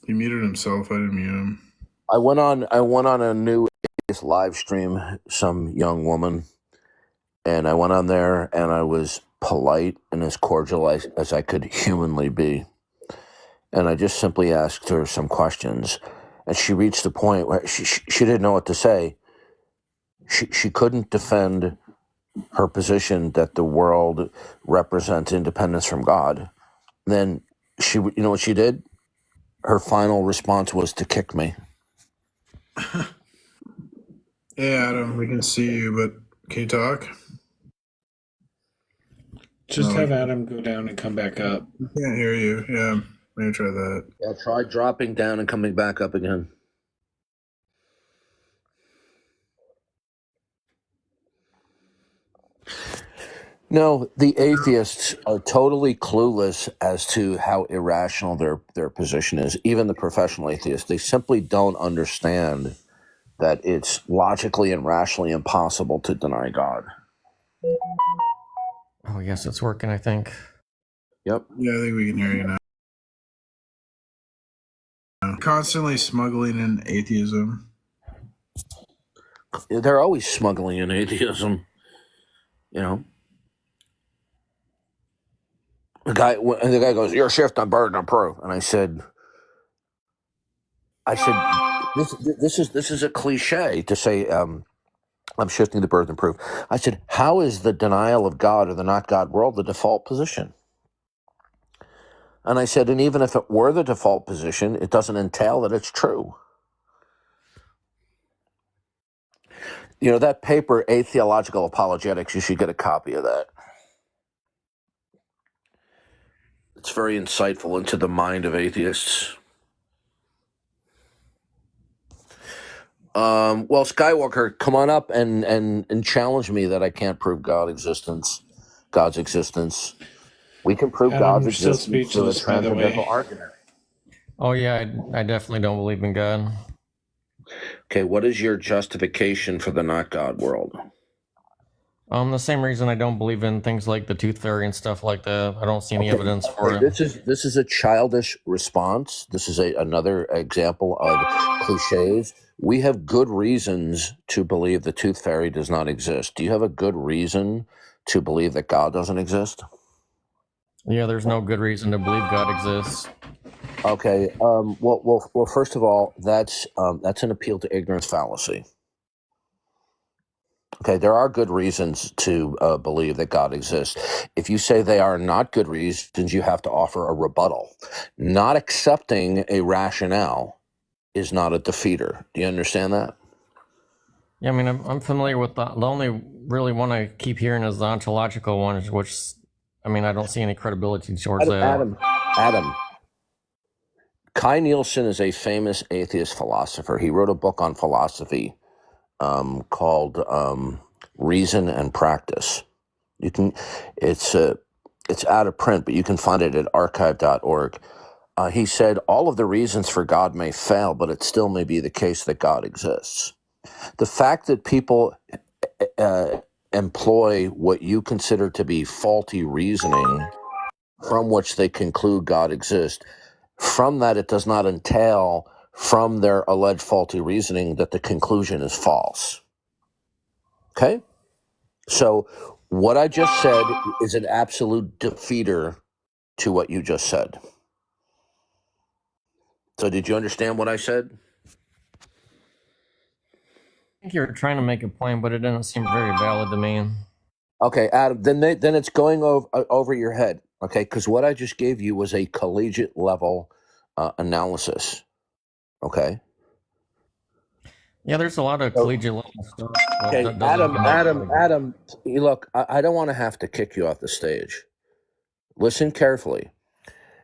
Speaker 13: He muted himself. I didn't mute him.
Speaker 15: I went on a new live stream, some young woman, and I went on there and I was polite and as cordial as I could humanly be. And I just simply asked her some questions. And she reached the point where she didn't know what to say. She couldn't defend her position that the world represents independence from God. Then you know what she did? Her final response was to kick me.
Speaker 13: Hey, Adam, we can see you, but can you talk?
Speaker 10: Just have Adam go down and come back up.
Speaker 13: We can't hear you. Yeah, maybe try that.
Speaker 15: Yeah, try dropping down and coming back up again. No, the atheists are totally clueless as to how irrational their position is. Even the professional atheists, they simply don't understand that it's logically and rationally impossible to deny God.
Speaker 16: Oh, yes, it's working, I think.
Speaker 15: Yep.
Speaker 13: Yeah, I think we can hear you now. Constantly smuggling in atheism.
Speaker 15: They're always smuggling in atheism, you know. The guy goes, "You're shifting burden of proof," and I said, this is a cliche to say. I'm shifting the burden of proof. I said, how is the denial of God or the not God world the default position? And I said, and even if it were the default position, it doesn't entail that it's true. You know, that paper, Atheological Apologetics, you should get a copy of that. It's very insightful into the mind of atheists. Well, Skywalker, come on up and challenge me that I can't prove God's existence. We can prove
Speaker 10: Adam,
Speaker 15: God's
Speaker 10: we're still
Speaker 15: existence through a
Speaker 10: speechless, by the
Speaker 15: transcendental
Speaker 10: way.
Speaker 15: argument.
Speaker 16: Oh, yeah, I definitely don't believe in God.
Speaker 15: Okay, what is your justification for the not God world?
Speaker 16: The same reason I don't believe in things like the tooth fairy and stuff like that. I don't see any evidence for it.
Speaker 15: This is a childish response. This is another example of cliches. We have good reasons to believe the tooth fairy does not exist. Do you have a good reason to believe that God doesn't exist?
Speaker 16: Yeah, there's no good reason to believe God exists.
Speaker 15: Okay. Well. First of all, that's an appeal to ignorance fallacy. Okay, there are good reasons to believe that God exists. If you say they are not good reasons, you have to offer a rebuttal. Not accepting a rationale is not a defeater. Do you understand that?
Speaker 16: Yeah, I mean, I'm familiar with the only really one I keep hearing is the ontological one, which, I mean, I don't see any credibility towards that.
Speaker 15: Adam. Kai Nielsen is a famous atheist philosopher. He wrote a book on philosophy called Reason and Practice. You can, it's out of print, but you can find it at archive.org. He said all of the reasons for God may fail, but it still may be the case that God exists. The fact that people employ what you consider to be faulty reasoning from which they conclude God exists, from that it does not entail from their alleged faulty reasoning that the conclusion is false. Okay? So what I just said is an absolute defeater to what you just said. So did you understand what I said?
Speaker 16: I think you were trying to make a point, but it didn't seem very valid to me.
Speaker 15: Okay, Adam, then it's going over your head, okay? Because what I just gave you was a collegiate level analysis, okay?
Speaker 16: Yeah, there's a lot of collegiate level stuff.
Speaker 15: Okay, Adam, look, I don't want to have to kick you off the stage. Listen carefully.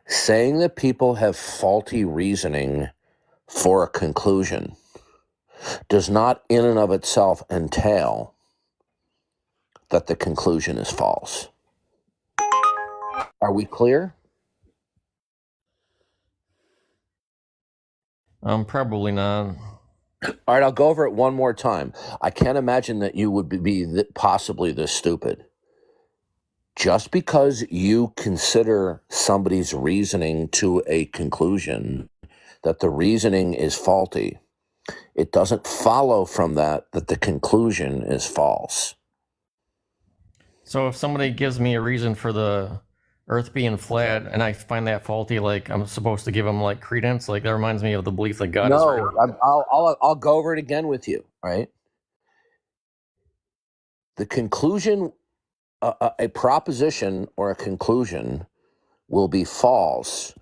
Speaker 15: Saying that people have faulty reasoning for a conclusion does not in and of itself entail that the conclusion is false. Are we clear?
Speaker 16: Probably not.
Speaker 15: All right, I'll go over it one more time. I can't imagine that you would be possibly this stupid. Just because you consider somebody's reasoning to a conclusion that the reasoning is faulty, it doesn't follow from that the conclusion is false.
Speaker 16: So if somebody gives me a reason for the Earth being flat and I find that faulty, like I'm supposed to give them like credence, like that reminds me of the belief that God is real.
Speaker 15: I'll go over it again with you, right? The conclusion, a proposition or a conclusion will be false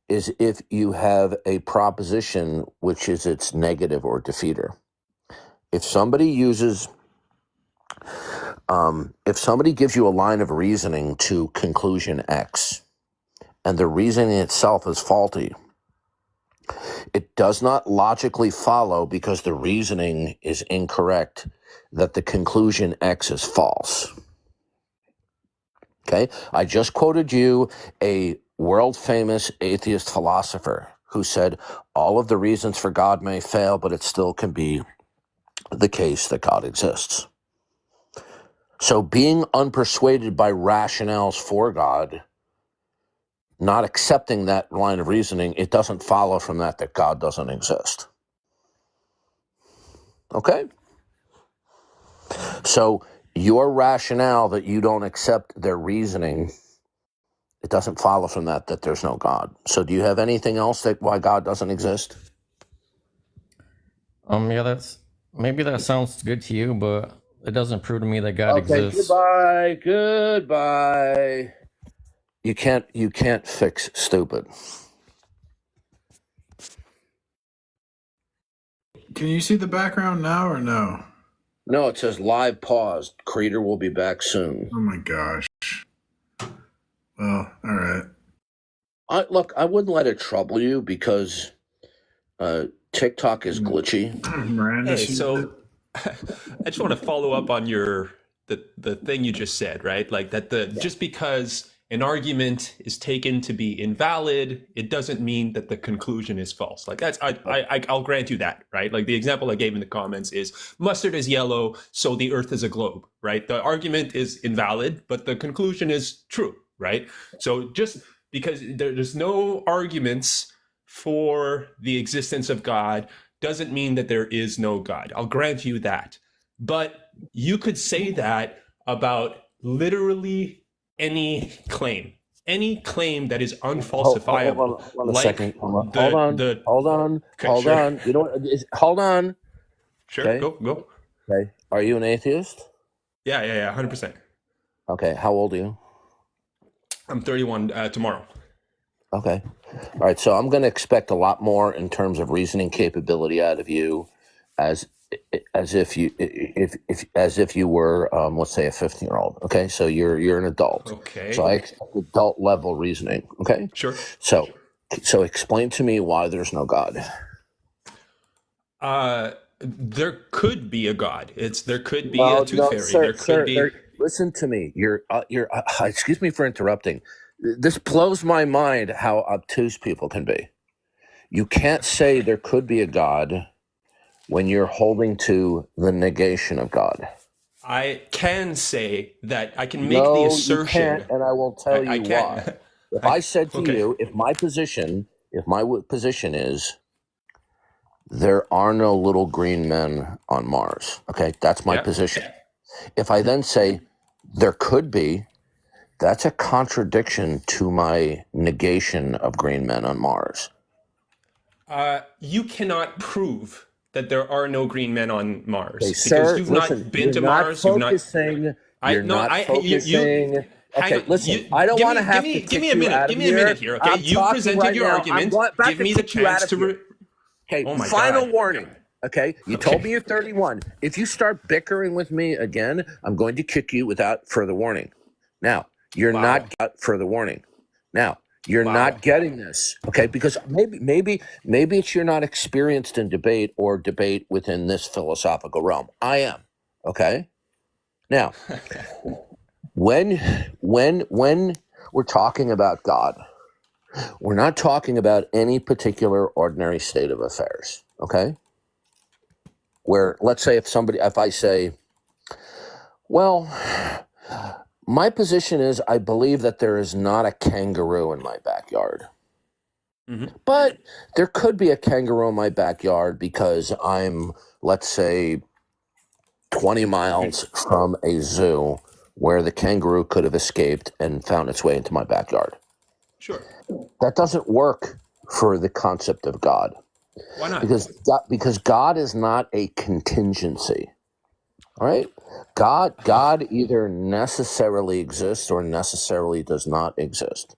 Speaker 15: is if you have a proposition which is its negative or defeater. If somebody uses, if somebody gives you a line of reasoning to conclusion X, and the reasoning itself is faulty, it does not logically follow because the reasoning is incorrect that the conclusion X is false. Okay? I just quoted you a world-famous atheist philosopher who said all of the reasons for God may fail, but it still can be the case that God exists. So being unpersuaded by rationales for God, not accepting that line of reasoning, it doesn't follow from that God doesn't exist. Okay? So your rationale that you don't accept their reasoning, it doesn't follow from that there's no God. So do you have anything else that why God doesn't exist?
Speaker 16: Yeah, maybe that sounds good to you, but it doesn't prove to me that God
Speaker 15: Okay,
Speaker 16: exists.
Speaker 15: goodbye. You can't fix stupid.
Speaker 13: Can you see the background now or no?
Speaker 15: No, it says live paused. Creator will be back soon.
Speaker 13: Oh my gosh. Well, all right.
Speaker 15: Look, I wouldn't let it trouble you because TikTok is glitchy.
Speaker 13: Miranda,
Speaker 17: Hey, so I just want to follow up on the thing you just said, right? Like that just because an argument is taken to be invalid, it doesn't mean that the conclusion is false. Like that's I'll grant you that, right? Like the example I gave in the comments is mustard is yellow, so the earth is a globe, right? The argument is invalid, but the conclusion is true, right? So just because there's no arguments for the existence of God doesn't mean that there is no God. I'll grant you that. But you could say that about literally any claim that is unfalsifiable.
Speaker 15: Hold on a second. Hold on.
Speaker 17: Okay,
Speaker 15: Hold
Speaker 17: sure.
Speaker 15: on. You know what? Hold on.
Speaker 17: Sure,
Speaker 15: Okay.
Speaker 17: go.
Speaker 15: Okay. Are you an atheist?
Speaker 17: Yeah, 100%.
Speaker 15: Okay, how old are you?
Speaker 17: I'm 31 tomorrow.
Speaker 15: Okay. All right, so I'm going to expect a lot more in terms of reasoning capability out of you as if you were let's say a 15-year-old. Okay? So you're an adult.
Speaker 17: Okay.
Speaker 15: So I expect adult level reasoning, okay?
Speaker 17: Sure.
Speaker 15: So explain to me why there's no God.
Speaker 17: There could be a God. There could be a tooth fairy.
Speaker 15: Sir,
Speaker 17: There could be.
Speaker 15: listen to me. You're excuse me for interrupting. This blows my mind how obtuse people can be. You can't say there could be a God when you're holding to the negation of God.
Speaker 17: I can say that I can make the assertion.
Speaker 15: You can't, and I will tell you why. If I said to you, if my position is there are no little green men on Mars, okay, that's my position. If I then say there could be, that's a contradiction to my negation of green men on Mars.
Speaker 17: You cannot prove that there are no green men on Mars because
Speaker 15: sir,
Speaker 17: you've
Speaker 15: listen,
Speaker 17: not been to Mars.
Speaker 15: You're not focusing. Okay, listen. I don't want to have to
Speaker 17: give me a minute. Give me a minute here. Okay, you presented your argument. Give me the chance to.
Speaker 15: Okay.
Speaker 17: Oh my
Speaker 15: final
Speaker 17: God.
Speaker 15: warning. Okay, you told me you're 31. If you start bickering with me again, I'm going to kick you without further warning. Now, you're not further warning. Now, you're not getting this, okay? Because maybe it's you're not experienced in debate or debate within this philosophical realm. I am, okay? Now, when we're talking about God, we're not talking about any particular ordinary state of affairs, okay? Where, let's say if I say, well, my position is I believe that there is not a kangaroo in my backyard. Mm-hmm. But there could be a kangaroo in my backyard because I'm, let's say, 20 miles from a zoo where the kangaroo could have escaped and found its way into my backyard.
Speaker 17: Sure.
Speaker 15: That doesn't work for the concept of God.
Speaker 17: Why not?
Speaker 15: Because God is not a contingency. All right? God either necessarily exists or necessarily does not exist.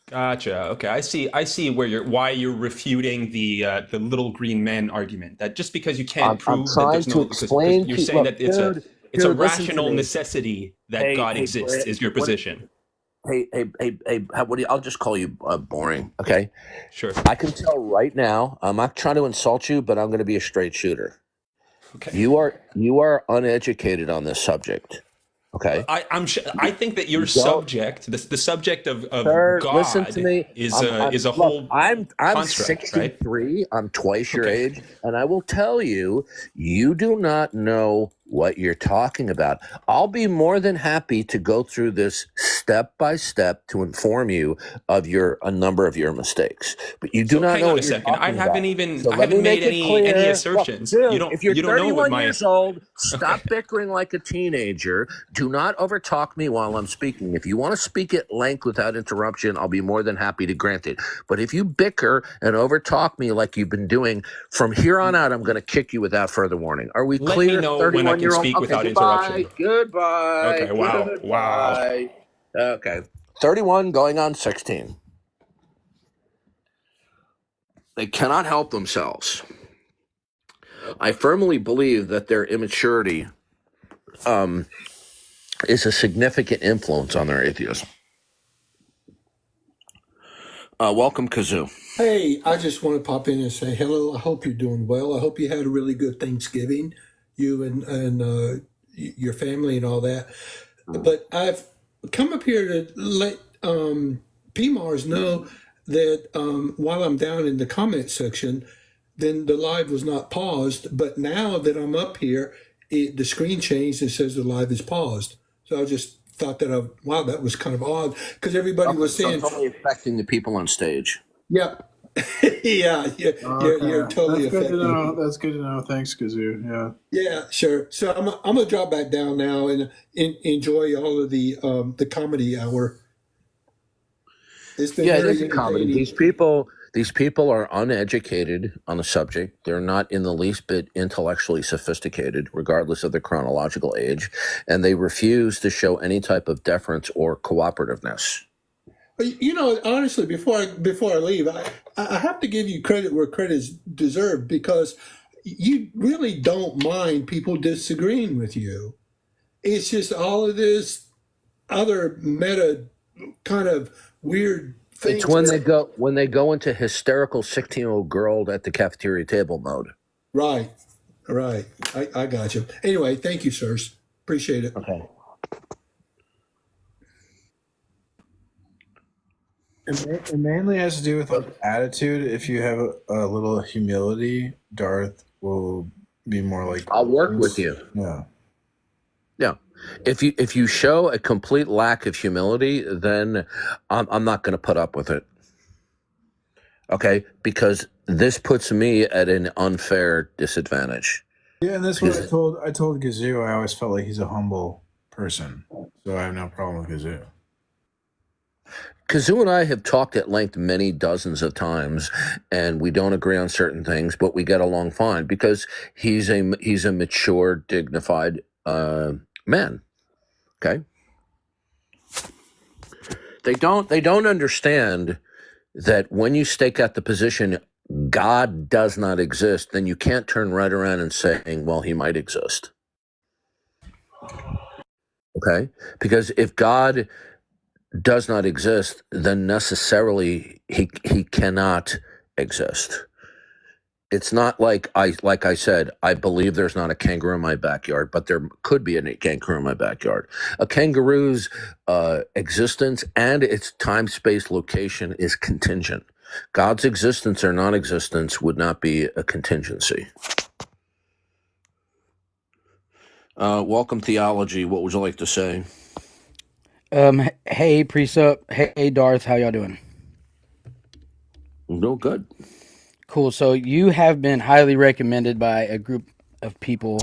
Speaker 17: Gotcha. Okay, I see why you're refuting the little green men argument. That just because you can't prove that there's no, because you're saying that it's a rational necessity that God exists is your position.
Speaker 15: Hey, I'll just call you boring, okay?
Speaker 17: Sure.
Speaker 15: I can tell right now, I'm not trying to insult you, but I'm going to be a straight shooter.
Speaker 17: Okay.
Speaker 15: You are uneducated on this subject, okay?
Speaker 17: I think that your subject, the subject of
Speaker 15: Sir,
Speaker 17: God,
Speaker 15: listen to me.
Speaker 17: is a whole.
Speaker 15: I'm
Speaker 17: construct,
Speaker 15: 63.
Speaker 17: Right?
Speaker 15: I'm twice your age, and I will tell you, you do not know what you're talking about. I'll be more than happy to go through this step by step to inform you of a number of your mistakes. But you do not know what you're talking about.
Speaker 17: I haven't made any assertions.
Speaker 15: Dude, if you're
Speaker 17: you don't
Speaker 15: 31
Speaker 17: know what my
Speaker 15: years old, stop bickering like a teenager. Do not overtalk me while I'm speaking. If you want to speak at length without interruption, I'll be more than happy to grant it. But if you bicker and overtalk me like you've been doing, from here on out, I'm going to kick you without further warning. Are we
Speaker 17: Let
Speaker 15: clear?
Speaker 17: me know when I can speak without interruption.
Speaker 15: Goodbye.
Speaker 17: Okay, wow.
Speaker 15: Goodbye. Okay. 31 going on 16. They cannot help themselves. I firmly believe that their immaturity is a significant influence on their atheism. Welcome, Kazoo.
Speaker 4: Hey, I just want to pop in and say hello. I hope you're doing well. I hope you had a really good Thanksgiving, you and your family and all that. But I've come up here to let PMARS know that while I'm down in the comment section, then the live was not paused. But now that I'm up here, the screen changed and says the live is paused. So I just thought that, wow, that was kind of odd because everybody was saying.
Speaker 15: It's only affecting the people on stage.
Speaker 4: Yep. Yeah, you're totally
Speaker 13: That's good
Speaker 4: affected.
Speaker 13: to know. That's good to know. Thanks, Kazoo. Yeah.
Speaker 4: Yeah, sure. So I'm gonna drop back down now and enjoy all of the comedy hour. It's been
Speaker 15: Yeah, it
Speaker 4: very
Speaker 15: is a comedy.
Speaker 4: entertaining.
Speaker 15: These people are uneducated on the subject. They're not in the least bit intellectually sophisticated, regardless of their chronological age, and they refuse to show any type of deference or cooperativeness.
Speaker 4: You know, honestly, before I leave, I have to give you credit where credit is deserved, because you really don't mind people disagreeing with you. It's just all of this other meta kind of weird things.
Speaker 15: It's when they go into hysterical 16-year-old girl at the cafeteria table mode.
Speaker 4: Right. I got you. Anyway, thank you, sirs. Appreciate it.
Speaker 15: Okay.
Speaker 1: It mainly has to do with like attitude. If you have a little humility, Darth will be more like.
Speaker 15: I'll work with you.
Speaker 1: Yeah.
Speaker 15: Yeah. If you show a complete lack of humility, then I'm not going to put up with it. Okay, because this puts me at an unfair disadvantage.
Speaker 1: Yeah, and that's what I told Gazoo. I always felt like he's a humble person, so I have no problem with Gazoo.
Speaker 15: Kazoo and I have talked at length many dozens of times, and we don't agree on certain things, but we get along fine because he's a mature, dignified man. Okay, they don't understand that when you stake out the position God does not exist, then you can't turn right around and saying, well, he might exist. Okay, because if God does not exist, then necessarily he cannot exist. It's not like I said, I believe there's not a kangaroo in my backyard, but there could be a kangaroo in my backyard. A kangaroo's existence and its time, space, location is contingent. God's existence or non-existence would not be a contingency. Welcome, Theology. What would you like to say?
Speaker 18: Hey, Precept. Hey, Darth. How y'all doing?
Speaker 15: No, good.
Speaker 18: Cool. So you have been highly recommended by a group of people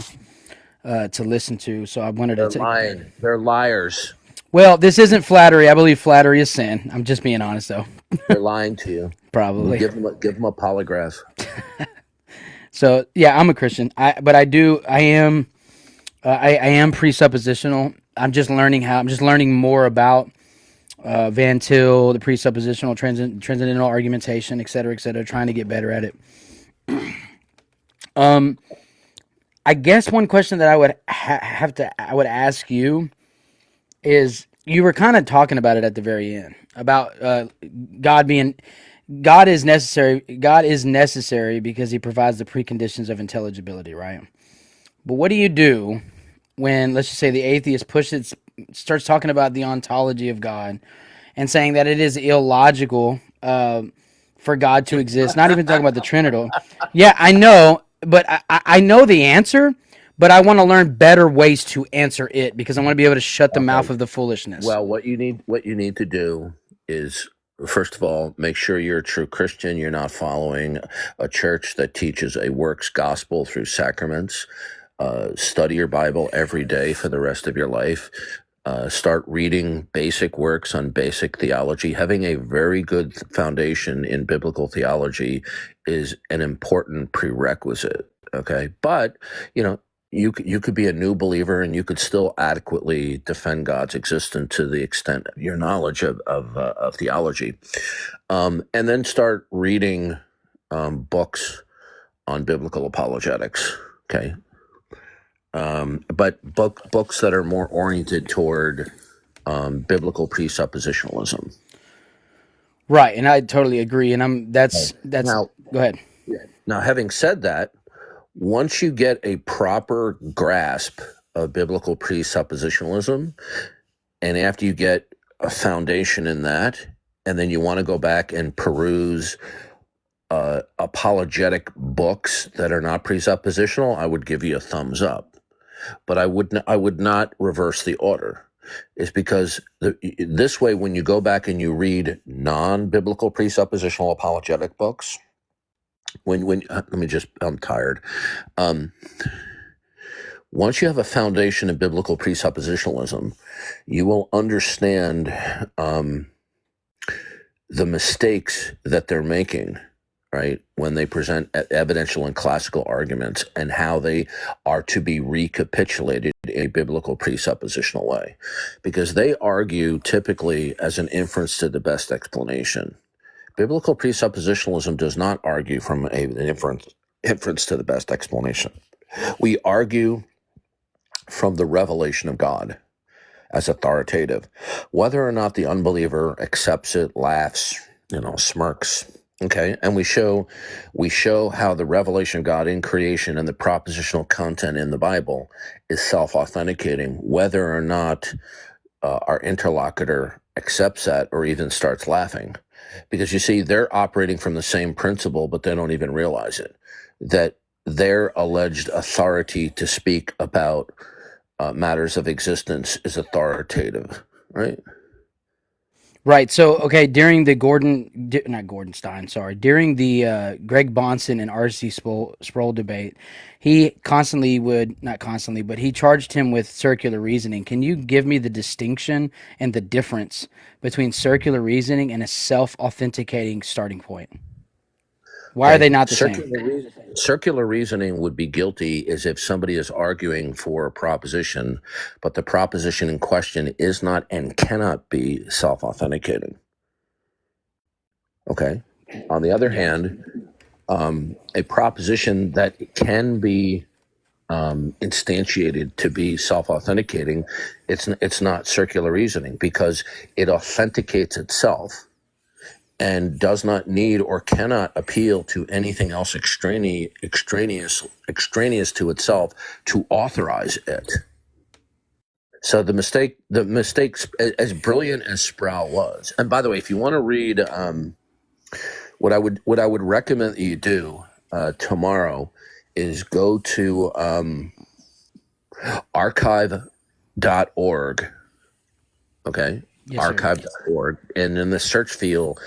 Speaker 18: to listen to. So I wanted to
Speaker 15: lying. They're liars.
Speaker 18: Well, this isn't flattery. I believe flattery is sin. I'm just being honest, though.
Speaker 15: They're lying to you.
Speaker 18: Probably.
Speaker 15: Give them a polygraph.
Speaker 18: So yeah, I'm a Christian. I am presuppositional. I'm just learning more about Van Til, the presuppositional transcendental argumentation, et cetera, trying to get better at it. I guess one question that I would I would ask you is, you were kind of talking about it at the very end about God is necessary. God is necessary because he provides the preconditions of intelligibility, right? But what do you do when, let's just say, the atheist starts talking about the ontology of God and saying that it is illogical for God to exist? Not even talking about the Trinity. Yeah, I know, but I know the answer, but I want to learn better ways to answer it because I want to be able to shut the mouth of the foolishness.
Speaker 15: Well, what you need to do is, first of all, make sure you're a true Christian. You're not following a church that teaches a works gospel through sacraments. Study your Bible every day for the rest of your life. Start reading basic works on basic theology. Having a very good foundation in biblical theology is an important prerequisite. Okay, but you could be a new believer and you could still adequately defend God's existence to the extent of your knowledge of theology, and then start reading books on biblical apologetics. Okay. But books that are more oriented toward biblical presuppositionalism.
Speaker 18: Right, and I totally agree. And that's
Speaker 15: now.
Speaker 18: Go ahead.
Speaker 15: Now, having said that, once you get a proper grasp of biblical presuppositionalism, and after you get a foundation in that, and then you want to go back and peruse apologetic books that are not presuppositional, I would give you a thumbs up. But I would not reverse the order. Is because this way, when you go back and you read non-biblical presuppositional apologetic books, I'm tired. Once you have a foundation in biblical presuppositionalism, you will understand the mistakes that they're making, right, when they present evidential and classical arguments, and how they are to be recapitulated in a biblical presuppositional way, because they argue typically as an inference to the best explanation. Biblical presuppositionalism does not argue from an inference to the best explanation. We argue from the revelation of God as authoritative, whether or not the unbeliever accepts it, laughs, smirks. Okay, and we show how the revelation of God in creation and the propositional content in the Bible is self-authenticating, whether or not our interlocutor accepts that or even starts laughing. Because you see, they're operating from the same principle, but they don't even realize it, that their alleged authority to speak about matters of existence is authoritative, right?
Speaker 18: Right. So, okay, during the during the Greg Bonson and R.C. Sproul debate, he not constantly, but he charged him with circular reasoning. Can you give me the distinction and the difference between circular reasoning and a self-authenticating starting point? Why are they not the same?
Speaker 15: Circular reasoning would be guilty as if somebody is arguing for a proposition, but the proposition in question is not and cannot be self-authenticating. Okay. On the other hand, a proposition that can be instantiated to be self-authenticating, it's not circular reasoning, because it authenticates itself and does not need or cannot appeal to anything else extraneous to itself to authorize it. So the mistakes, as brilliant as Sproul was, and by the way, if you want to read, what I would recommend that you do tomorrow is go to archive.org. Okay. Yes, archive.org, and in the search field,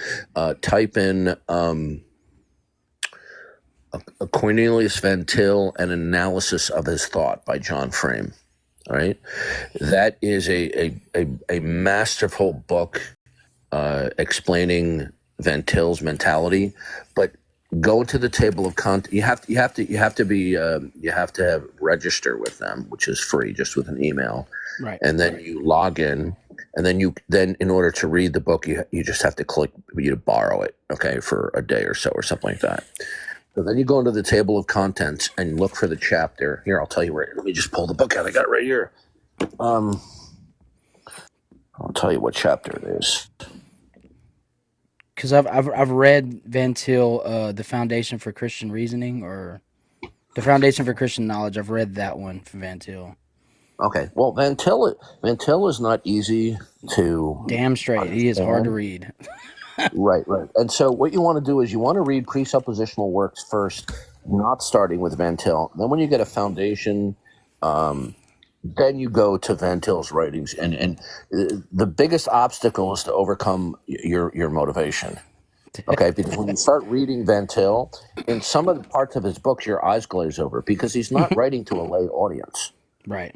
Speaker 15: type in a Cornelius Van Til, an analysis of his thought by John Frame. All right, that is a masterful book explaining Van Til's mentality. But go to the table of content. You have to have register with them, which is free, just with an email.
Speaker 18: Right.
Speaker 15: And then you log in. And then in order to read the book, you just have to click to borrow it, okay, for a day or so or something like that. So then you go into the table of contents and look for the chapter. Here, I'll tell you let me just pull the book out. I got it right here. I'll tell you what chapter it is.
Speaker 18: Because I've read Van Til, The Foundation for Christian Reasoning, or The Foundation for Christian Knowledge. I've read that one from Van Til.
Speaker 15: Okay, well, Van Til is not easy to...
Speaker 18: Damn straight. He is hard to read.
Speaker 15: Right. And so what you want to do is you want to read presuppositional works first, not starting with Van Til. Then when you get a foundation, then you go to Van Til's writings. And the biggest obstacle is to overcome your motivation. Okay, because when you start reading Van Til, in some of the parts of his books, your eyes glaze over, because he's not writing to a lay audience.
Speaker 18: Right.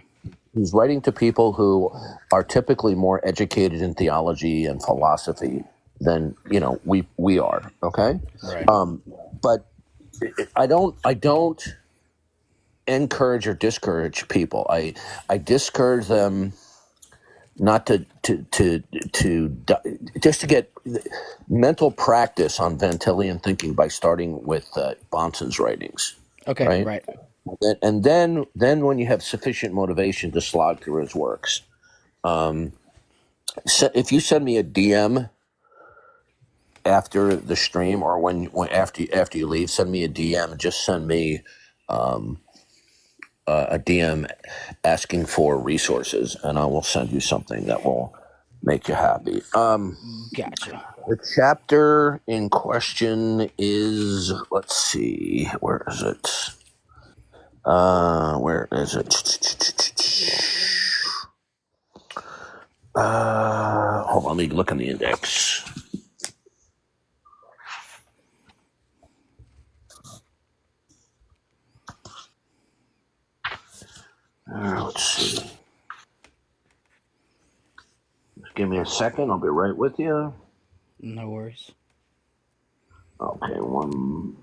Speaker 15: He's writing to people who are typically more educated in theology and philosophy than we are. Okay,
Speaker 18: right.
Speaker 15: But I don't encourage or discourage people. I discourage them not to just to get mental practice on Van Tilian thinking by starting with Bonson's writings.
Speaker 18: Okay, right.
Speaker 15: And then when you have sufficient motivation to slog through his works, so if you send me a DM after the stream, or when after you leave, send me a DM. Just send me a DM asking for resources, and I will send you something that will make you happy.
Speaker 18: Gotcha.
Speaker 15: The chapter in question is, let's see, where is it? Where is it? Hold on, let me look in the index. Let's see. Just give me a second. I'll be right with you.
Speaker 18: No worries.
Speaker 15: Okay, 1,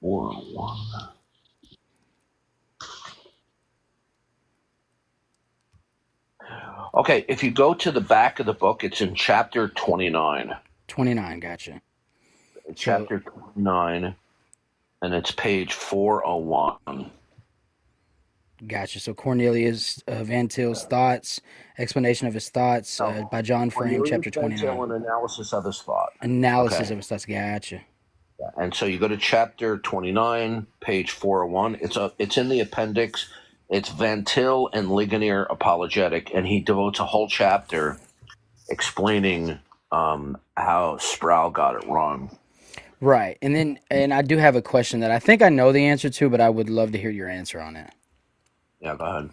Speaker 15: 4, 1. Okay, if you go to the back of the book, it's in chapter 29.
Speaker 18: 29, gotcha.
Speaker 15: Chapter 29, and it's page 401.
Speaker 18: Gotcha. So Cornelius Van Til's thoughts, explanation of his thoughts by John Frame, chapter 29.
Speaker 15: An analysis of his thought.
Speaker 18: Analysis
Speaker 15: Okay.
Speaker 18: of his thoughts. Gotcha.
Speaker 15: And so you go to chapter 29, page 401. It's in the appendix. It's Van Til and Ligonier apologetic, and he devotes a whole chapter explaining how Sproul got it wrong.
Speaker 18: Right. And I do have a question that I think I know the answer to, but I would love to hear your answer on it.
Speaker 15: Yeah, go ahead.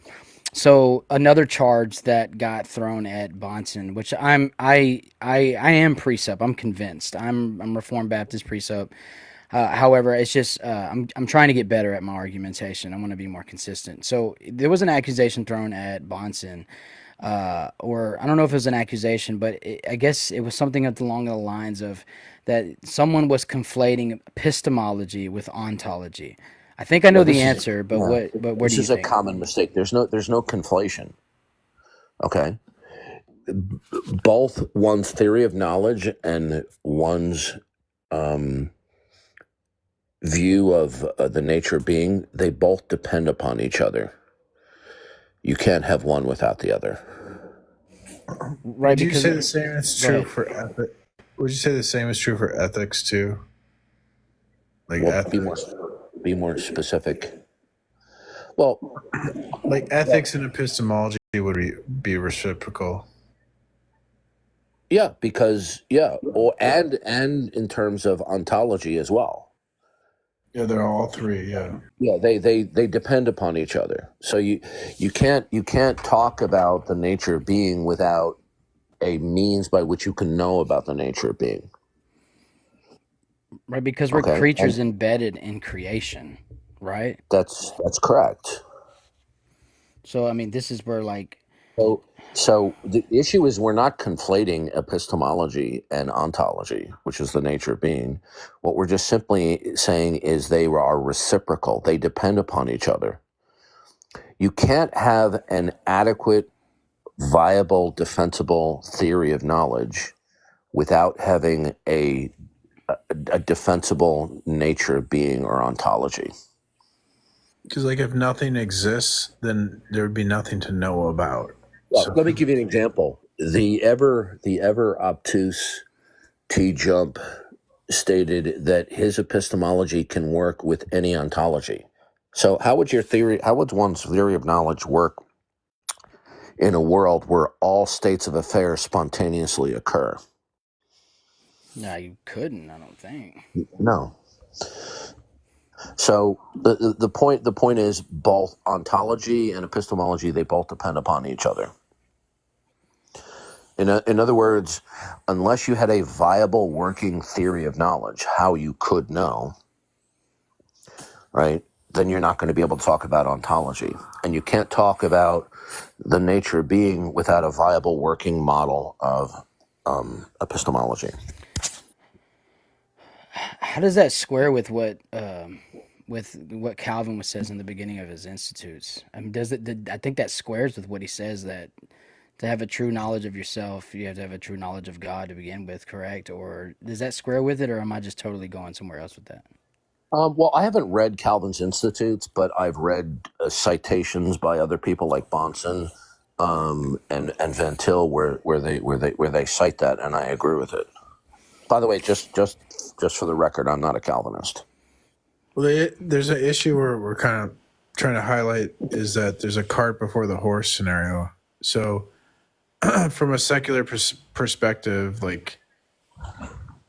Speaker 18: So another charge that got thrown at Bonson, which I am precept. I'm convinced. I'm Reformed Baptist precept. However, it's just I'm trying to get better at my argumentation. I want to be more consistent. So there was an accusation thrown at Bonson, or I don't know if it was an accusation, but I guess it was something along the lines of that someone was conflating epistemology with ontology. I think I know the answer, but what do you think?
Speaker 15: This is a common mistake. There's no conflation. Okay. Both one's theory of knowledge and one's view of the nature of being, they both depend upon each other. You can't have one without the other.
Speaker 18: Right?
Speaker 1: Would you say the same is true for ethics? Would you say the same is true for ethics too? Like
Speaker 15: be more specific. Well,
Speaker 1: like ethics and epistemology would be reciprocal.
Speaker 15: Yeah, because and in terms of ontology as well.
Speaker 1: Yeah, they're all three. Yeah.
Speaker 15: Yeah, they depend upon each other. So you can't talk about the nature of being without a means by which you can know about the nature of being.
Speaker 18: Right, because we're creatures embedded in creation, right?
Speaker 15: That's correct.
Speaker 18: So I mean, this is where
Speaker 15: So the issue is we're not conflating epistemology and ontology, which is the nature of being. What we're just simply saying is they are reciprocal. They depend upon each other. You can't have an adequate, viable, defensible theory of knowledge without having a defensible nature of being or ontology.
Speaker 1: Because like if nothing exists, then there would be nothing to know about.
Speaker 15: Well, let me give you an example. The ever obtuse T. Jump stated that his epistemology can work with any ontology. So how would one's theory of knowledge work in a world where all states of affairs spontaneously occur?
Speaker 18: No, you couldn't, I don't think.
Speaker 15: No. So the point is both ontology and epistemology, they both depend upon each other. In other words, unless you had a viable working theory of knowledge, how you could know, right, then you're not going to be able to talk about ontology. And you can't talk about the nature of being without a viable working model of epistemology.
Speaker 18: How does that square with what Calvin says in the beginning of his Institutes? I mean, I think that squares with what he says, that to have a true knowledge of yourself, you have to have a true knowledge of God to begin with, correct? Or does that square with it, or am I just totally going somewhere else with that?
Speaker 15: Well, I haven't read Calvin's Institutes, but I've read citations by other people like Bonson and Van Til where they cite that, and I agree with it. By the way, just for the record, I'm not a Calvinist.
Speaker 1: Well, there's an issue where we're kind of trying to highlight is that there's a cart before the horse scenario. So from a secular perspective, like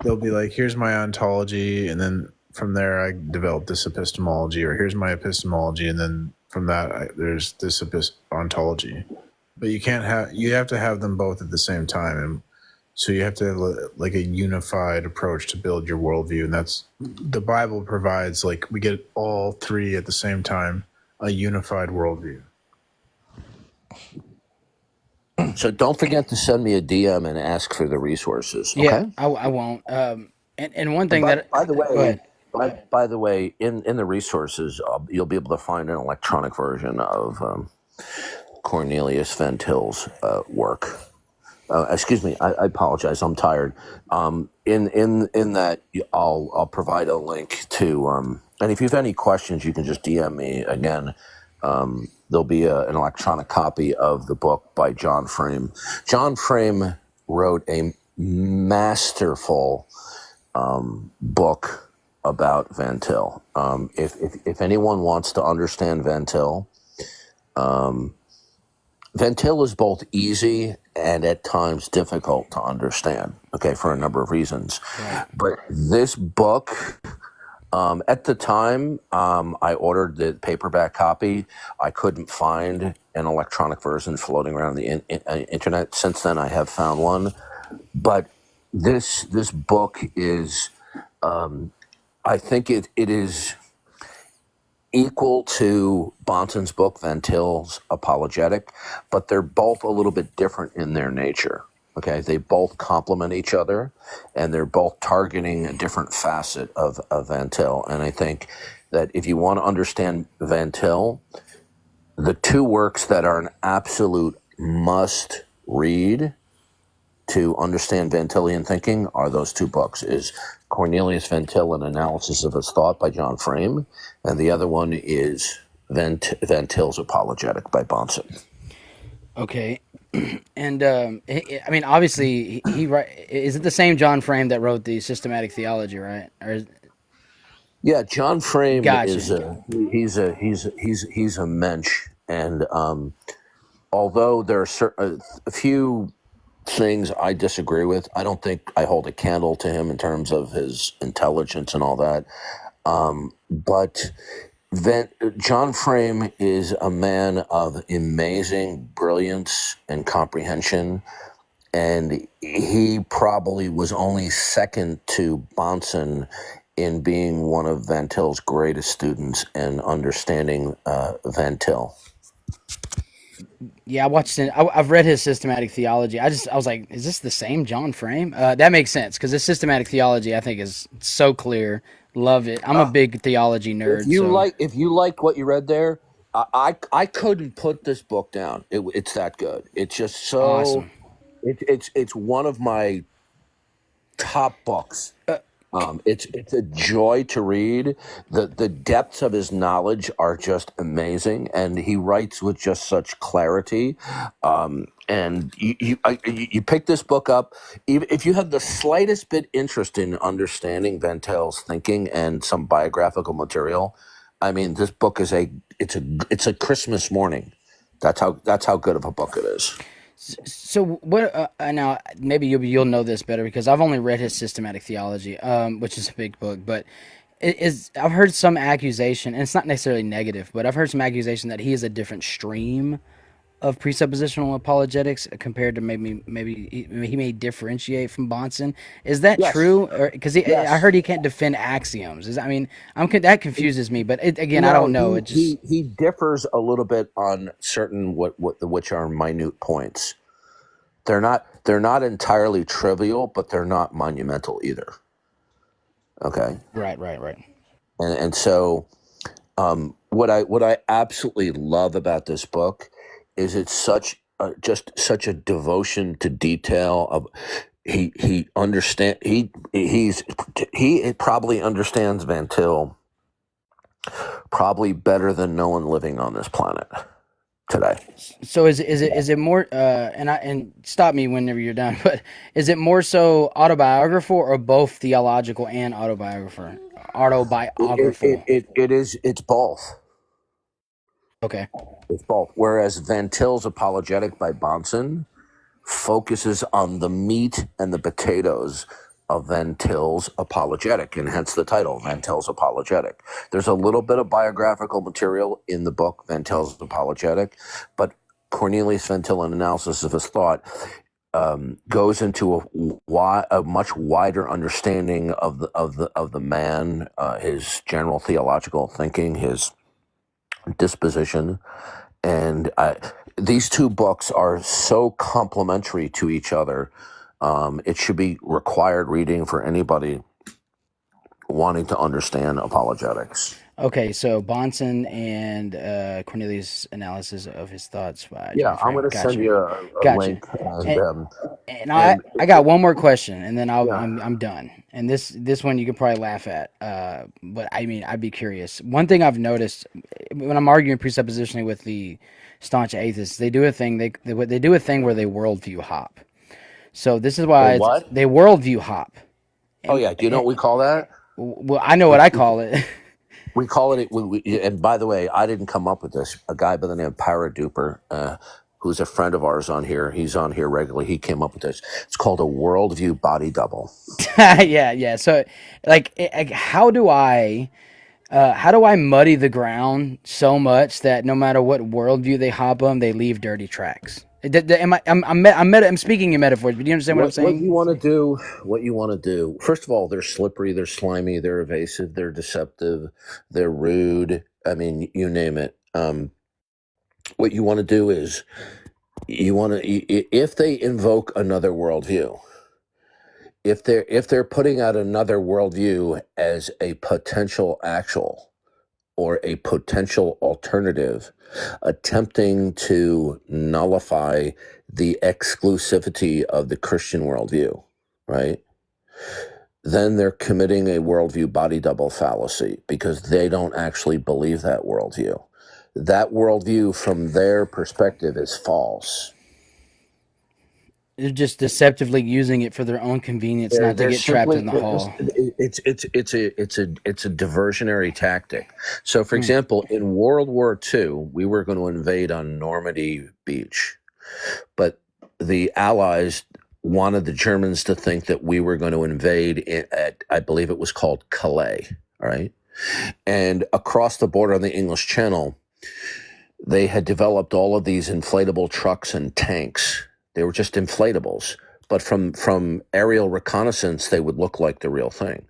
Speaker 1: they'll be like, here's my ontology, and then from there I develop this epistemology, or here's my epistemology, and then from that there's this ontology. But you have to have them both at the same time, and so you have to have like a unified approach to build your worldview, and that's the Bible provides. Like we get all three at the same time, a unified worldview.
Speaker 15: So don't forget to send me a DM and ask for the resources.
Speaker 18: Yeah,
Speaker 15: Okay.
Speaker 18: I won't. And one
Speaker 15: And
Speaker 18: thing that
Speaker 15: by the
Speaker 18: go
Speaker 15: way,
Speaker 18: ahead.
Speaker 15: by the way, in the resources, you'll be able to find an electronic version of Cornelius Van Til's work. Excuse me, I apologize. I'm tired. In that, I'll provide a link to. And if you have any questions, you can just DM me again. There'll be an electronic copy of the book by John Frame. John Frame wrote a masterful book about Van Til. If anyone wants to understand Van Til, Van Til is both easy and at times difficult to understand, okay, for a number of reasons.
Speaker 18: Right.
Speaker 15: But this book, at the time, I ordered the paperback copy. I couldn't find an electronic version floating around the internet. Since then, I have found one. But this book is, I think it is equal to Bonson's book, Van Til's Apologetic, but they're both a little bit different in their nature. Okay, they both complement each other, and they're both targeting a different facet of Van Til. And I think that if you want to understand Van Til, the two works that are an absolute must read to understand Van Tillian thinking are those two books: is Cornelius Van Til, An Analysis of His Thought by John Frame, and the other one is Van Til's Apologetic by Bonson.
Speaker 18: Okay. And I mean, obviously, is it the same John Frame that wrote the Systematic Theology, right?
Speaker 15: Yeah, John Frame
Speaker 18: Gotcha.
Speaker 15: is he's a mensch, and although there are a few things I disagree with, I don't think I hold a candle to him in terms of his intelligence and all that. But John Frame is a man of amazing brilliance and comprehension, and he probably was only second to Bonson in being one of Van Til's greatest students and understanding Van Til.
Speaker 18: Yeah, I watched it. I've read his Systematic Theology. I was like, is this the same John Frame? That makes sense because his Systematic Theology, I think, is so clear. Love it. I'm a big theology nerd.
Speaker 15: If you like what you read there, I couldn't put this book down. It's that good. It's just so
Speaker 18: awesome.
Speaker 15: It's one of my top books. It's a joy to read. The depths of his knowledge are just amazing, and he writes with just such clarity. And you pick this book up, if you have the slightest bit interest in understanding Van Til's thinking and some biographical material. I mean, this book is it's a Christmas morning. That's how good of a book it is.
Speaker 18: So what? Now maybe you'll know this better because I've only read his Systematic Theology, which is a big book. But I've heard some accusation, and it's not necessarily negative, but I've heard some accusation that he is a different stream of presuppositional apologetics compared to maybe he may differentiate from Bonson. Is that true? Because I heard he can't defend axioms. That confuses me. But again, I don't know.
Speaker 15: He differs a little bit on certain which are minute points. They're not entirely trivial, but they're not monumental either. Okay.
Speaker 18: Right.
Speaker 15: And so, what I absolutely love about this book is it's such a devotion to detail. Of he probably understands Van Til probably better than no one living on this planet today.
Speaker 18: So is it more and stop me whenever you're done, but is it more so autobiographical or both theological and autobiographical?
Speaker 15: It's both.
Speaker 18: Okay.
Speaker 15: It's both. Whereas Van Til's Apologetic by Bonson focuses on the meat and the potatoes of Van Til's Apologetic, and hence the title, Van Til's Apologetic. There's a little bit of biographical material in the book, Van Til's Apologetic, but Cornelius Van Til, An Analysis of His Thought, goes into a much wider understanding of the man, his general theological thinking, his disposition, and these two books are so complementary to each other. It should be required reading for anybody wanting to understand apologetics.
Speaker 18: Okay, so Bonson and Cornelius' analysis of his thoughts by
Speaker 15: Yeah,
Speaker 18: John
Speaker 15: I'm
Speaker 18: Frank.
Speaker 15: going to send
Speaker 18: Gotcha,
Speaker 15: you a
Speaker 18: gotcha.
Speaker 15: link,
Speaker 18: And
Speaker 15: and
Speaker 18: I got one more question, and then
Speaker 15: yeah,
Speaker 18: I'm done. And this one you could probably laugh at, but I mean I'd be curious. One thing I've noticed when I'm arguing presuppositionally with the staunch atheists, they do a thing they do a thing where they worldview hop. So this is
Speaker 15: they
Speaker 18: why
Speaker 15: what?
Speaker 18: they worldview hop.
Speaker 15: Oh yeah, do you know what we call that?
Speaker 18: Well, I know what I call it.
Speaker 15: We call it. And by the way, I didn't come up with this. A guy by the name of Paraduper, who's a friend of ours on here. He's on here regularly. He came up with this. It's called a worldview body double.
Speaker 18: Yeah. So, how do I muddy the ground so much that no matter what worldview they hop on, they leave dirty tracks? I'm speaking in metaphors, but do you understand what I'm
Speaker 15: What
Speaker 18: saying?
Speaker 15: you want to do? What you want to do? First of all, they're slippery, they're slimy, they're evasive, they're deceptive, they're rude. I mean, you name it. What you want to do is if they invoke another worldview, if they're putting out another worldview as a potential actual or a potential alternative, attempting to nullify the exclusivity of the Christian worldview, right? Then they're committing a worldview body double fallacy because they don't actually believe that worldview. That worldview from their perspective is false.
Speaker 18: They're just deceptively using it for their own convenience, not to
Speaker 15: They're
Speaker 18: get trapped
Speaker 15: simply
Speaker 18: in the hall.
Speaker 15: it's a diversionary tactic. So, for example, in World War II, we were going to invade on Normandy Beach, but the Allies wanted the Germans to think that we were going to invade at, I believe it was called Calais, all right? And across the border on the English Channel, they had developed all of these inflatable trucks and tanks. They were just inflatables, but from aerial reconnaissance, they would look like the real thing.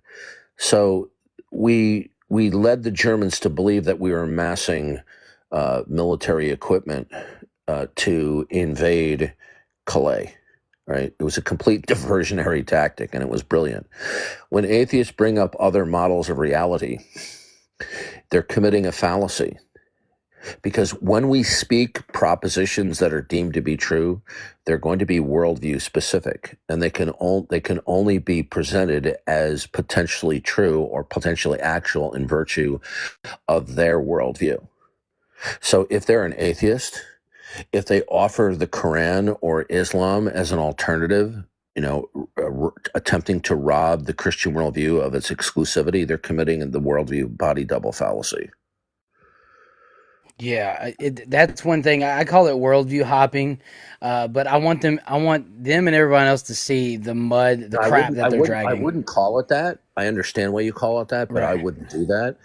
Speaker 15: So we led the Germans to believe that we were amassing military equipment to invade Calais. Right? It was a complete diversionary tactic, and it was brilliant. When atheists bring up other models of reality, they're committing a fallacy. Because when we speak propositions that are deemed to be true, they're going to be worldview specific, and they can only be presented as potentially true or potentially actual in virtue of their worldview. So if they're an atheist, if they offer the Quran or Islam as an alternative, attempting to rob the Christian worldview of its exclusivity, they're committing the worldview body double fallacy.
Speaker 18: Yeah, that's one thing. I call it worldview hopping, but I want them and everyone else to see the crap that they're dragging.
Speaker 15: I wouldn't call it that. I understand why you call it that, but I wouldn't do that.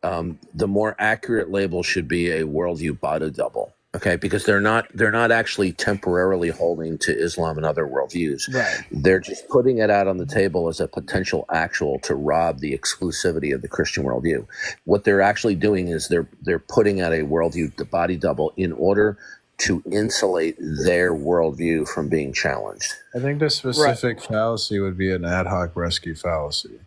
Speaker 15: The more accurate label should be a worldview body double. Okay, because they're not actually temporarily holding to Islam and other worldviews.
Speaker 18: Right.
Speaker 15: They're just putting it out on the table as a potential actual to rob the exclusivity of the Christian worldview. What they're actually doing is they're putting out a worldview the body double in order to insulate their worldview from being challenged.
Speaker 1: I think the specific fallacy would be an ad hoc rescue fallacy,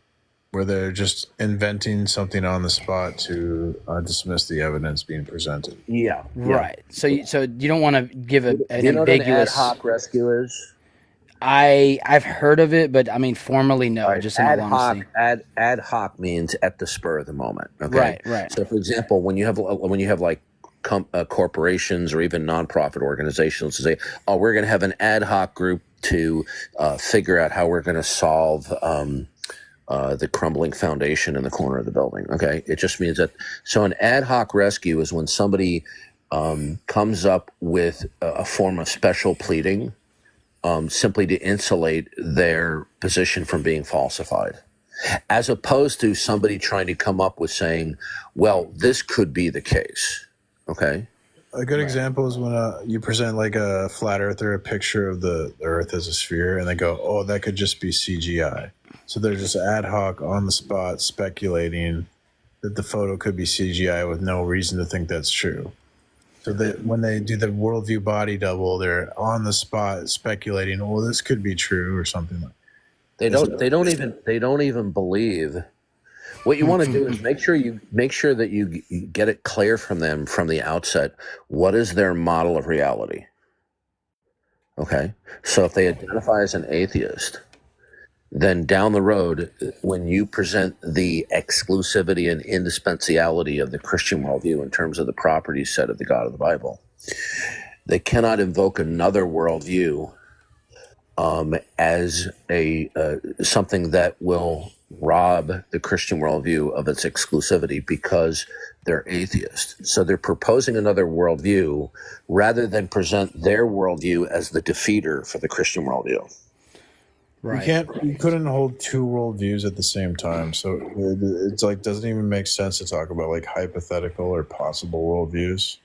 Speaker 1: where they're just inventing something on the spot to dismiss the evidence being presented.
Speaker 15: Yeah.
Speaker 18: Right. So you don't want to give an
Speaker 15: you know
Speaker 18: ambiguous.
Speaker 15: What an ad hoc rescue is?
Speaker 18: I've heard of it, but I mean formally no. Right. Just in all honesty.
Speaker 15: Ad hoc means at the spur of the moment. Okay.
Speaker 18: Right.
Speaker 15: So, for example, when you have like corporations or even nonprofit organizations to say, "Oh, we're going to have an ad hoc group to figure out how we're going to solve." The crumbling foundation in the corner of the building. Okay. It just means that. So an ad hoc rescue is when somebody comes up with a form of special pleading simply to insulate their position from being falsified, as opposed to somebody trying to come up with saying, well, this could be the case. Okay.
Speaker 1: A good example is when you present like a flat earther a picture of the earth as a sphere, and they go, oh, that could just be CGI. So they're just ad hoc on the spot speculating that the photo could be CGI with no reason to think that's true. So that when they do the worldview body double, they're on the spot speculating, "Oh, this could be true" or something like.
Speaker 15: They don't even believe. What you want to do is make sure that you get it clear from them from the outset. What is their model of reality? Okay, so if they identify as an atheist, then down the road, when you present the exclusivity and indispensability of the Christian worldview in terms of the property set of the God of the Bible, they cannot invoke another worldview as a something that will rob the Christian worldview of its exclusivity because they're atheist. So they're proposing another worldview rather than present their worldview as the defeater for the Christian worldview.
Speaker 1: Right. You couldn't hold two worldviews at the same time. So it's like doesn't even make sense to talk about like hypothetical or possible worldviews.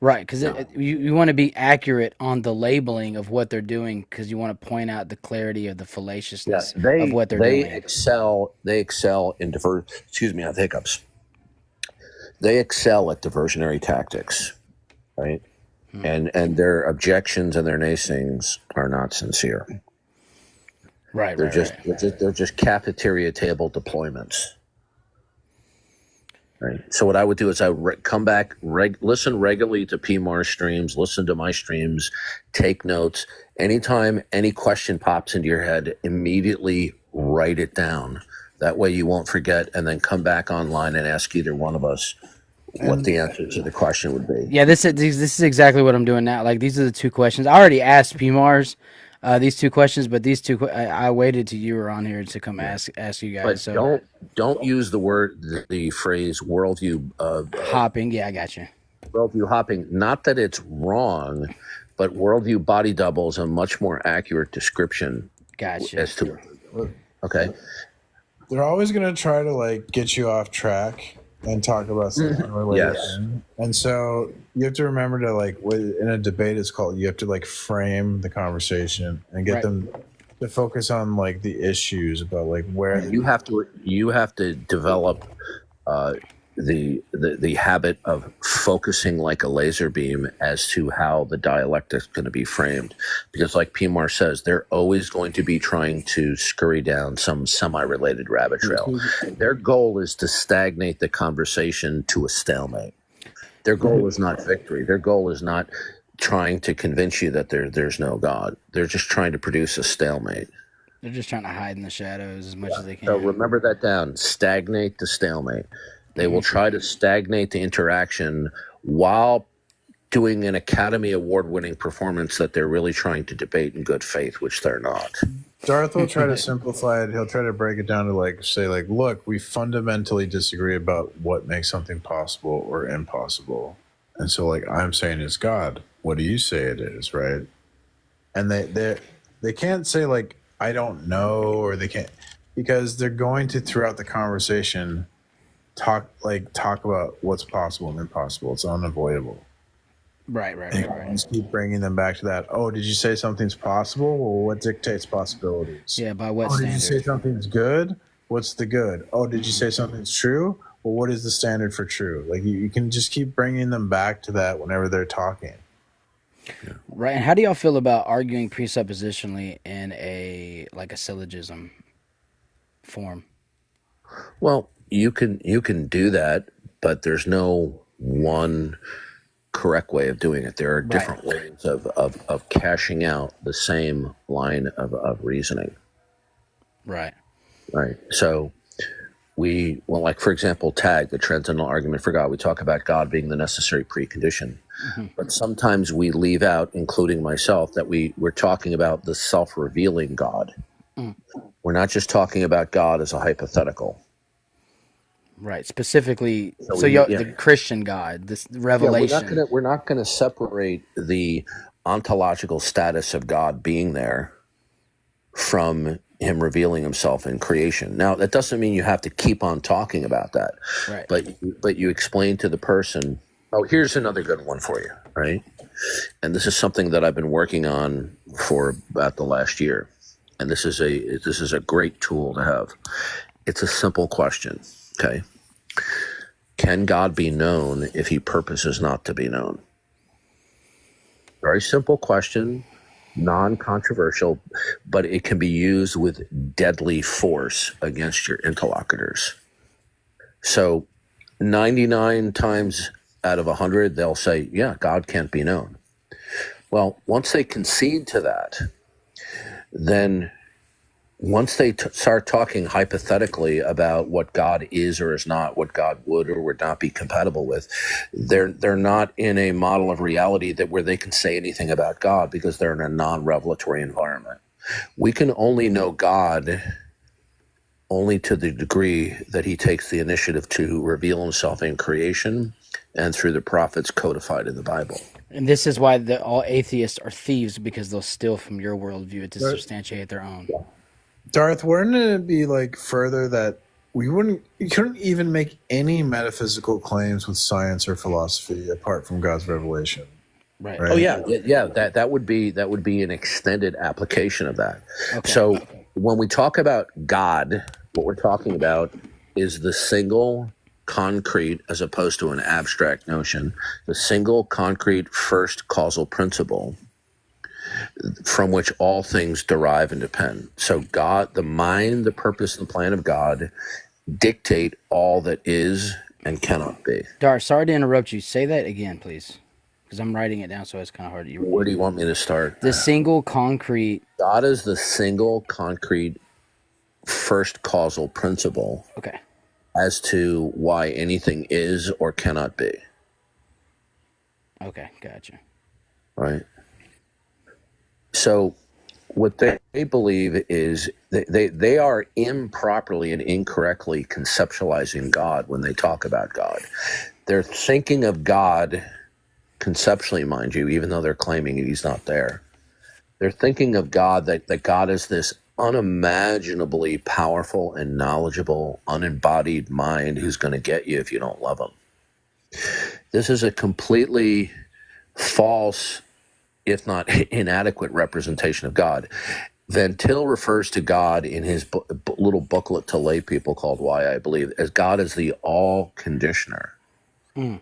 Speaker 18: Right, because you want to be accurate on the labeling of what they're doing, because you want to point out the clarity of the fallaciousness of what they're doing.
Speaker 15: They excel in excuse me, I have hiccups. They excel at diversionary tactics, right? And their objections and their naysayings are not sincere.
Speaker 18: Right,
Speaker 15: they're just cafeteria table deployments. Right. So what I would do is I would come back, listen regularly to PMAR streams, listen to my streams, take notes. Anytime any question pops into your head, immediately write it down. That way you won't forget, and then come back online and ask either one of us what the answer to the question would be.
Speaker 18: Yeah, this is exactly what I'm doing now. Like, these are the two questions. I already asked PMARS these two questions, but these two I waited till you were on here to come ask you guys.
Speaker 15: But
Speaker 18: So
Speaker 15: don't use the phrase worldview
Speaker 18: hopping. Yeah, I got you.
Speaker 15: Worldview hopping. Not that it's wrong, but worldview body double is a much more accurate description.
Speaker 18: Gotcha.
Speaker 15: As to okay.
Speaker 1: They're always gonna try to like get you off track and talk about something unrelated.
Speaker 15: Yes.
Speaker 1: And so you have to remember to like in a debate it's called you have to like frame the conversation and get them to focus on like the issues about like where
Speaker 15: you have to develop the habit of focusing like a laser beam as to how the dialectic is going to be framed, because like PMAR says, they're always going to be trying to scurry down some semi-related rabbit trail. Their goal is to stagnate the conversation to a stalemate. Their goal is not victory. Their goal is not trying to convince you that there's no God. They're just trying to produce a stalemate.
Speaker 18: They're just trying to hide in the shadows as much as they can.
Speaker 15: So remember that down. Stagnate the stalemate. They will try to stagnate the interaction while doing an Academy Award-winning performance that they're really trying to debate in good faith, which they're not.
Speaker 1: Darth will try to simplify it. He'll try to break it down to like say like, look, we fundamentally disagree about what makes something possible or impossible. And so like I'm saying it's God. What do you say it is, right? And they can't say like I don't know, or they can't, because they're going to throughout the conversation talk about what's possible and impossible. It's unavoidable.
Speaker 18: Right.
Speaker 1: Just keep bringing them back to that. Oh, did you say something's possible? Well, what dictates possibilities?
Speaker 18: Yeah, by what
Speaker 1: standard?
Speaker 18: standard?
Speaker 1: Did you say something's good? What's the good? Oh, did you say something's true? Well, what is the standard for true? Like you can just keep bringing them back to that whenever they're talking.
Speaker 18: Right. And how do y'all feel about arguing presuppositionally in a syllogism form?
Speaker 15: Well, you can do that, but there's no one correct way of doing it. There are different ways of cashing out the same line of reasoning.
Speaker 18: Right.
Speaker 15: So like for example, TAG, the transcendental argument for God, we talk about God being the necessary precondition. Mm-hmm. But sometimes we leave out, including myself, that we're talking about the self-revealing God. Mm. We're not just talking about God as a hypothetical.
Speaker 18: Right, specifically, the Christian God, this revelation.
Speaker 15: Yeah, we're not going to separate the ontological status of God being there from him revealing himself in creation. Now, that doesn't mean you have to keep on talking about that.
Speaker 18: Right.
Speaker 15: But you explain to the person, oh, here's another good one for you, right? And this is something that I've been working on for about the last year. And this is a great tool to have. It's a simple question. Okay. Can God be known if he purposes not to be known? Very simple question, non-controversial, but it can be used with deadly force against your interlocutors. So 99 times out of 100, they'll say, yeah, God can't be known. Well, once they concede to that, then once they start talking hypothetically about what God is or is not, what God would or would not be compatible with, they're not in a model of reality that where they can say anything about God because they're in a non-revelatory environment. We can only know God only to the degree that he takes the initiative to reveal himself in creation and through the prophets codified in the Bible.
Speaker 18: And this is why all atheists are thieves, because they'll steal from your worldview to
Speaker 1: Right.
Speaker 18: substantiate their own.
Speaker 1: Darth, wouldn't it be like further that you couldn't even make any metaphysical claims with science or philosophy apart from God's revelation?
Speaker 18: Right.
Speaker 15: Oh yeah. That would be an extended application of that.
Speaker 18: Okay.
Speaker 15: So when we talk about God, what we're talking about is the single concrete, as opposed to an abstract notion, the single concrete first causal principle from which all things derive and depend. So God, the mind, the purpose, and the plan of God dictate all that is and cannot be.
Speaker 18: Dar, sorry to interrupt you. Say that again, please, because I'm writing it down, so it's kind of hard to.
Speaker 15: Where do you want me to start?
Speaker 18: The single concrete.
Speaker 15: God is the single concrete first causal principle.
Speaker 18: Okay.
Speaker 15: As to why anything is or cannot be.
Speaker 18: Okay, gotcha.
Speaker 15: Right. So what they believe is they are improperly and incorrectly conceptualizing God when they talk about God. They're thinking of God conceptually, mind you, even though they're claiming he's not there. They're thinking of God that God is this unimaginably powerful and knowledgeable, unembodied mind who's going to get you if you don't love him. This is a completely false, if not inadequate, representation of God. Van Til refers to God in his little booklet to lay people called Why I Believe as God as the all-conditioner.
Speaker 18: Mm.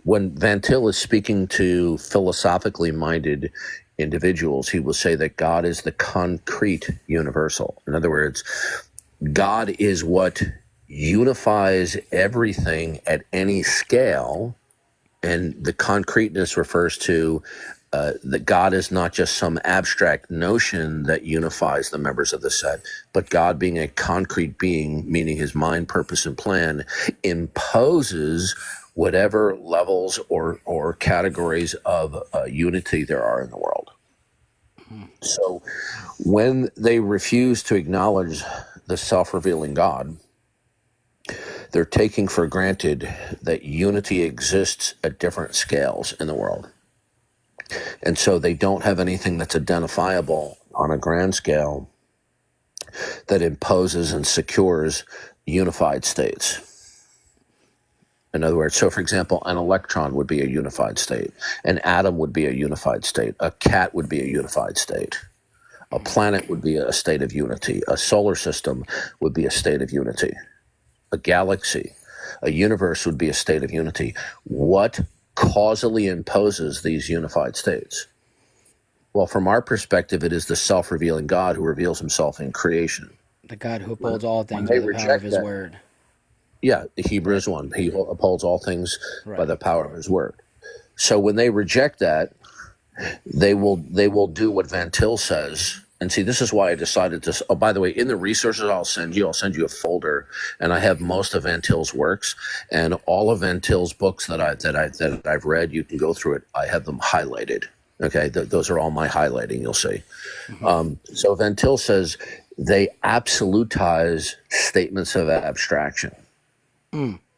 Speaker 15: When Van Til is speaking to philosophically minded individuals, he will say that God is the concrete universal. In other words, God is what unifies everything at any scale, and the concreteness refers to that God is not just some abstract notion that unifies the members of the set, but God being a concrete being, meaning his mind, purpose, and plan, imposes whatever levels or categories of unity there are in the world. So when they refuse to acknowledge the self-revealing God, they're taking for granted that unity exists at different scales in the world. And so they don't have anything that's identifiable on a grand scale that imposes and secures unified states. In other words, so for example, an electron would be a unified state. An atom would be a unified state. A cat would be a unified state. A planet would be a state of unity. A solar system would be a state of unity. A galaxy, a universe would be a state of unity. What causally imposes these unified states? Well, from our perspective, it is the self-revealing God who reveals himself in creation.
Speaker 18: The God who upholds all things by the power of his word.
Speaker 15: Yeah, the Hebrew is one. He upholds all things by the power of his word. So when they reject that, they will do what Van Til says. And see, this is why I decided to. Oh, by the way, in the resources I'll send you a folder, and I have most of Van Til's works and all of Van Til's books that I've read. You can go through it. I have them highlighted. Okay, those are all my highlighting. You'll see. So Van Til says they absolutize statements of abstraction.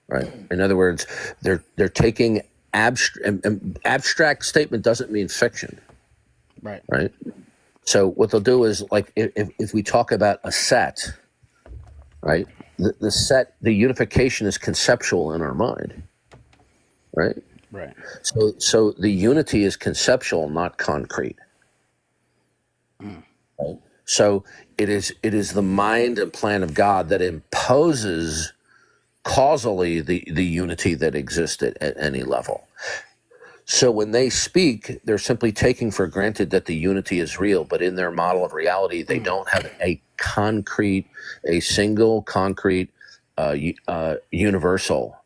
Speaker 15: Right. In other words, they're taking abstract statement doesn't mean fiction.
Speaker 18: Right.
Speaker 15: Right. So what they'll do is, like, if we talk about a set, right, the set, the unification is conceptual in our mind, right?
Speaker 18: Right.
Speaker 15: So the unity is conceptual, not concrete. Right? So it is the mind and plan of God that imposes causally the unity that existed at any level. So when they speak, they're simply taking for granted that the unity is real, but in their model of reality, they don't have a single concrete universal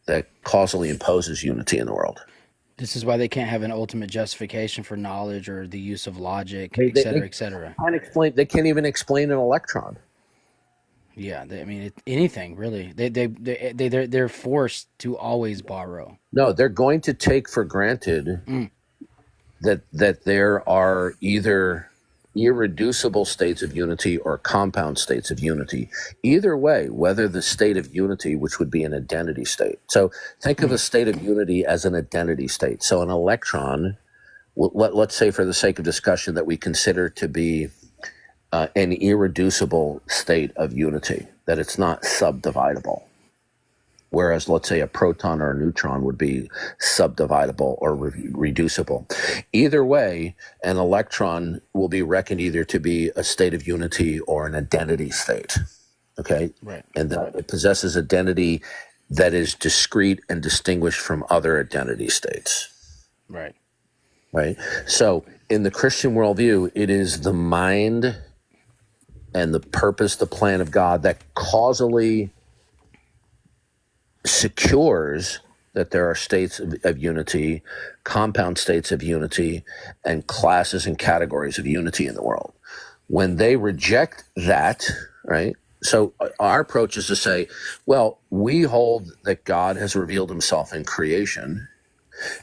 Speaker 15: that causally imposes unity in the world.
Speaker 18: This is why they can't have an ultimate justification for knowledge or the use of logic,
Speaker 15: They,
Speaker 18: et
Speaker 15: they,
Speaker 18: cetera,
Speaker 15: they
Speaker 18: et cetera.
Speaker 15: can't explain. They can't even explain an electron.
Speaker 18: Yeah, anything really. They're forced to always borrow.
Speaker 15: No, they're going to take for granted that there are either irreducible states of unity or compound states of unity. Either way, whether the state of unity, which would be an identity state. So think of a state of unity as an identity state. So an electron, let's say for the sake of discussion that we consider to be an irreducible state of unity, that it's not subdividable. Whereas, let's say, a proton or a neutron would be subdividable or reducible. Either way, an electron will be reckoned either to be a state of unity or an identity state, okay?
Speaker 18: Right.
Speaker 15: And that it possesses identity that is discrete and distinguished from other identity states.
Speaker 18: Right.
Speaker 15: Right? So, in the Christian worldview, it is the mind and the purpose, the plan of God that causally secures that there are states of unity, compound states of unity, and classes and categories of unity in the world. When they reject that, right? So our approach is to say, well, we hold that God has revealed himself in creation,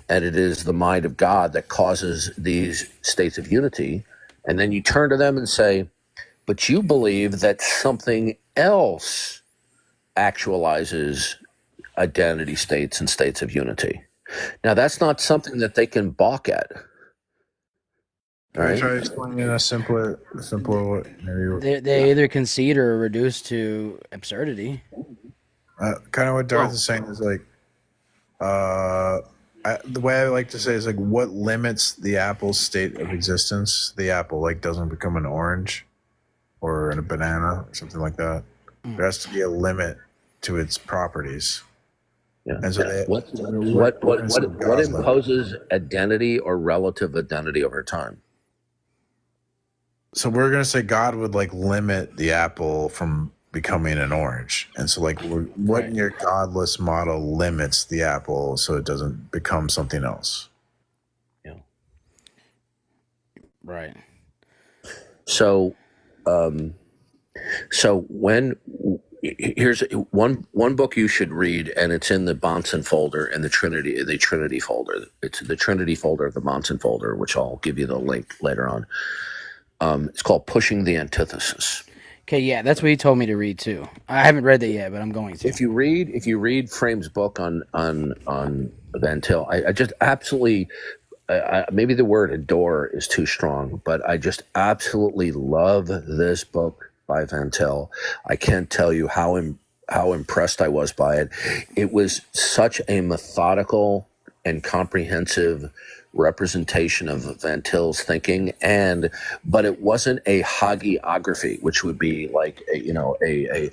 Speaker 15: and it is the mind of God that causes these states of unity. And then you turn to them and say, but you believe that something else actualizes identity states and states of unity. Now, that's not something that they can balk at.
Speaker 1: Can I try to explain in a simpler way?
Speaker 18: They either concede or are reduced to absurdity.
Speaker 1: Kind of what Darth is saying is like, the way I like to say is like, what limits the apple's state of existence? The apple like doesn't become an orange or a banana or something like that. There has to be a limit to its properties.
Speaker 15: Yeah.
Speaker 1: And so
Speaker 15: what imposes identity or relative identity over time?
Speaker 1: So we're gonna say God would like limit the apple from becoming an orange, and so like what in your godless model limits the apple so it doesn't become something else?
Speaker 15: Yeah.
Speaker 18: Right.
Speaker 15: So, here's one book you should read, and it's in the Bonson folder and the Trinity folder. It's the Trinity folder of the Bonson folder, which I'll give you the link later on. It's called Pushing the Antithesis.
Speaker 18: Okay, yeah, that's what he told me to read too. I haven't read that yet, but I'm going to.
Speaker 15: If you read Frame's book on Van Til, I just absolutely maybe the word adore is too strong, but I just absolutely love this book by Van Til. I can't tell you how impressed I was by it. It was such a methodical and comprehensive representation of Van Til's thinking, but it wasn't a hagiography, which would be like a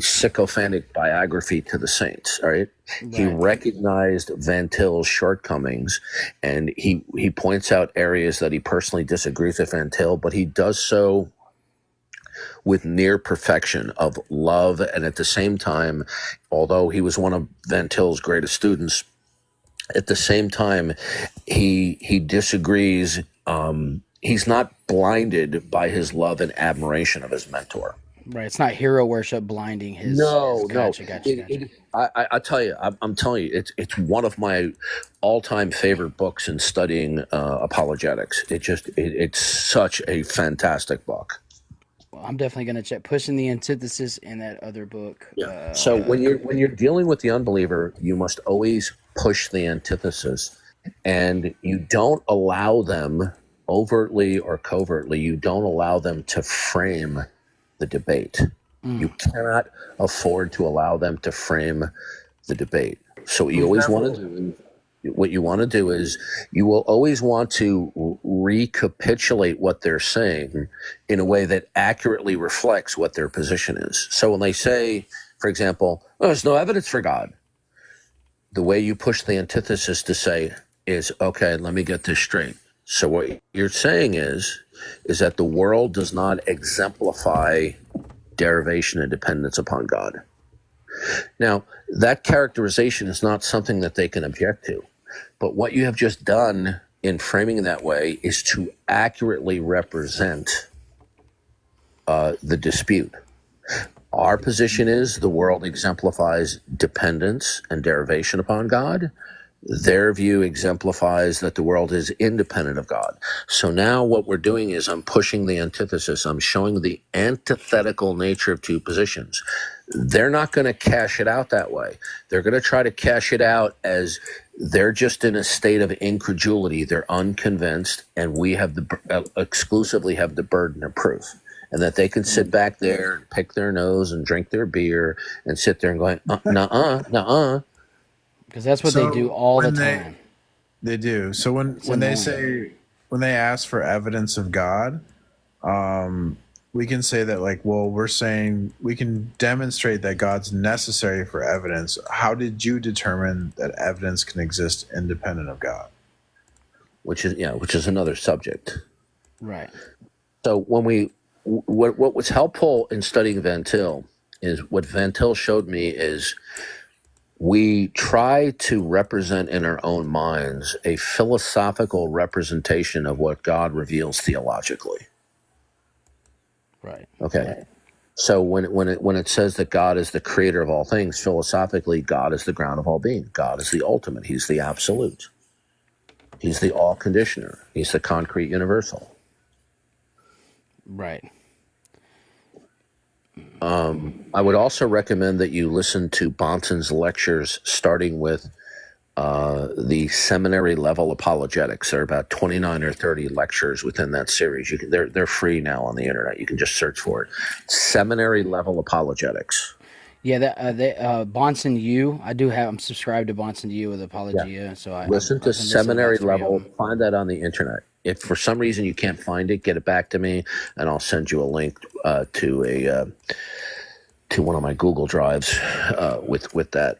Speaker 15: sycophantic biography to the saints. All right, he recognized Van Til's shortcomings, and he points out areas that he personally disagrees with Van Til, but he does so with near perfection of love, and at the same time, although he was one of Van Til's greatest students, at the same time, he disagrees. He's not blinded by his love and admiration of his mentor.
Speaker 18: Right. It's not hero worship blinding his. Gotcha.
Speaker 15: I tell you, I'm telling you, it's one of my all-time favorite books in studying apologetics. It's such a fantastic book.
Speaker 18: Well, I'm definitely going to check Pushing the Antithesis in that other book.
Speaker 15: Yeah. So when you're dealing with the unbeliever, you must always push the antithesis, and you don't allow them overtly or covertly. You don't allow them to frame the debate. You cannot afford to allow them to frame the debate. So what you always want to do. What you want to do is you will always want to recapitulate what they're saying in a way that accurately reflects what their position is. So when they say, for example, there's no evidence for God, the way you push the antithesis to say is, okay, let me get this straight. So what you're saying is that the world does not exemplify derivation and dependence upon God. Now, that characterization is not something that they can object to. But what you have just done in framing it that way is to accurately represent the dispute. Our position is the world exemplifies dependence and derivation upon God. Their view exemplifies that the world is independent of God. So now what we're doing is I'm pushing the antithesis. I'm showing the antithetical nature of two positions. They're not going to cash it out that way. They're going to try to cash it out as they're just in a state of incredulity. They're unconvinced, and we have exclusively have the burden of proof. And that they can sit back there and pick their nose and drink their beer and sit there and going, nuh-uh.
Speaker 18: Because that's what they do all the time.
Speaker 1: They do. So when they ask for evidence of God, we can say that, like, well, we're saying we can demonstrate that God's necessary for evidence. How did you determine that evidence can exist independent of God?
Speaker 15: Which is another subject.
Speaker 18: Right.
Speaker 15: So what was helpful in studying Van Til is what Van Til showed me is we try to represent in our own minds a philosophical representation of what God reveals theologically.
Speaker 18: Right.
Speaker 15: Okay. So when it says that God is the creator of all things, philosophically, God is the ground of all being. God is the ultimate. He's the absolute. He's the all conditioner. He's the concrete universal.
Speaker 18: Right.
Speaker 15: I would also recommend that you listen to Bonson's lectures, starting with the seminary level apologetics. There are about 29 or 30 lectures within that series. They're free now on the internet. You can just search for it. Seminary level apologetics.
Speaker 18: Yeah, Bonson U. I'm subscribed to Bonson U with Apologia.
Speaker 15: Yeah.
Speaker 18: So I
Speaker 15: listen to seminary level. Find that on the internet. If for some reason you can't find it, get it back to me, and I'll send you a link to one of my Google Drives with that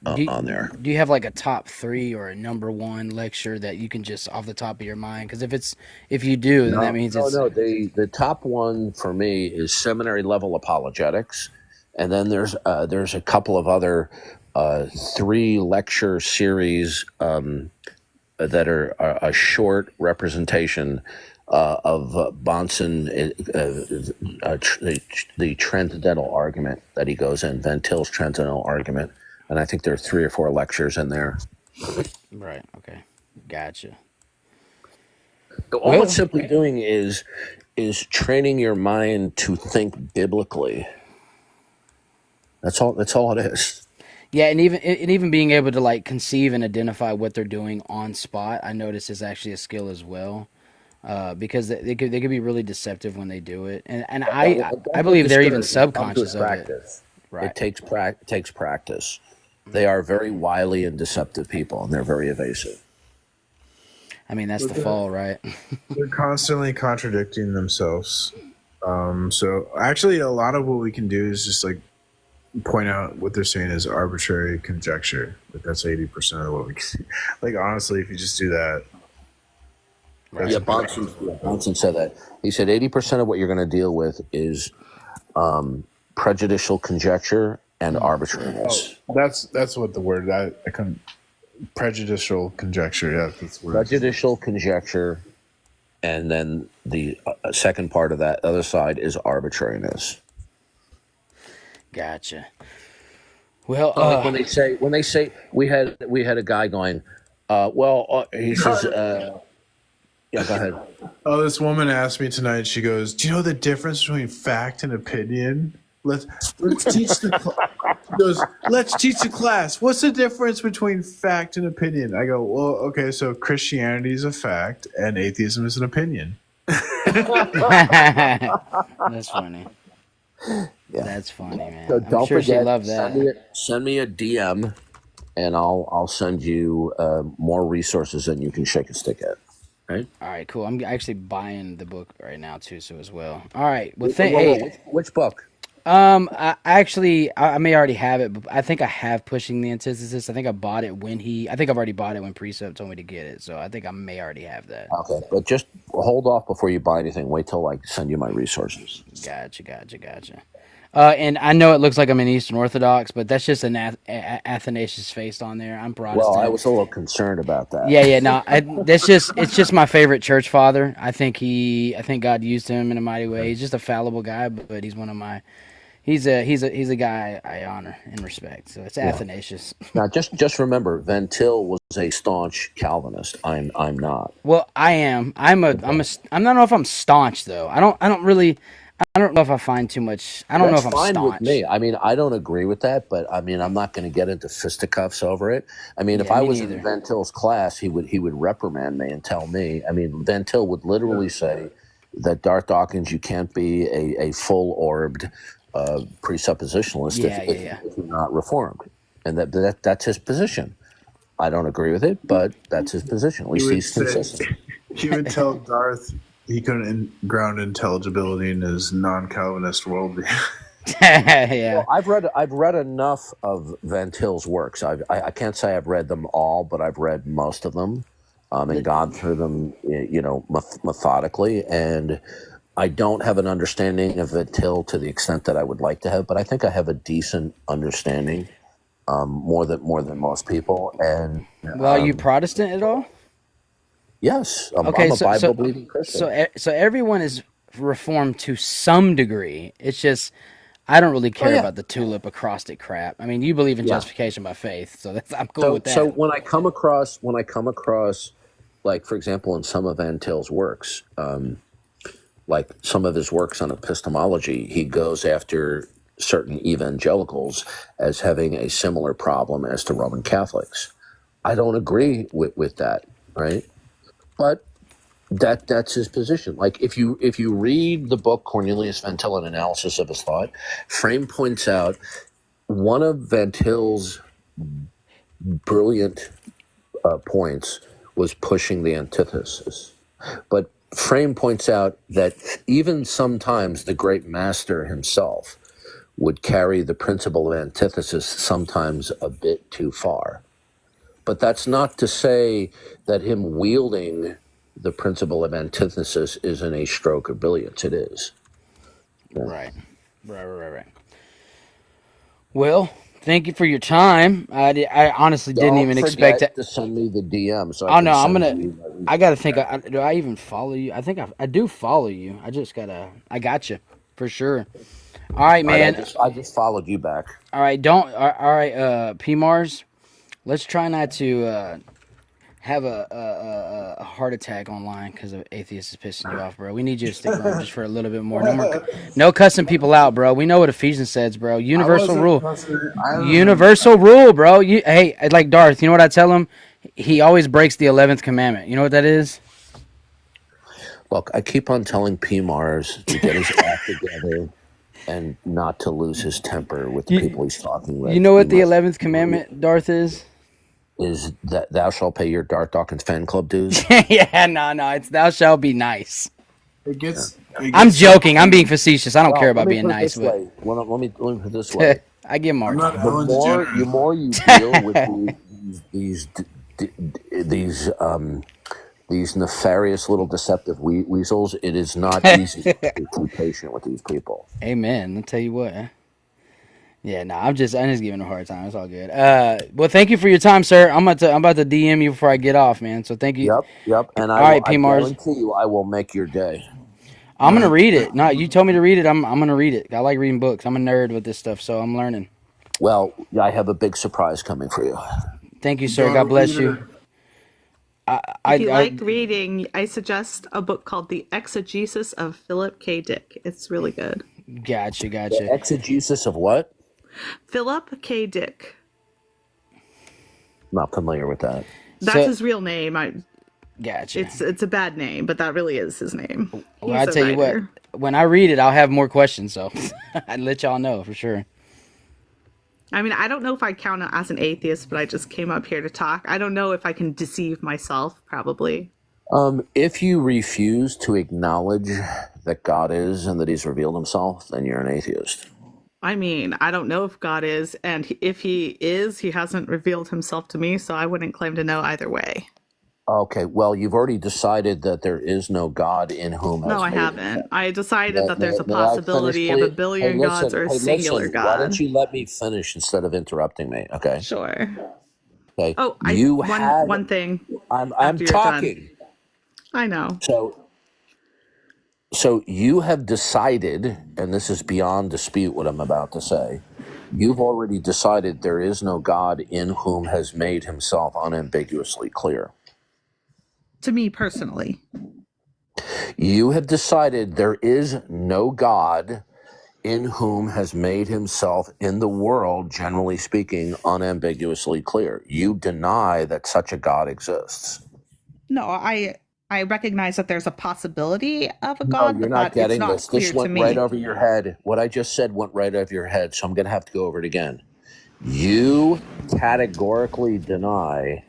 Speaker 15: on there.
Speaker 18: Do you have like a top 3 or a number 1 lecture that you can just off the top of your mind? Because if you do, then that means it's
Speaker 15: the top one for me is seminary level apologetics, and then there's a couple of other 3 lecture series that are a short representation of Bonson, the transcendental argument that he goes in, Van Til's transcendental argument, and I think there are 3 or 4 lectures in there.
Speaker 18: Right. Okay. Gotcha.
Speaker 15: All it's simply doing is training your mind to think biblically. That's all it is.
Speaker 18: Yeah, and even being able to like conceive and identify what they're doing on spot, I notice is actually a skill as well, because they could be really deceptive when they do it, and I believe they're even subconscious of it.
Speaker 15: Right. It takes practice. They are very wily and deceptive people, and they're very evasive.
Speaker 18: I mean, that's the fall, right?
Speaker 1: They're constantly contradicting themselves. So actually, a lot of what we can do is just like point out what they're saying is arbitrary conjecture. Like that's 80% of what we can see. Like honestly, if you just do that.
Speaker 15: Right. Yeah, Bonson said that. He said 80% of what you're going to deal with is prejudicial conjecture and arbitrariness.
Speaker 1: Oh, that's what the word I can prejudicial conjecture. Yeah, that's the word.
Speaker 15: Prejudicial conjecture, and then the second part of that other side is arbitrariness.
Speaker 18: Gotcha. Well,
Speaker 15: like when they say we had a guy going, he says, yeah, go ahead.
Speaker 1: Oh, this woman asked me tonight. She goes, "Do you know the difference between fact and opinion?" Let's teach the. She goes, "Let's teach the class. What's the difference between fact and opinion?" I go, "Well, okay, so Christianity is a fact and atheism is an opinion."
Speaker 18: That's funny. Yeah. That's funny, man.
Speaker 15: So don't
Speaker 18: sure
Speaker 15: forget,
Speaker 18: she loved that.
Speaker 15: Send me a DM, and I'll send you more resources than you can shake a stick at. Right?
Speaker 18: All right, cool. I'm actually buying the book right now too, so as well. All right. Well,
Speaker 15: Which book?
Speaker 18: I may already have it, but I think I have Pushing the Antithesis. I think I bought it I think I've already bought it when Precept told me to get it. So I think I may already have that.
Speaker 15: Okay, but just hold off before you buy anything. Wait till I send you my resources.
Speaker 18: Gotcha. And I know it looks like I'm an Eastern Orthodox, but that's just an Athanasius face on there. I'm Protestant.
Speaker 15: Well, I was a little concerned about that.
Speaker 18: Yeah. No, it's just my favorite church father. I think God used him in a mighty way. He's just a fallible guy, but he's one of my. He's a guy I honor and respect. So it's Athanasius.
Speaker 15: Now, just remember, Van Til was a staunch Calvinist. I'm not.
Speaker 18: Well, I am. I don't know if I'm staunch though. I don't know if I find too much. I don't know
Speaker 15: That's
Speaker 18: if I'm
Speaker 15: fine
Speaker 18: staunch.
Speaker 15: with me. I mean, I don't agree with that, but I mean, I'm not going to get into fisticuffs over it. I mean, if
Speaker 18: Yeah,
Speaker 15: I
Speaker 18: me
Speaker 15: was
Speaker 18: neither.
Speaker 15: in Van Til's class, he would reprimand me and tell me. I mean, Van Til would literally say that Darth Dawkins, you can't be a full orbed presuppositionalist if you're not reformed, and that's his position. I don't agree with it, but that's his position. At least he's consistent.
Speaker 1: He would tell Darth he couldn't ground intelligibility in his non-Calvinist worldview.
Speaker 18: Yeah.
Speaker 15: Well, I've read enough of Van Til's works. I can't say I've read them all, but I've read most of them, and gone through them, methodically. And I don't have an understanding of Van Til to the extent that I would like to have, but I think I have a decent understanding, more than most people. And
Speaker 18: Well, are you Protestant at all?
Speaker 15: yes, I'm a Bible believing Christian.
Speaker 18: So everyone is reformed to some degree. It's just I don't really care about the tulip acrostic crap. I mean, you believe in justification by faith, so I'm cool with that.
Speaker 15: So when I come across, like for example, in some of Van Til's works, like some of his works on epistemology, he goes after certain evangelicals as having a similar problem as to Roman Catholics. I don't agree with that, right? But that's his position. Like if you read the book Cornelius Van Til, An Analysis of His Thought, Frame points out one of Van Til's brilliant points was pushing the antithesis. But Frame points out that even sometimes the great master himself would carry the principle of antithesis sometimes a bit too far. But that's not to say that him wielding the principle of antithesis isn't a stroke of brilliance. It is. Yeah.
Speaker 18: Right. Well, thank you for your time. I honestly didn't even expect
Speaker 15: to send me the DM. So
Speaker 18: oh no, I gotta think. Do I even follow you? I think I do follow you. I got you for sure. All right, man.
Speaker 15: I just followed you back.
Speaker 18: All right, P Mars. Let's try not to have a heart attack online because of Atheist is pissing you off, bro. We need you to stick around just for a little bit more. No cussing people out, bro. We know what Ephesians says, bro. Universal rule, bro. Hey, like Darth. You know what I tell him? He always breaks the 11th commandment. You know what that is?
Speaker 15: Look, I keep on telling P Mars to get his act together and not to lose his temper with the people he's talking with.
Speaker 18: You know what the 11th commandment, Darth, is?
Speaker 15: Is that thou shalt pay your Darth Dawkins fan club dues?
Speaker 18: Yeah, no, it's thou shalt be nice.
Speaker 13: It gets
Speaker 18: I'm joking. I'm being facetious. I don't care about being nice.
Speaker 15: But let me put it this way.
Speaker 18: I give Mark.
Speaker 15: The more you deal with these nefarious little deceptive weasels, it is not easy to be patient with these people.
Speaker 18: Amen. I'll tell you what. Yeah, no, I'm just giving a hard time. It's all good. Well, thank you for your time, sir. I'm about to DM you before I get off, man. So thank you.
Speaker 15: Yep. And
Speaker 18: I
Speaker 15: guarantee you, I will make your day.
Speaker 18: I'm gonna read it. No, you told me to read it. I'm gonna read it. I like reading books. I'm a nerd with this stuff, so I'm learning.
Speaker 15: Well, I have a big surprise coming for you.
Speaker 18: Thank you, sir. God bless you.
Speaker 19: If you like reading, I suggest a book called The Exegesis of Philip K. Dick. It's really good.
Speaker 18: Gotcha.
Speaker 15: The exegesis of what?
Speaker 19: Philip K. Dick.
Speaker 15: Not familiar with that.
Speaker 19: That's his real name.
Speaker 18: Gotcha.
Speaker 19: It's a bad name, but that really is his name.
Speaker 18: Well, I tell you what, when I read it, I'll have more questions, so I'd let y'all know for sure.
Speaker 19: I mean, I don't know if I count as an atheist, but I just came up here to talk. I don't know if I can deceive myself, probably.
Speaker 15: If you refuse to acknowledge that God is and that he's revealed himself, then you're an atheist.
Speaker 19: I mean, I don't know if God is, and if he is, he hasn't revealed himself to me, so I wouldn't claim to know either way.
Speaker 15: Okay, well, you've already decided that there is no God in whom
Speaker 19: No,
Speaker 15: has
Speaker 19: I
Speaker 15: made
Speaker 19: havenent. I decided
Speaker 15: May,
Speaker 19: that
Speaker 15: may,
Speaker 19: there's a
Speaker 15: may I finish,
Speaker 19: possibility of a
Speaker 15: please?
Speaker 19: billion gods or a
Speaker 15: Hey,
Speaker 19: singular
Speaker 15: listen. Why don't
Speaker 19: God.
Speaker 15: you let me finish instead of interrupting me? Okay.
Speaker 19: Sure.
Speaker 15: Okay.
Speaker 19: Oh,
Speaker 15: You had.
Speaker 19: one thing
Speaker 15: I'm
Speaker 19: after you're done.
Speaker 15: talking.
Speaker 19: I know.
Speaker 15: So you have decided, and this is beyond dispute what I'm about to say. You've already decided there is no God in whom has made himself unambiguously clear.
Speaker 19: To me personally.
Speaker 15: You have decided there is no God in whom has made himself in the world, generally speaking, unambiguously clear. You deny that such a God exists.
Speaker 19: No, I recognize that there's a possibility of a
Speaker 15: No,
Speaker 19: God,
Speaker 15: you're
Speaker 19: but
Speaker 15: not
Speaker 19: that it's
Speaker 15: getting
Speaker 19: not
Speaker 15: this. This
Speaker 19: clear to
Speaker 15: went right
Speaker 19: me.
Speaker 15: over your head. What I just said went right over your head, so I'm going to have to go over it again. You categorically deny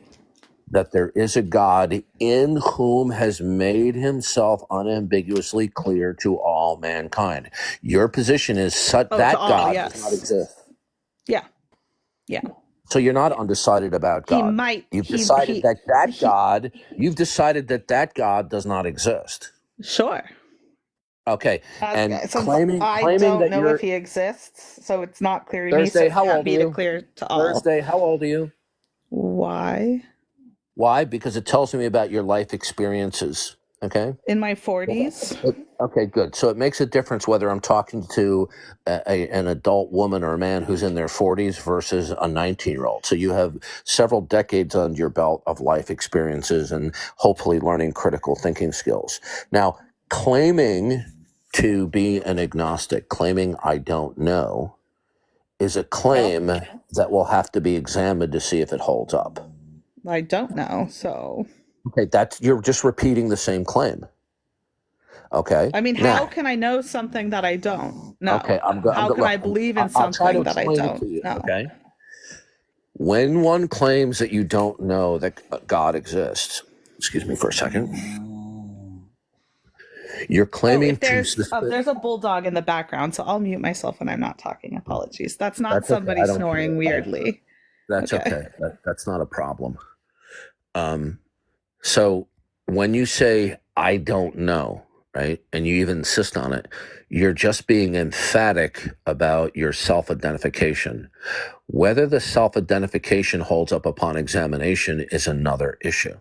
Speaker 15: that there is a God in whom has made himself unambiguously clear to all mankind. Your position is
Speaker 19: To
Speaker 15: that
Speaker 19: all,
Speaker 15: God
Speaker 19: yes.
Speaker 15: does not exist.
Speaker 19: Yeah. Yeah.
Speaker 15: So you're not undecided about
Speaker 19: He
Speaker 15: God.
Speaker 19: might.
Speaker 15: You've decided You've decided that God does not exist.
Speaker 19: Sure.
Speaker 15: Okay, and
Speaker 19: Since
Speaker 15: claiming
Speaker 19: I don't
Speaker 15: that
Speaker 19: know
Speaker 15: you're
Speaker 19: if he exists, so it's not clear to me. So
Speaker 15: Thursday.
Speaker 19: it
Speaker 15: How
Speaker 19: can't
Speaker 15: old are
Speaker 19: be
Speaker 15: you?
Speaker 19: clear to all.
Speaker 15: Thursday. How old are you?
Speaker 19: Why?
Speaker 15: Why? Because it tells me about your life experiences. Okay.
Speaker 19: In my 40s.
Speaker 15: Okay, good. So it makes a difference whether I'm talking to an adult woman or a man who's in their 40s versus a 19-year-old. So you have several decades under your belt of life experiences and hopefully learning critical thinking skills. Now, claiming to be an agnostic, claiming I don't know, is a claim that will have to be examined to see if it holds up.
Speaker 19: I don't know, so.
Speaker 15: Okay, you're just repeating the same claim. Okay.
Speaker 19: I mean,
Speaker 15: Now,
Speaker 19: how can I know something that I don't know?
Speaker 15: Okay,
Speaker 19: How can I believe in
Speaker 15: I'll try to
Speaker 19: something that I
Speaker 15: explain it
Speaker 19: don't
Speaker 15: to you.
Speaker 19: know?
Speaker 15: Okay. When one claims that you don't know that God exists, excuse me for a second. You're claiming
Speaker 19: there's a bulldog in the background, so I'll mute myself when I'm not talking. Apologies. That's not somebody snoring weirdly.
Speaker 15: That's okay. That's not a problem. So when you say I don't know, right, and you even insist on it, you're just being emphatic about your self-identification. Whether the self-identification holds up upon examination is another issue.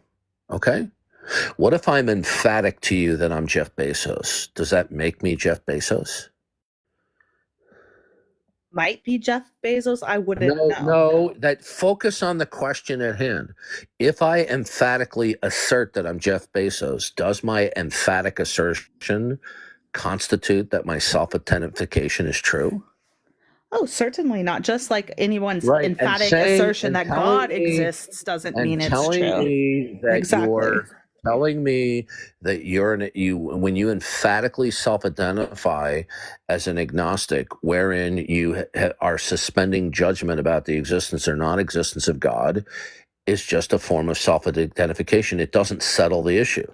Speaker 15: Okay? What if I'm emphatic to you that I'm Jeff Bezos? Does that make me Jeff Bezos?
Speaker 19: Might be Jeff Bezos. I wouldn't know.
Speaker 15: No, that focus on the question at hand. If I emphatically assert that I'm Jeff Bezos, does my emphatic assertion constitute that my self-identification is true?
Speaker 19: Oh, certainly not. Just like anyone's
Speaker 15: Right.
Speaker 19: emphatic assertion that God exists doesn't mean it's true.
Speaker 15: Telling me that
Speaker 19: exactly.
Speaker 15: telling me that when you emphatically self-identify as an agnostic, wherein you are suspending judgment about the existence or non-existence of God, is just a form of self-identification. It doesn't settle the issue.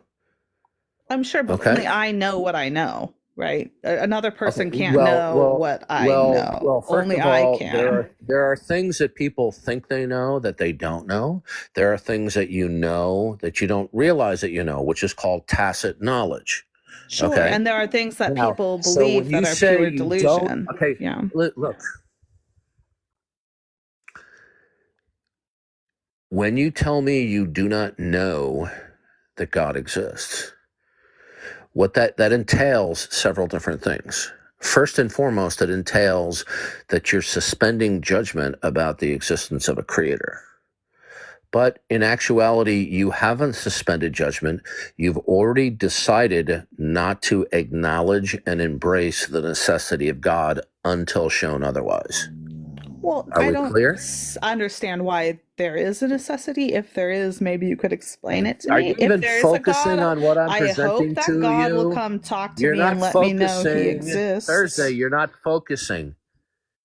Speaker 19: I'm sure, but only I know what I know, right? Another person can't know what I know.
Speaker 15: Well, first
Speaker 19: only
Speaker 15: of all,
Speaker 19: I can.
Speaker 15: There are things that people think they know that they don't know. There are things that you know that you don't realize that you know, which is called tacit knowledge.
Speaker 19: Sure,
Speaker 15: okay?
Speaker 19: and there are things that people
Speaker 15: So
Speaker 19: believe
Speaker 15: when you
Speaker 19: that are
Speaker 15: say
Speaker 19: pure
Speaker 15: you
Speaker 19: delusion.
Speaker 15: okay,
Speaker 19: yeah.
Speaker 15: Look. When you tell me you do not know that God exists, what that entails several different things. First and foremost, it entails that you're suspending judgment about the existence of a creator. But in actuality, you haven't suspended judgment. You've already decided not to acknowledge and embrace the necessity of God until shown otherwise.
Speaker 19: Well, I don't understand why there is a necessity. If there is, maybe you could explain it to me.
Speaker 15: Are you even focusing on what I'm
Speaker 19: I
Speaker 15: presenting
Speaker 19: hope that
Speaker 15: to
Speaker 19: God
Speaker 15: you?
Speaker 19: will come talk to me and let me know he exists.
Speaker 15: Thursday, you're not focusing.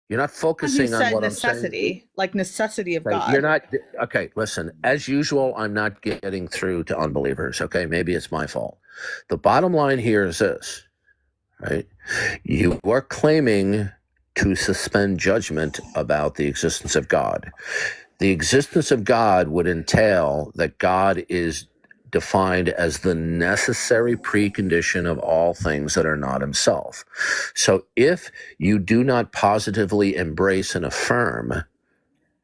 Speaker 15: You're not focusing on what I'm saying.
Speaker 19: Necessity, like necessity of God.
Speaker 15: You're not. Okay, listen. As usual, I'm not getting through to unbelievers. Okay, maybe it's my fault. The bottom line here is this, right? You are claiming to suspend judgment about the existence of God. The existence of God would entail that God is defined as the necessary precondition of all things that are not himself. So if you do not positively embrace and affirm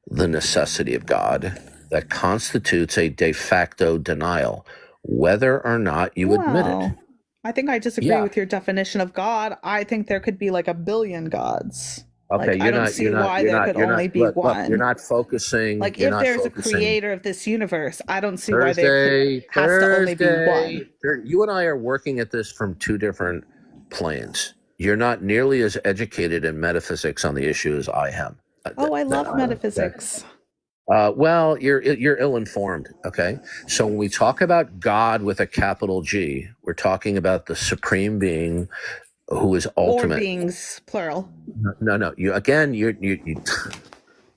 Speaker 15: the necessity of God, that constitutes a de facto denial, whether or not you admit it.
Speaker 19: Well, I think I disagree
Speaker 15: Yeah.
Speaker 19: with your definition of God. I think there could be like 1 billion gods.
Speaker 15: Okay,
Speaker 19: Like, I don't see why there could only be
Speaker 15: look, you're
Speaker 19: one.
Speaker 15: not focusing,
Speaker 19: Like,
Speaker 15: you're
Speaker 19: if
Speaker 15: not
Speaker 19: there's a
Speaker 15: focusing.
Speaker 19: creator of this universe, I don't see why there has to only be one.
Speaker 15: You and I are working at this from two different planes. You're not nearly as educated in metaphysics on the issue as I am.
Speaker 19: Oh, I love metaphysics.
Speaker 15: Well, you're ill-informed, okay? So when we talk about God with a capital G, we're talking about the supreme being who is ultimate.
Speaker 19: Or beings, plural.
Speaker 15: No. You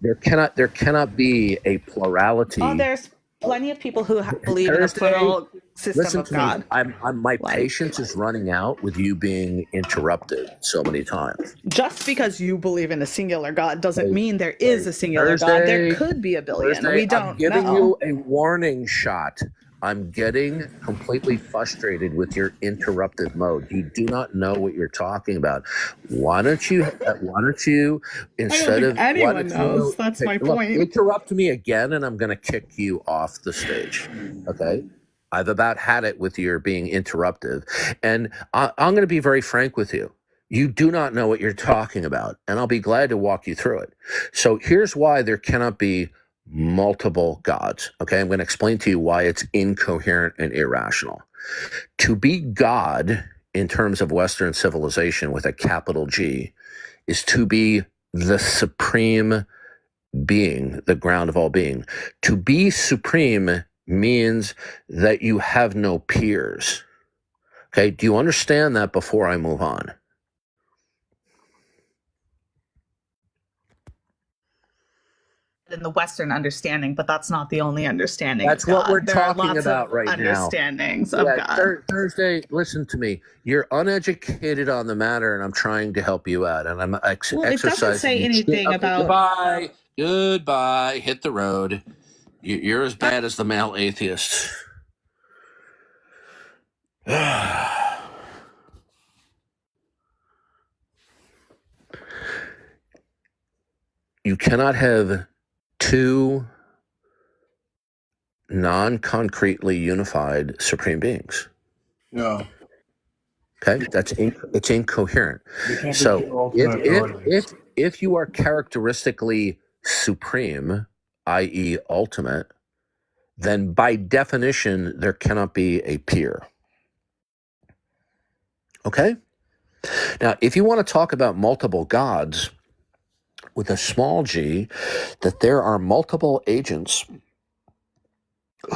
Speaker 15: there cannot be a plurality.
Speaker 19: Oh, there's plenty of people who believe in a plural system
Speaker 15: Listen
Speaker 19: of
Speaker 15: to
Speaker 19: God.
Speaker 15: me. My patience is running out with you being interrupted so many times.
Speaker 19: Just because you believe in a singular God doesn't mean there is a singular God. There could be 1 billion. We don't know.
Speaker 15: I'm giving you a warning shot. I'm getting completely frustrated with your interruptive mode. You do not know what you're talking about. Why don't you instead of
Speaker 19: anyone knows? That's my point.
Speaker 15: Interrupt me again and I'm going to kick you off the stage. Okay? I've about had it with your being interruptive. And I'm going to be very frank with you. You do not know what you're talking about, and I'll be glad to walk you through it. So here's why there cannot be multiple gods. Okay, I'm going to explain to you why it's incoherent and irrational. To be God in terms of Western civilization with a capital G is to be the supreme being, the ground of all being. To be supreme means that you have no peers. Okay, do you understand that before I move on?
Speaker 19: In the Western understanding, but that's not the only understanding.
Speaker 15: That's
Speaker 19: of God.
Speaker 15: what we're
Speaker 19: there are
Speaker 15: talking
Speaker 19: lots
Speaker 15: about
Speaker 19: of
Speaker 15: right now.
Speaker 19: Understandings of God.
Speaker 15: Thursday, listen to me. You're uneducated on the matter, and I'm trying to help you out. And I'm exercising.
Speaker 19: It doesn't say anything about.
Speaker 15: Goodbye. Hit the road. You're as bad as the male atheist. You cannot have two non-concretely unified supreme beings.
Speaker 13: No.
Speaker 15: Okay, it's incoherent. So if you are characteristically supreme, i.e. ultimate, then by definition there cannot be a peer. Okay? Now, if you want to talk about multiple gods with a small g, that there are multiple agents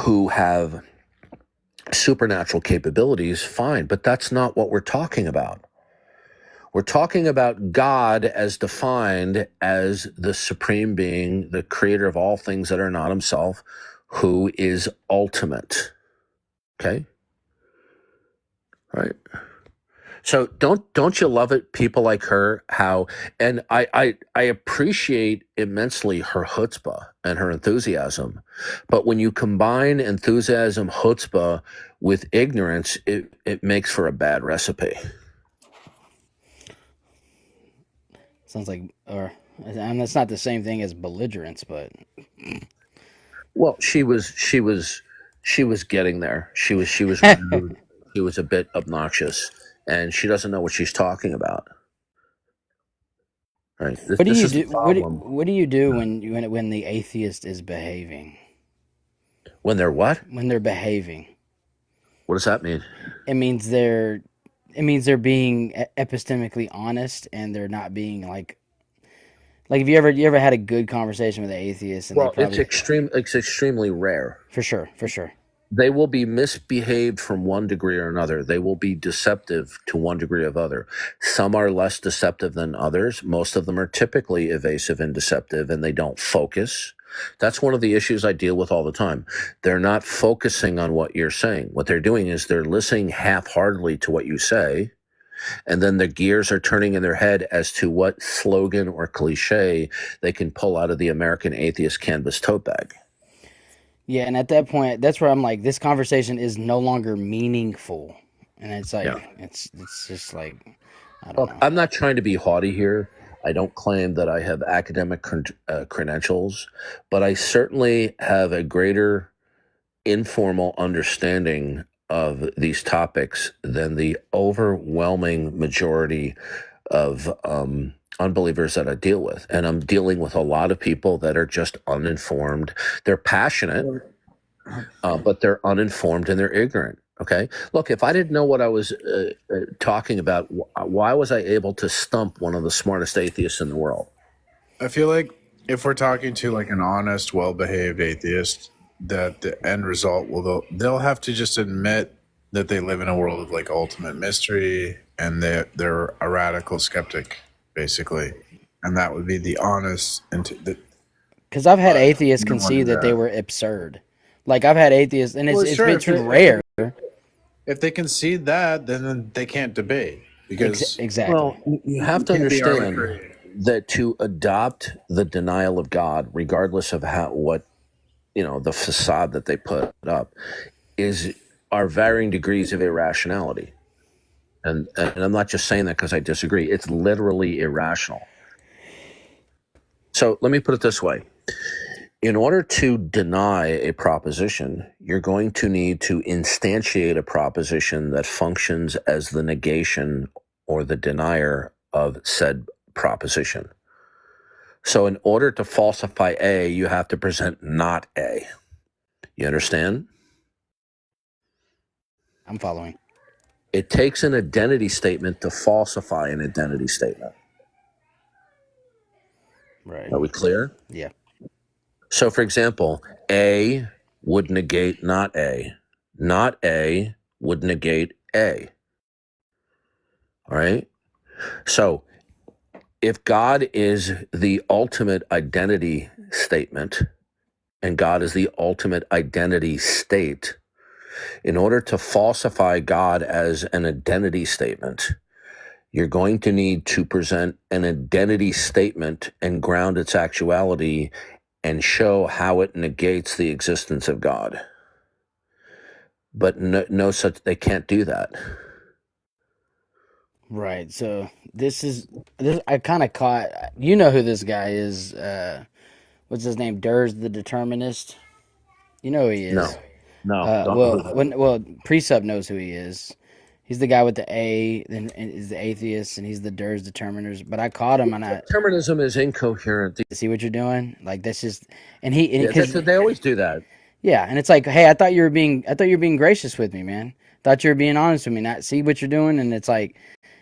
Speaker 15: who have supernatural capabilities, fine, but that's not what we're talking about. We're talking about God as defined as the supreme being, the creator of all things that are not himself, who is ultimate. Okay? Right? So don't you love it, people like her, how, and I appreciate immensely her chutzpah and her enthusiasm, but when you combine enthusiasm, chutzpah with ignorance, it makes for a bad recipe.
Speaker 18: Sounds like, and that's not the same thing as belligerence, but.
Speaker 15: Well, she was getting there. She was rude. She was a bit obnoxious, and she doesn't know what she's talking about. Right?
Speaker 18: What do you do? What do you do when the atheist is behaving?
Speaker 15: When they're what?
Speaker 18: When they're behaving.
Speaker 15: What does that mean?
Speaker 18: It means they're being epistemically honest, and they're not being like if you ever had a good conversation with an atheist, and
Speaker 15: it's extremely rare.
Speaker 18: For sure.
Speaker 15: They will be misbehaved from one degree or another. They will be deceptive to one degree or other. Some are less deceptive than others. Most of them are typically evasive and deceptive, and they don't focus. That's one of the issues I deal with all the time. They're not focusing on what you're saying. What they're doing is they're listening half-heartedly to what you say, and then the gears are turning in their head as to what slogan or cliche they can pull out of the American Atheist canvas tote bag.
Speaker 18: Yeah, and at that point, that's where I'm like, this conversation is no longer meaningful, and it's like, it's just like, I don't
Speaker 15: Look,
Speaker 18: know.
Speaker 15: I'm not trying to be haughty here. I don't claim that I have academic credentials, but I certainly have a greater informal understanding of these topics than the overwhelming majority of unbelievers that I deal with. And I'm dealing with a lot of people that are just uninformed. They're passionate, but they're uninformed and they're ignorant. Okay. Look, if I didn't know what I was talking about, why was I able to stump one of the smartest atheists in the world?
Speaker 1: I feel like if we're talking to like an honest, well-behaved atheist, that the end result will they'll have to just admit that they live in a world of like ultimate mystery, and they're a radical skeptic, basically, and that would be the honest.
Speaker 18: Because I've had atheists
Speaker 1: you don't wanna
Speaker 18: concede
Speaker 1: do
Speaker 18: that they
Speaker 1: that.
Speaker 18: were absurd. Like I've had atheists, and
Speaker 1: Well,
Speaker 18: it's
Speaker 1: sure,
Speaker 18: been rare.
Speaker 1: If they concede that, then they can't debate because
Speaker 18: Exactly.
Speaker 15: Well, you have to
Speaker 1: can't be
Speaker 15: understand
Speaker 1: arbitrary.
Speaker 15: that to adopt the denial of God, regardless of the facade that they put up, are varying degrees of irrationality. And I'm not just saying that because I disagree. It's literally irrational. So let me put it this way. In order to deny a proposition, you're going to need to instantiate a proposition that functions as the negation or the denier of said proposition. So in order to falsify A, you have to present not A. You understand?
Speaker 18: I'm following.
Speaker 15: It takes an identity statement to falsify an identity statement.
Speaker 18: Right.
Speaker 15: Are we clear?
Speaker 18: Yeah.
Speaker 15: So, for example, A would negate not A. Not A would negate A. All right? So, if God is the ultimate identity statement and God is the ultimate identity state, in order to falsify God as an identity statement, you're going to need to present an identity statement and ground its actuality and show how it negates the existence of God. But no such, they can't do that.
Speaker 18: Right. So this I kind of caught. You know who this guy is? What's his name? Durs the Determinist. You know who he is.
Speaker 15: No.
Speaker 18: Precept knows who he is. He's the guy with the A, and is the atheist, and he's the Durs Determiners. But I caught him, and
Speaker 15: Determinism is incoherent.
Speaker 18: See what you're doing? Like that's just,
Speaker 15: They always do that.
Speaker 18: Yeah, and it's like, hey, I thought you were being gracious with me, man. Thought you were being honest with me. Not see what you're doing, and it's like,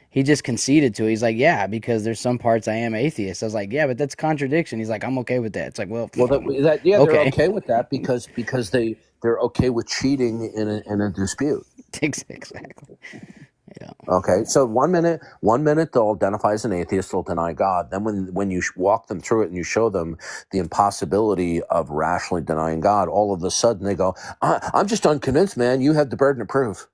Speaker 18: he just conceded to it. He's like, yeah, because there's some parts I am atheist. I was like, yeah, but that's contradiction. He's like, I'm okay with that. It's like, well,
Speaker 15: they're
Speaker 18: okay.
Speaker 15: okay with that because they're okay with cheating in a dispute.
Speaker 18: Exactly. Yeah.
Speaker 15: Okay, so one minute they'll identify as an atheist, they'll deny God. Then when you walk them through it and you show them the impossibility of rationally denying God, all of a sudden they go, I'm just unconvinced, man. You have the burden of proof.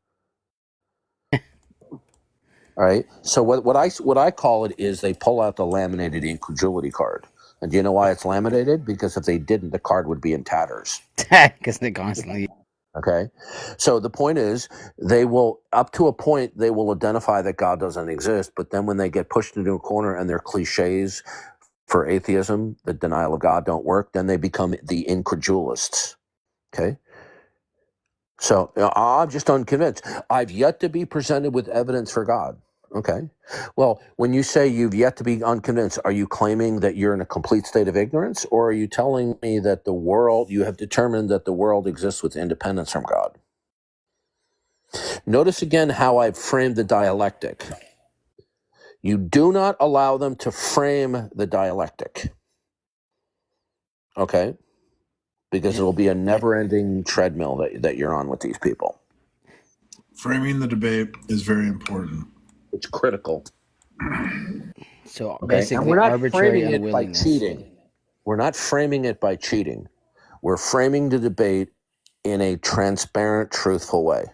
Speaker 15: All right. So what I call it is they pull out the laminated incredulity card. And do you know why it's laminated? Because if they didn't, the card would be in tatters.
Speaker 18: Because they constantly.
Speaker 15: Okay. So the point is, they will, up to a point, they will identify that God doesn't exist. But then when they get pushed into a corner and their cliches for atheism, the denial of God don't work, then they become the incredulists. Okay. So I'm just unconvinced. I've yet to be presented with evidence for God. Okay. Well, when you say you've yet to be unconvinced, are you claiming that you're in a complete state of ignorance, or are you telling me that you have determined that the world exists with independence from God? Notice again how I've framed the dialectic. You do not allow them to frame the dialectic. Okay? Because it'll be a never-ending treadmill that you're on with these people.
Speaker 1: Framing the debate is very important.
Speaker 15: It's critical.
Speaker 18: So
Speaker 15: Okay?
Speaker 18: basically,
Speaker 15: and we're not
Speaker 18: arbitrary
Speaker 15: framing it by
Speaker 18: unwillingness.
Speaker 15: cheating. We're not framing it by cheating. We're framing the debate in a transparent, truthful way.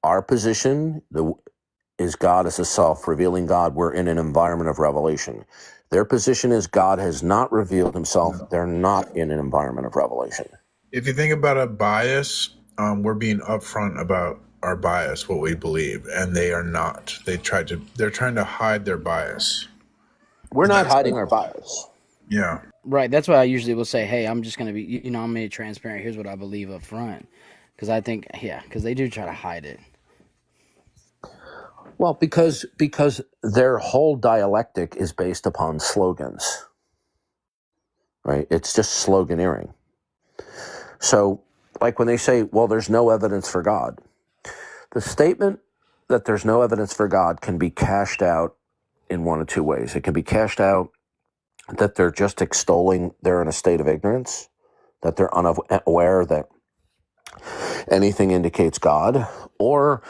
Speaker 15: Our position is God as a self, revealing God. We're in an environment of revelation. Their position is God has not revealed himself. They're not in an environment of revelation.
Speaker 1: If you think about a bias, we're being upfront about our bias, what we believe, and they are not. They're trying to hide their bias.
Speaker 15: We're not hiding our bias.
Speaker 1: Yeah.
Speaker 18: Right. That's why I usually will say, hey, I'm just going to be, I'm going to be transparent. Here's what I believe up front. Because I think, because they do try to hide it.
Speaker 15: Well, because their whole dialectic is based upon slogans, right? It's just sloganeering. So, like when they say, well, there's no evidence for God, the statement that there's no evidence for God can be cashed out in one of two ways. It can be cashed out that they're just extolling, they're in a state of ignorance, that they're unaware that anything indicates God, or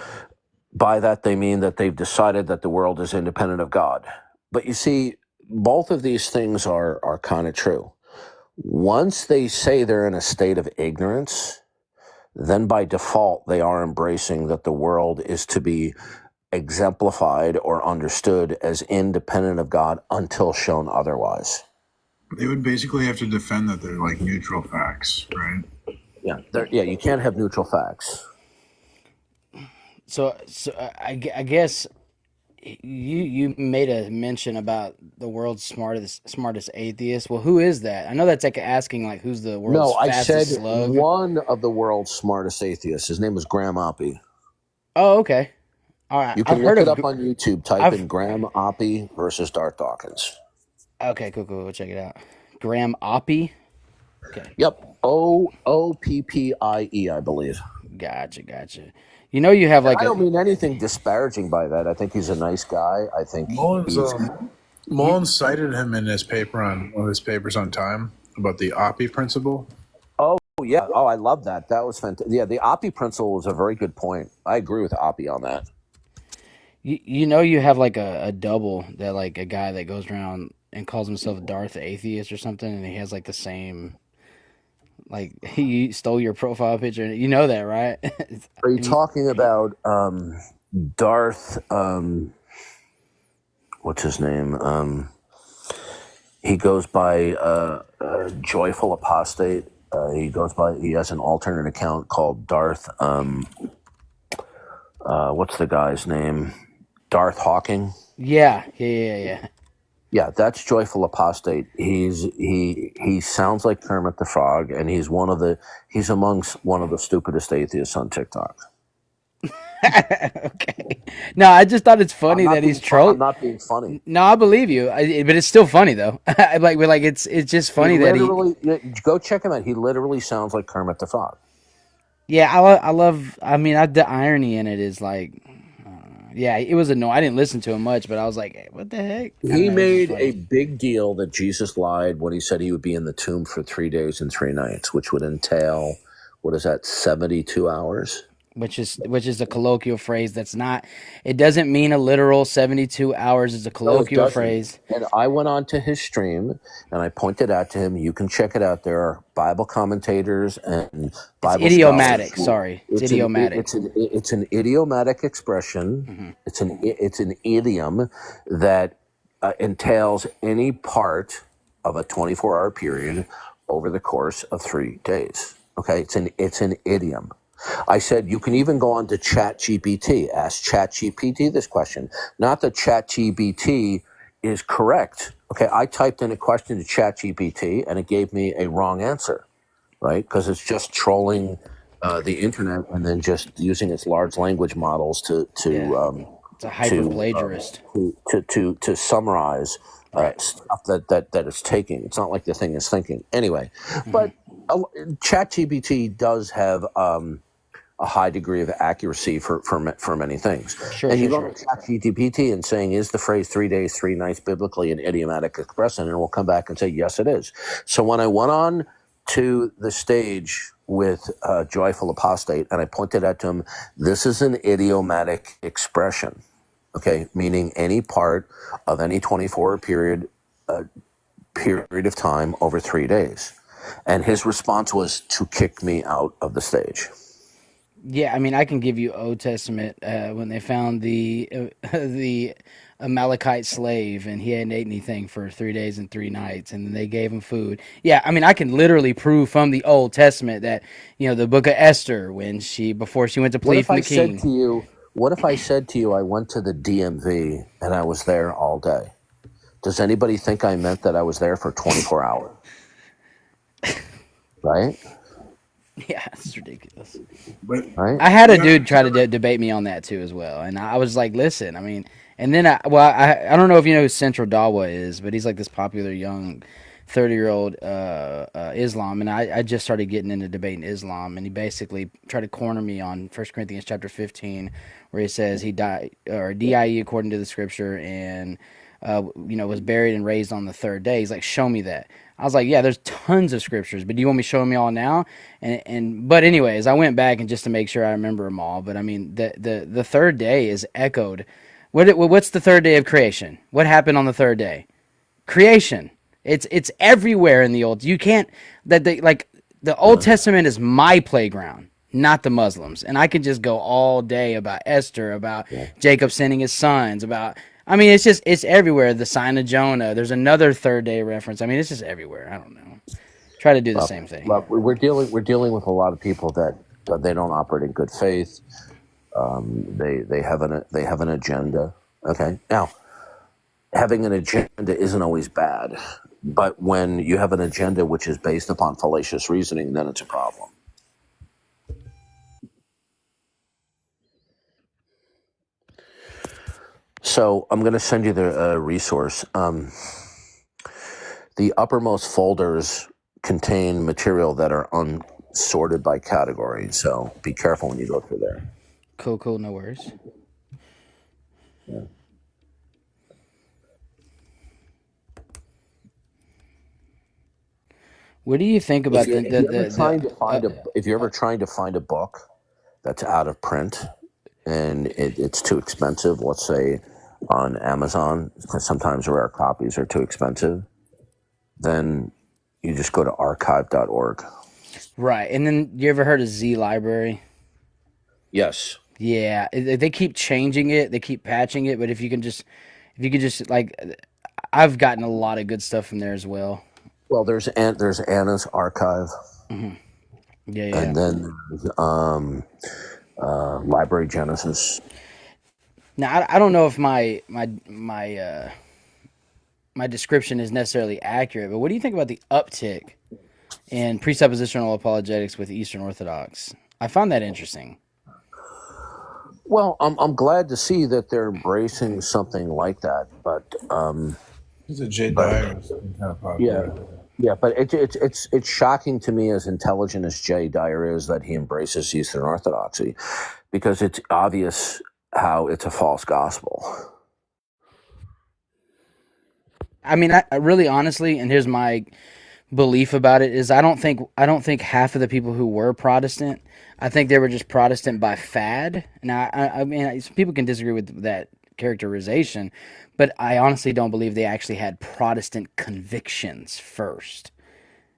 Speaker 15: by that they mean that they've decided that the world is independent of God. But you see, both of these things are kind of true. Once they say they're in a state of ignorance, then by default they are embracing that the world is to be exemplified or understood as independent of God until shown otherwise.
Speaker 1: They would basically have to defend that they're like neutral facts, right?
Speaker 15: Yeah, you can't have neutral facts.
Speaker 18: So I guess you made a mention about the world's smartest atheist. Well, who is that? I know that's like asking like who's the world's
Speaker 15: No, I
Speaker 18: fastest
Speaker 15: said
Speaker 18: slug.
Speaker 15: one of the world's smartest atheists. His name was Graham Oppie.
Speaker 18: Oh, okay. All right.
Speaker 15: You can look it up on YouTube. Type in Graham Oppie versus Darth Dawkins.
Speaker 18: Okay, cool. We'll check it out. Graham Oppie. Okay.
Speaker 15: Yep. Oppie, I believe.
Speaker 18: Gotcha. You know you have like
Speaker 15: I don't mean anything disparaging by that. I think he's a nice guy. I think
Speaker 1: Mullins cited him in his paper on one of his papers on Time about the Oppie principle.
Speaker 15: Oh yeah. Oh, I love that. That was fantastic. Yeah, the Oppie principle was a very good point. I agree with Oppie on that.
Speaker 18: You know you have like a double that like a guy that goes around and calls himself Darth Atheist or something, and he has like the same. Like he stole your profile picture. You know that, right?
Speaker 15: Are you talking about Darth? What's his name? He goes by Joyful Apostate. He has an alternate account called Darth. What's the guy's name? Darth Hawking.
Speaker 18: Yeah.
Speaker 15: Yeah, that's Joyful Apostate. He sounds like Kermit the Frog, and he's amongst one of the stupidest atheists on TikTok.
Speaker 18: Okay. No, I just thought it's funny that he's trolling.
Speaker 15: I'm not being funny.
Speaker 18: No, I believe you, but it's still funny though. It's just funny that he.
Speaker 15: Go check him out. He literally sounds like Kermit the Frog.
Speaker 18: Yeah, I love. I mean, the irony in it is like. Yeah, it was annoying. I didn't listen to him much, but I was like, hey, what the heck?
Speaker 15: He made a big deal that Jesus lied when he said he would be in the tomb for 3 days and 3 nights, which would entail, 72 hours?
Speaker 18: Which is a colloquial phrase that's not, it doesn't mean a literal 72 hours. It's a colloquial phrase.
Speaker 15: And I went on to his stream and I pointed out to him, you can check it out. There are Bible commentators and Bible
Speaker 18: It's idiomatic.
Speaker 15: scholars.
Speaker 18: Sorry. It's idiomatic.
Speaker 15: It's an idiomatic expression. Mm-hmm. It's an idiom that entails any part of a 24-hour period over the course of 3 days. Okay, it's an idiom. I said, you can even go on to ChatGPT. Ask ChatGPT this question. Not that ChatGPT is correct. Okay, I typed in a question to ChatGPT and it gave me a wrong answer, right? Because it's just trolling the internet and then just using its large language models to
Speaker 18: it's a hyper plagiarist
Speaker 15: to summarize stuff that it's taking. It's not like the thing is thinking. Anyway, but ChatGPT does have a high degree of accuracy for many things. You go to ChatGPT and saying, is the phrase 3 days, 3 nights biblically an idiomatic expression? And we'll come back and say, yes, it is. So when I went on to the stage with Joyful Apostate and I pointed out to him, this is an idiomatic expression, okay, meaning any part of any 24 period of time over 3 days. And his response was to kick me out of the stage.
Speaker 18: Yeah, I mean, I can give you Old Testament when they found the the Amalekite slave, and he hadn't ate anything for 3 days and 3 nights, and then they gave him food. Yeah, I mean, I can literally prove from the Old Testament that the Book of Esther, when before she went to
Speaker 15: What
Speaker 18: plead
Speaker 15: if
Speaker 18: from
Speaker 15: I
Speaker 18: the
Speaker 15: said
Speaker 18: king.
Speaker 15: to you, what if I said to you, I went to the DMV and I was there all day? Does anybody think I meant that I was there for 24 hours? Right?
Speaker 18: Yeah, it's ridiculous.
Speaker 13: But
Speaker 15: Right?
Speaker 18: I had a dude try to debate me on that too as well, and I was like, "Listen, I mean," and then I don't know if you know who Central Dawa is, but he's like this popular young 30-year-old Islam, and I just started getting into debating Islam, and he basically tried to corner me on 1 Corinthians chapter 15, where he says he died or die according to the scripture, and was buried and raised on the third day. He's like, "Show me that." I was like, "Yeah, there's tons of scriptures, but do you want me to show me all now?" But anyways, I went back and just to make sure I remember them all. But I mean, the third day is echoed. What's the third day of creation? What happened on the third day? Creation. It's everywhere in the old. You can't like the Old Testament is my playground, not the Muslims, and I could just go all day about Esther, about Jacob sending his sons, about. I mean, it's everywhere. The sign of Jonah. There's another third day reference. I mean, it's just everywhere. I don't know. Try to do the same thing.
Speaker 15: Look, we're dealing with a lot of people that they don't operate in good faith. They have an agenda. Okay, now having an agenda isn't always bad, but when you have an agenda which is based upon fallacious reasoning, then it's a problem. So I'm going to send you the resource. The uppermost folders contain material that are unsorted by category, so be careful when you go through there.
Speaker 18: Cool, no worries.
Speaker 15: Yeah.
Speaker 18: What do you think about
Speaker 15: if you're ever trying to find a book that's out of print and it's too expensive, let's say on Amazon, because sometimes rare copies are too expensive, then you just go to archive.org.
Speaker 18: Right, and then you ever heard of Z Library?
Speaker 15: Yes.
Speaker 18: Yeah, they keep changing it, they keep patching it, but if you could just like, I've gotten a lot of good stuff from there as well.
Speaker 15: Well, there's Anna's archive.
Speaker 18: Mm-hmm. Yeah.
Speaker 15: And then Library Genesis.
Speaker 18: Now I don't know if my description is necessarily accurate, but what do you think about the uptick in presuppositional apologetics with Eastern Orthodox? I found that interesting.
Speaker 15: Well, I'm glad to see that they're embracing something like that, but
Speaker 1: He's a Jay Dyer kind of popular.
Speaker 15: Yeah, but it's shocking to me, as intelligent as Jay Dyer is, that he embraces Eastern Orthodoxy, because it's obvious how it's a false gospel.
Speaker 18: I mean, I really honestly, and here's my belief about it, is I don't think half of the people who were Protestant, I think they were just Protestant by fad. Now, I mean, some people can disagree with that characterization, but I honestly don't believe they actually had Protestant convictions first.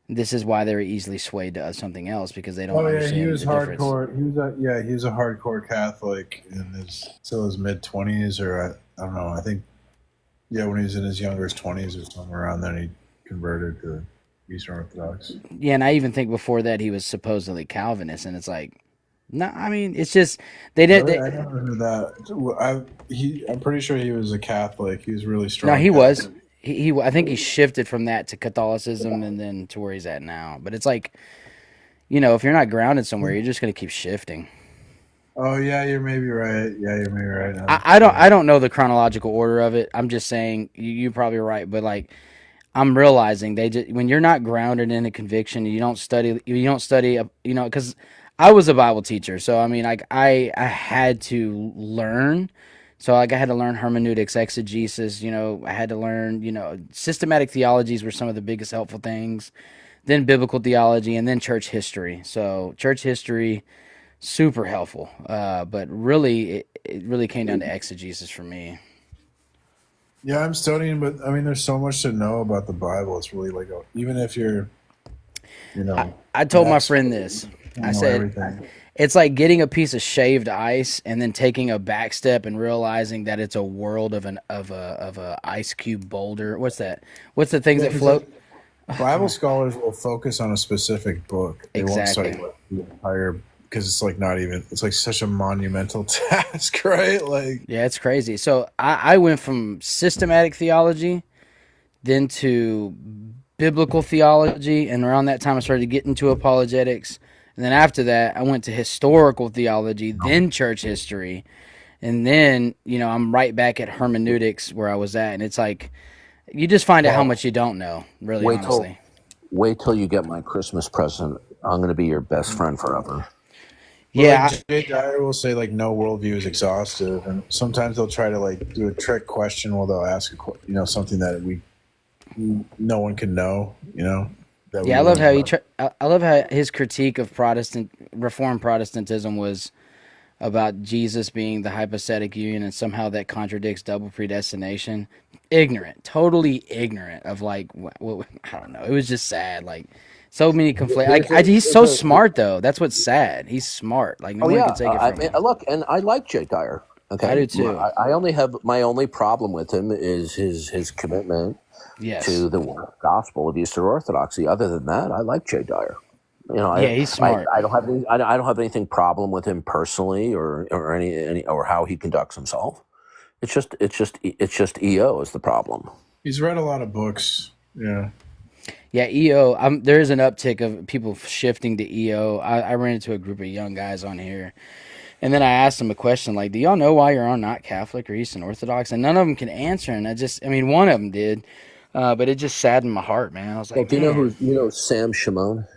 Speaker 18: This is why they were easily swayed to something else, because they don't understand
Speaker 1: he was
Speaker 18: the difference.
Speaker 1: hardcore. He was a hardcore Catholic in his mid-20s, or I don't know. I think when he was in his younger 20s or somewhere around then, he converted to Eastern Orthodox.
Speaker 18: Yeah, and I even think before that he was supposedly Calvinist, and it's like, no, I mean, it's just they did.
Speaker 1: I never heard that. I'm pretty sure he was a Catholic. He was really strong.
Speaker 18: No, he
Speaker 1: Catholic.
Speaker 18: was. He I think he shifted from that to Catholicism and then to where he's at now. But it's like, if you're not grounded somewhere, you're just going to keep shifting.
Speaker 1: Oh yeah, you're maybe right.
Speaker 18: I don't know the chronological order of it. I'm just saying you're probably right, but like, I'm realizing when you're not grounded in a conviction, you don't study, because I was a Bible teacher, so I mean, like I had to learn. So like I had to learn hermeneutics, exegesis, I had to learn, systematic theologies were some of the biggest helpful things, then biblical theology, and then church history. So church history, super helpful. But really, it really came down to exegesis for me.
Speaker 1: Yeah, I'm studying, but I mean, there's so much to know about the Bible. It's really like, even if you're,
Speaker 18: I told my friend this. I said,
Speaker 1: everything.
Speaker 18: It's like getting a piece of shaved ice and then taking a back step and realizing that it's a world of a ice cube boulder. What's that? What's the things
Speaker 13: Yeah,
Speaker 18: that
Speaker 13: 'cause,
Speaker 18: float?
Speaker 13: Bible scholars will focus on a specific book. They won't study
Speaker 18: Exactly.
Speaker 13: the entire, because it's like not even. It's like such a monumental task, right? Like,
Speaker 18: Yeah, it's crazy. So I went from systematic theology then to biblical theology, and around that time I started to get into apologetics. And then after that, I went to historical theology, then church history, and then I'm right back at hermeneutics where I was at. And it's like you just find out how much you don't know, really,
Speaker 15: Wait
Speaker 18: honestly.
Speaker 15: till you get my Christmas present. I'm going to be your best friend forever.
Speaker 13: well,
Speaker 18: Yeah,
Speaker 13: like Jay Dyer will say, like no worldview is exhaustive, and sometimes they'll try to like do a trick question where they'll ask something that no one can know. That we
Speaker 18: yeah. I love
Speaker 13: wouldn't
Speaker 18: how
Speaker 13: know.
Speaker 18: I love how his critique of Reformed Protestantism was about Jesus being the hypostatic union, and somehow that contradicts double predestination. Ignorant, totally ignorant of like what I don't know. It was just sad. Like so many conflict. He's so smart though. That's what's sad. He's smart. Like no
Speaker 15: Oh
Speaker 18: one
Speaker 15: yeah,
Speaker 18: can take it
Speaker 15: I
Speaker 18: from
Speaker 15: mean,
Speaker 18: him.
Speaker 15: look, and I like Jay Dyer. Okay,
Speaker 18: I do too.
Speaker 15: I only have my only problem with him is his commitment
Speaker 18: Yes.
Speaker 15: to the gospel of Eastern Orthodoxy. Other than that, I like Jay Dyer.
Speaker 18: Yeah, he's smart.
Speaker 15: I don't have any I don't have anything problem with him personally or any or how he conducts himself. It's just EO is the problem.
Speaker 13: He's read a lot of books. Yeah.
Speaker 18: Yeah, EO. There is an uptick of people shifting to EO. I ran into a group of young guys on here, and then I asked them a question like, "Do y'all know why you're on not Catholic or Eastern Orthodox?" And none of them can answer. And one of them did, but it just saddened my heart, man. I was like,
Speaker 15: Well, do you know
Speaker 18: man.
Speaker 15: who you know Sam Shimon?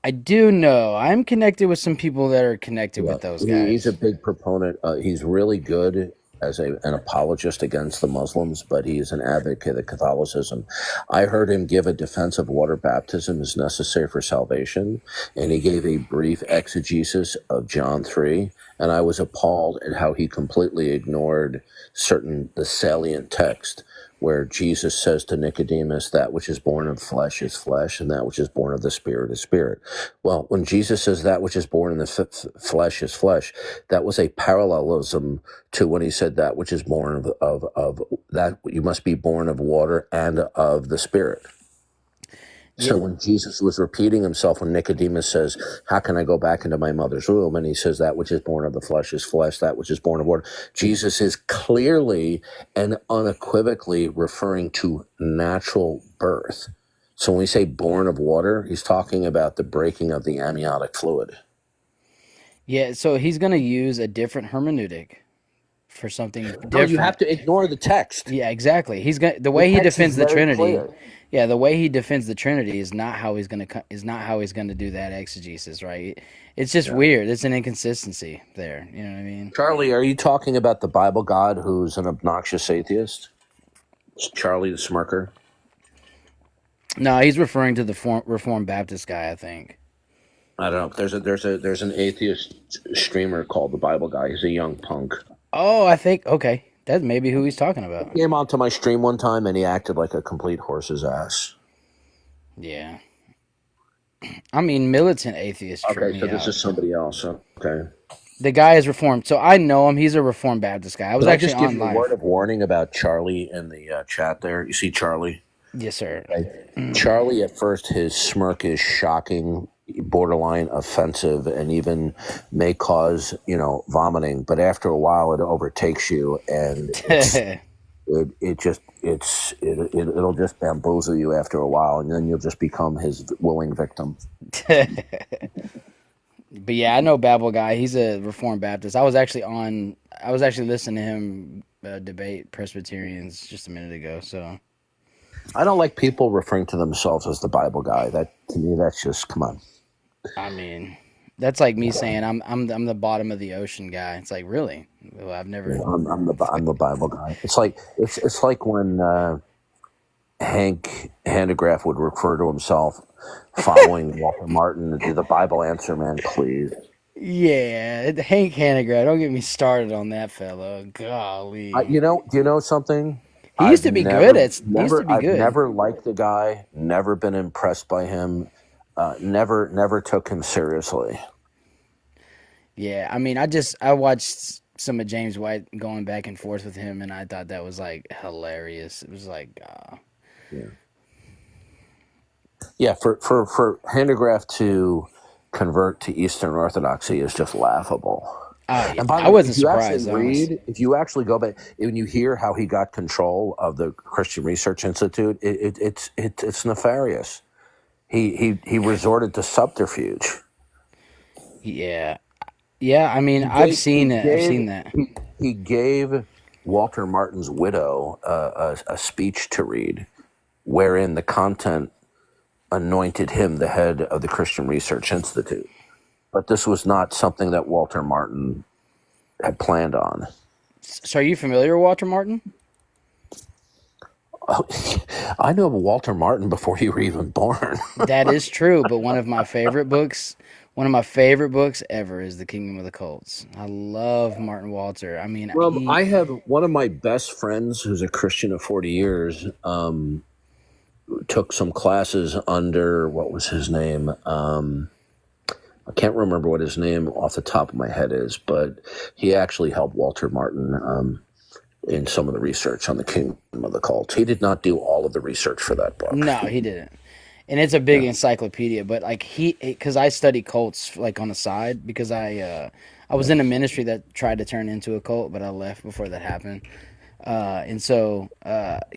Speaker 18: I do know. I'm connected with some people that are connected with those guys.
Speaker 15: He's a big proponent. He's really good as an apologist against the Muslims, but he's an advocate of Catholicism. I heard him give a defense of water baptism is necessary for salvation, and he gave a brief exegesis of John 3, and I was appalled at how he completely ignored the salient text where Jesus says to Nicodemus, that which is born of flesh is flesh, and that which is born of the spirit is spirit. Well, when Jesus says that which is born in the flesh is flesh, that was a parallelism to when he said that which is born of that you must be born of water and of the spirit. So when Jesus was repeating himself, when Nicodemus says, how can I go back into my mother's womb? And he says, that which is born of the flesh is flesh, that which is born of water. Jesus is clearly and unequivocally referring to natural birth. So when we say born of water, he's talking about the breaking of the amniotic fluid.
Speaker 18: Yeah, so he's going to use a different hermeneutic for something different.
Speaker 15: No, you have to ignore the text.
Speaker 18: Yeah, exactly. The way he
Speaker 15: text
Speaker 18: defends
Speaker 15: is
Speaker 18: the
Speaker 15: very
Speaker 18: Trinity.
Speaker 15: clear.
Speaker 18: Yeah, the way he defends the Trinity is not how he's going to do that exegesis, right? It's just weird. It's an inconsistency there. You know what I mean?
Speaker 15: Charlie, are you talking about the Bible God who's an obnoxious atheist? Charlie the Smirker?
Speaker 18: No, he's referring to the Reformed Baptist guy, I think.
Speaker 15: I don't know. There's an atheist streamer called the Bible Guy. He's a young punk.
Speaker 18: Oh, I think okay. That's maybe who he's talking about.
Speaker 15: He came onto my stream one time and he acted like a complete horse's ass.
Speaker 18: Yeah. I mean, militant atheist.
Speaker 15: Okay, so this is somebody else. Okay.
Speaker 18: The guy is Reformed, so I know him. He's a Reformed Baptist guy. I was actually
Speaker 15: just give
Speaker 18: on
Speaker 15: you a
Speaker 18: live.
Speaker 15: word of warning about Charlie in the chat there. You see Charlie?
Speaker 18: Yes, sir.
Speaker 15: Charlie, at first, his smirk is shocking, borderline offensive, and even may cause, vomiting. But after a while, it overtakes you, and it'll just bamboozle you after a while, and then you'll just become his willing victim.
Speaker 18: But yeah, I know Babel guy. He's a Reformed Baptist. I was actually listening to him debate Presbyterians just a minute ago. So
Speaker 15: I don't like people referring to themselves as the Bible guy. That to me, that's just come on.
Speaker 18: I mean, that's like me saying I'm the bottom of the ocean guy. It's like really, well, I've never.
Speaker 15: I'm the Bible guy. It's like when Hank Hanegraaff would refer to himself following Walter Martin, the Bible answer man, please.
Speaker 18: Yeah, Hank Hanegraaff. Don't get me started on that fellow. Golly.
Speaker 15: Do you know something?
Speaker 18: He used to be good. I've
Speaker 15: never liked the guy. Never been impressed by him. Never took him seriously.
Speaker 18: Yeah, I mean, I watched some of James White going back and forth with him, and I thought that was like hilarious. It was like,
Speaker 15: Yeah. Yeah, for Hanegraaff to convert to Eastern Orthodoxy is just laughable.
Speaker 18: oh yeah,
Speaker 15: And by
Speaker 18: I
Speaker 15: the way,
Speaker 18: wasn't surprised, honestly.
Speaker 15: if you actually go back, when you hear how he got control of the Christian Research Institute, it's nefarious. He resorted to subterfuge.
Speaker 18: Yeah, yeah. I mean,
Speaker 15: He
Speaker 18: I've
Speaker 15: gave he
Speaker 18: seen it. I've
Speaker 15: gave
Speaker 18: seen that.
Speaker 15: he gave Walter Martin's widow a speech to read, wherein the content anointed him the head of the Christian Research Institute. But this was not something that Walter Martin had planned on.
Speaker 18: So, are you familiar with Walter Martin?
Speaker 15: Oh, I knew of Walter Martin before you were even born.
Speaker 18: That is true, but one of my favorite books ever is The Kingdom of the Cults. I love Martin Walter. I mean,
Speaker 15: I have one of my best friends who's a Christian of 40 years, took some classes under, what was his name? I can't remember what his name off the top of my head is, but he actually helped Walter Martin in some of the research on the Kingdom of the Cults. He did not do all of the research for that book.
Speaker 18: no, he didn't. And it's a big encyclopedia, but like because I study cults like on the side because I was in a ministry that tried to turn into a cult, but I left before that happened. And so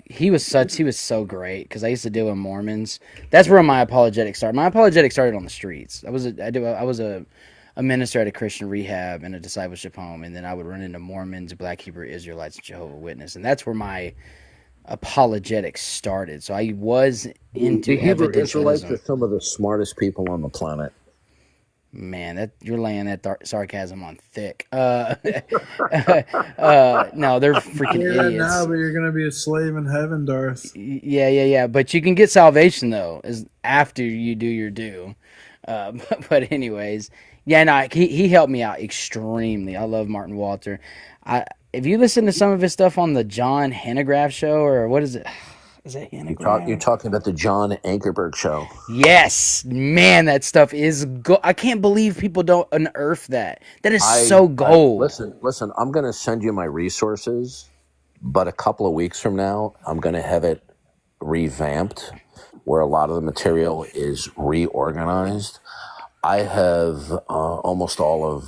Speaker 18: he was so great because I used to deal with Mormons. That's where my apologetics started. My apologetics started on the streets. I was a minister at a Christian rehab and a discipleship home, and then I would run into Mormons, Black Hebrew Israelites, Jehovah's Witness, and that's where my apologetics started. So I was into
Speaker 15: The Hebrew Israelites
Speaker 18: evidentialism.
Speaker 15: are some of the smartest people on the planet.
Speaker 18: Man, that you're laying that sarcasm on thick. No, they're freaking
Speaker 13: Say that
Speaker 18: idiots.
Speaker 13: now, but you're gonna be a slave in heaven, Darth.
Speaker 18: Yeah. But you can get salvation though, is after you do your due. But anyways, yeah, no, he helped me out extremely. I love Martin Walter. If you listen to some of his stuff on the John Hanegraaff show, or what is it? Is it Hanegraaff?
Speaker 15: You're talking about the John Ankerberg show.
Speaker 18: Yes, man, that stuff is I can't believe people don't unearth that. That is so gold.
Speaker 15: Listen, I'm going to send you my resources, but a couple of weeks from now, I'm going to have it revamped where a lot of the material is reorganized. I have almost all of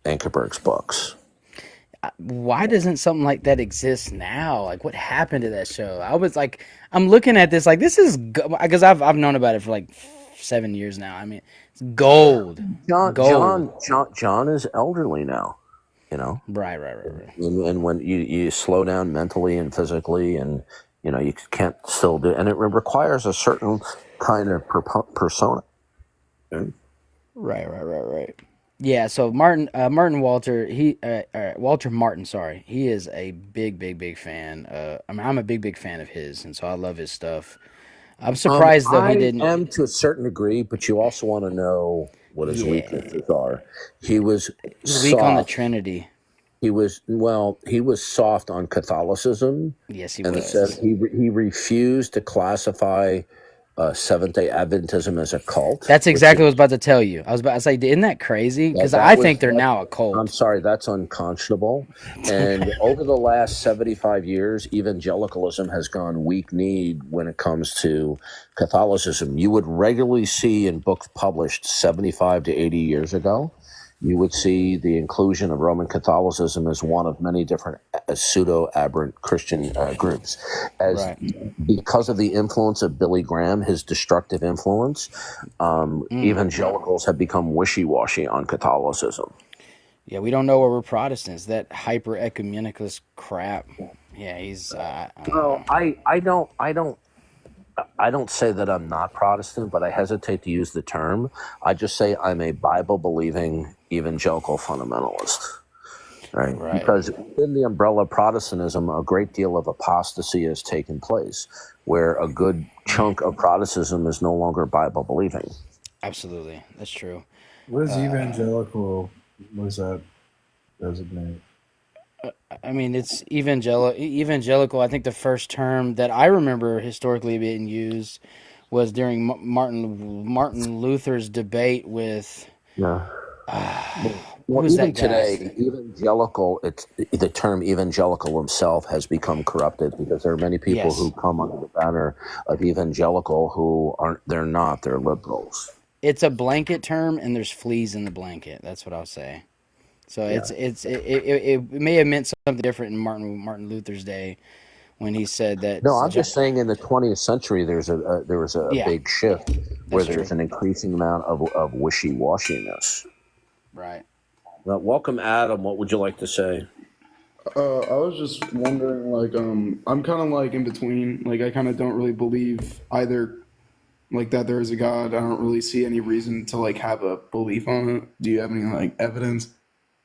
Speaker 15: Ankerberg's books.
Speaker 18: Why doesn't something like that exist now? Like, what happened to that show? I was like, I'm looking at this like this is because I've known about it for like 7 years now. I mean, it's gold.
Speaker 15: John is elderly now, you know.
Speaker 18: Right.
Speaker 15: And when you slow down mentally and physically, and you know you can't still do, and it requires a certain kind of persona.
Speaker 18: Right. Yeah, so Martin Walter, Walter Martin, sorry, he is a big fan. I mean, I'm a big fan of his, and so I love his stuff. I'm surprised though he didn't.
Speaker 15: I am to a certain degree, but you also want to know what his weaknesses are. He was
Speaker 18: weak on the Trinity.
Speaker 15: He was soft on Catholicism.
Speaker 18: Yes, he
Speaker 15: and
Speaker 18: was.
Speaker 15: And he refused to classify Seventh-day Adventism as a cult.
Speaker 18: That's exactly what I was about to tell you. I was about to say, isn't that crazy? Because I think they're now a cult.
Speaker 15: I'm sorry, that's unconscionable. And over the last 75 years, evangelicalism has gone weak-kneed when it comes to Catholicism. You would regularly see in books published 75 to 80 years ago, you would see the inclusion of Roman Catholicism as one of many different pseudo-aberrant Christian groups. Because of the influence of Billy Graham, his destructive influence, evangelicals have become wishy-washy on Catholicism.
Speaker 18: Yeah, we don't know where we're Protestants. That hyper-ecumenicalist crap. Yeah, he's...
Speaker 15: I don't say that I'm not Protestant, but I hesitate to use the term. I just say I'm a Bible-believing evangelical fundamentalist, right? Because in the umbrella of Protestantism, a great deal of apostasy has taken place, where a good chunk of Protestantism is no longer Bible-believing.
Speaker 18: Absolutely, that's true.
Speaker 13: What is evangelical? What does that designate?
Speaker 18: I mean, it's evangelical. I think the first term that I remember historically being used was during Martin Luther's debate with
Speaker 15: Well,
Speaker 18: Who's
Speaker 15: even
Speaker 18: that guy?
Speaker 15: today, evangelical, it's the term evangelical himself has become corrupted because there are many people who
Speaker 18: Yes.
Speaker 15: come under the banner of evangelical who aren't, they're not, they're liberals.
Speaker 18: It's a blanket term, and there's fleas in the blanket. That's what I'll say. So
Speaker 15: Yeah.
Speaker 18: it may have meant something different in Martin Luther's day when he said that.
Speaker 15: No, I'm just saying in the 20th century, there was a
Speaker 18: Yeah,
Speaker 15: big shift where
Speaker 18: that's
Speaker 15: there's
Speaker 18: true.
Speaker 15: an increasing amount of wishy-washiness.
Speaker 18: Right.
Speaker 15: Well, welcome, Adam. What would you like to say?
Speaker 20: I was just wondering, like, I'm kind of like in between. Like, I kind of don't really believe either, like, that there is a God. I don't really see any reason to like have a belief on it. Do you have any like evidence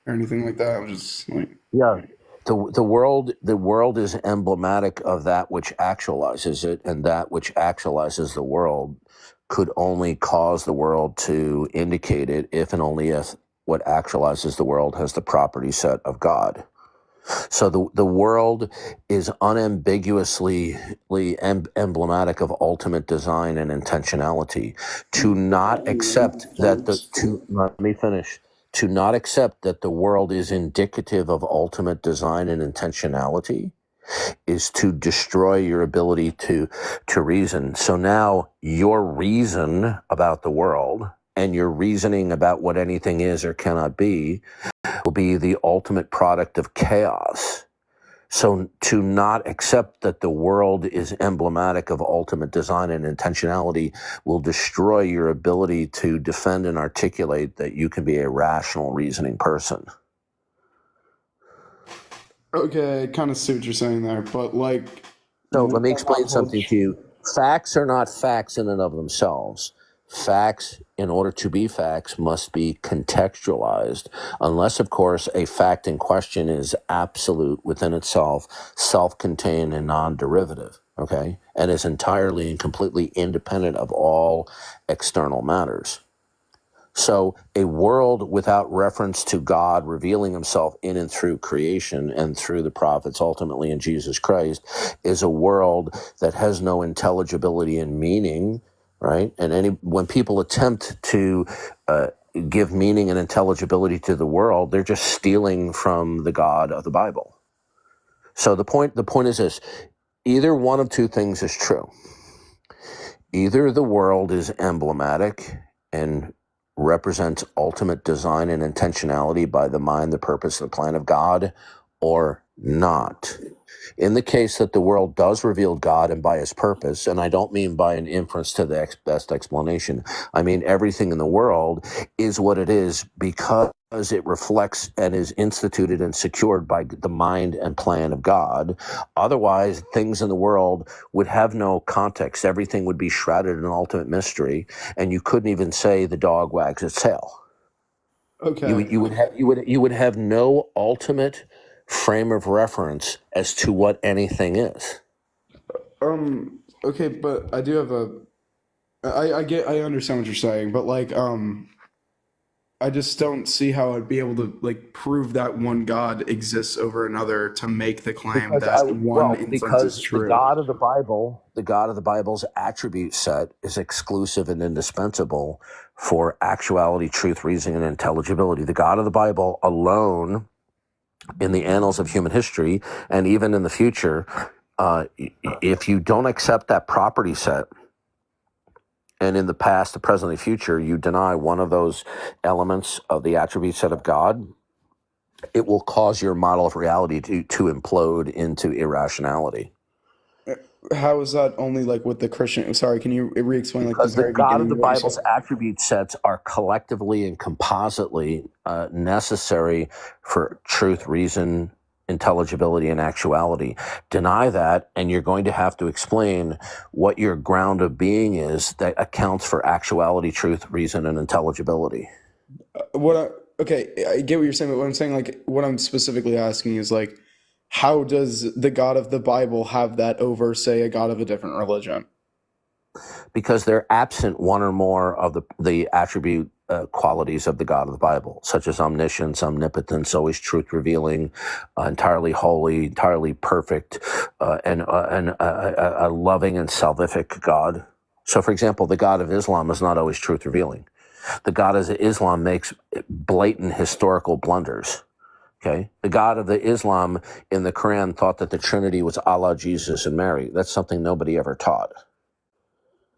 Speaker 20: or anything like that? I'm just like,
Speaker 15: Yeah. The world is emblematic of that which actualizes it, and that which actualizes the world could only cause the world to indicate it if and only if what actualizes the world has the property set of God. So the world is unambiguously emblematic of ultimate design and intentionality. To not accept that let me finish. To not accept that the world is indicative of ultimate design and intentionality is to destroy your ability to reason. So now your reason about the world and your reasoning about what anything is or cannot be will be the ultimate product of chaos. So to not accept that the world is emblematic of ultimate design and intentionality will destroy your ability to defend and articulate that you can be a rational, reasoning person.
Speaker 20: okay, I kind of see what you're saying there, but like,
Speaker 15: So let me
Speaker 20: wouldn't that not
Speaker 15: explain
Speaker 20: hold
Speaker 15: something to you. Facts are not facts in and of themselves. Facts, in order to be facts, must be contextualized, unless, of course, a fact in question is absolute within itself, self-contained and non-derivative, okay, and is entirely and completely independent of all external matters. So a world without reference to God revealing himself in and through creation and through the prophets, ultimately in Jesus Christ, is a world that has no intelligibility and meaning, right? And when people attempt to give meaning and intelligibility to the world, they're just stealing from the God of the Bible. So the point is this: either one of two things is true. Either the world is emblematic and represents ultimate design and intentionality by the mind, the purpose, and the plan of God, or not. In the case that the world does reveal God and by his purpose, and I don't mean by an inference to the best explanation, I mean everything in the world is what it is because it reflects and is instituted and secured by the mind and plan of God. Otherwise, things in the world would have no context. Everything would be shrouded in ultimate mystery, and you couldn't even say the dog wags its tail.
Speaker 20: okay.
Speaker 15: You would have no ultimate frame of reference as to what anything is.
Speaker 20: Okay, but I do have I understand what you're saying, but like, I just don't see how I'd be able to like prove that one God exists over another to make the claim that one instance is
Speaker 15: Because the
Speaker 20: true.
Speaker 15: God of the Bible's attribute set is exclusive and indispensable for actuality, truth, reason, and intelligibility. The God of the Bible alone, in the annals of human history and even in the future, if you don't accept that property set, and in the past, the present, and the future, you deny one of those elements of the attribute set of God, it will cause your model of reality to implode into irrationality.
Speaker 20: How is that only like with the Christian? Sorry, can you re-explain like the
Speaker 15: Because the
Speaker 20: very
Speaker 15: God of
Speaker 20: beginning
Speaker 15: the
Speaker 20: of what you
Speaker 15: Bible's
Speaker 20: said?
Speaker 15: attribute sets are collectively and compositely necessary for truth, reason, intelligibility, and actuality. Deny that, and you're going to have to explain what your ground of being is that accounts for actuality, truth, reason, and intelligibility.
Speaker 20: Okay, I get what you're saying, but what I'm saying, like, what I'm specifically asking is like, how does the God of the Bible have that over, say, a God of a different religion?
Speaker 15: Because they're absent one or more of the attribute qualities of the God of the Bible, such as omniscience, omnipotence, always truth revealing, entirely holy, entirely perfect, and a loving and salvific God. So, for example, the God of Islam is not always truth revealing. The God of Islam makes blatant historical blunders. Okay, the God of the Islam in the Quran thought that the Trinity was Allah, Jesus, and Mary. That's something nobody ever taught.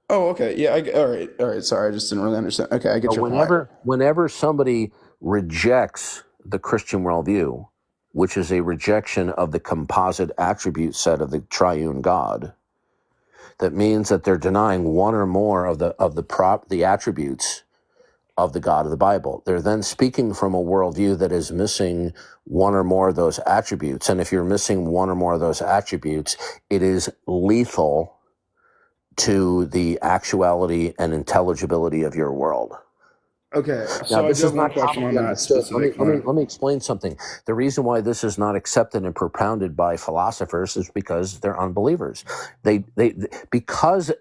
Speaker 20: Oh, okay. Yeah. All right. Sorry, I just didn't really understand. Okay, I get your point.
Speaker 15: Whenever somebody rejects the Christian worldview, which is a rejection of the composite attribute set of the triune God, that means that they're denying one or more of the attributes of the God of the Bible. They're then speaking from a worldview that is missing one or more of those attributes. And if you're missing one or more of those attributes, it is lethal to the actuality and intelligibility of your world.
Speaker 20: Okay,
Speaker 15: Now,
Speaker 20: so I
Speaker 15: this
Speaker 20: do
Speaker 15: is
Speaker 20: have one
Speaker 15: not
Speaker 20: question on
Speaker 15: commonly
Speaker 20: that
Speaker 15: understood.
Speaker 20: specific point.
Speaker 15: Let me explain something. The reason why this is not accepted and propounded by philosophers is because they're unbelievers. Because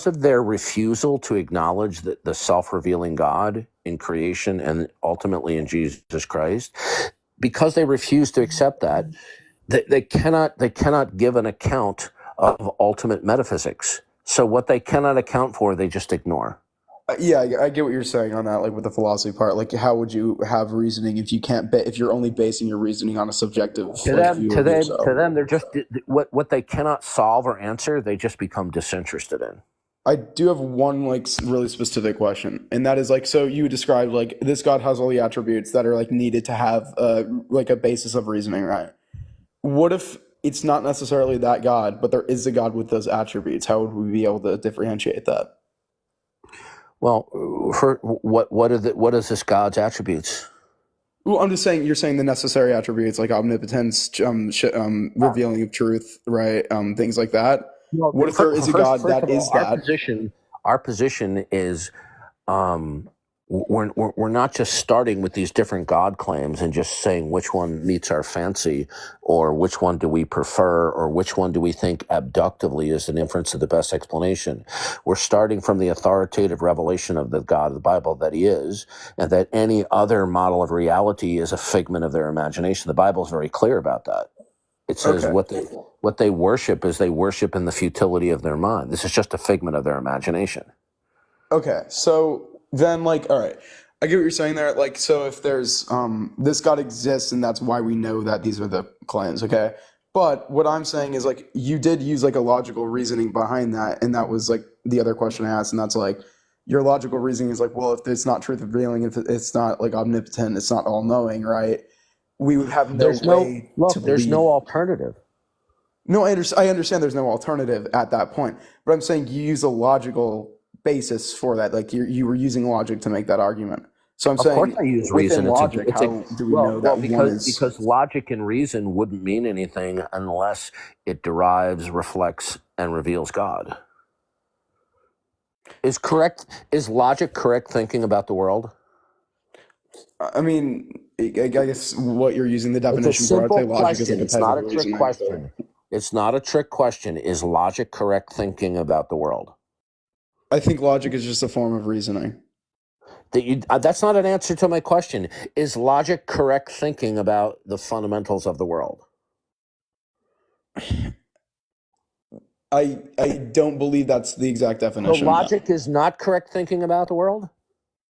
Speaker 15: of their refusal to acknowledge the self-revealing God in creation and ultimately in Jesus Christ, because they refuse to accept that, they cannot give an account of ultimate metaphysics. So what they cannot account for, they just ignore.
Speaker 20: Yeah, I get what you're saying on that, like with the philosophy part. Like, how would you have reasoning if you can't if you're only basing your reasoning on a subjective view of yourself?
Speaker 15: To them, they're just what they cannot solve or answer. They just become disinterested in.
Speaker 20: I do have one really specific question, and that is so you described this God has all the attributes that are needed to have a basis of reasoning, right? What if it's not necessarily that God, but there is a God with those attributes? How would we be able to differentiate that?
Speaker 15: Well, for what is this God's attributes?
Speaker 20: Well, I'm just saying, you're saying the necessary attributes like omnipotence, revealing of truth, right? Things like that.
Speaker 15: Well,
Speaker 20: what if there is a God that is that?
Speaker 15: Our position is we're not just starting with these different God claims and just saying which one meets our fancy or which one do we prefer or which one do we think abductively is an inference of the best explanation. We're starting from the authoritative revelation of the God of the Bible that he is, and that any other model of reality is a figment of their imagination. The Bible is very clear about that. It says what they worship is they worship in the futility of their mind. This is just a figment of their imagination.
Speaker 20: Okay, so then all right, I get what you're saying there. So if there's this God exists and that's why we know that these are the claims, okay? But what I'm saying is you did use a logical reasoning behind that, and that was the other question I asked, and that's your logical reasoning is well, if it's not truth revealing, if it's not omnipotent, it's not all knowing, right? We would have
Speaker 15: There's no alternative.
Speaker 20: No, I understand there's no alternative at that point, but I'm saying you use a logical basis for that. You were using logic to make that argument. So I'm saying,
Speaker 15: of course, I use reason.
Speaker 20: Logic, how do we know that
Speaker 15: because logic and reason wouldn't mean anything unless it derives, reflects, and reveals God. Is logic correct thinking about the world?
Speaker 20: I mean, I guess what you're using the definition
Speaker 15: It's a simple
Speaker 20: for, I'd say logic
Speaker 15: question.
Speaker 20: is
Speaker 15: It's not a trick question. It's not a trick question. Is logic correct thinking about the world?
Speaker 20: I think logic is just a form of reasoning.
Speaker 15: That's not an answer to my question. Is logic correct thinking about the fundamentals of the world?
Speaker 20: I don't believe that's the exact definition.
Speaker 15: So logic is not correct thinking about the world?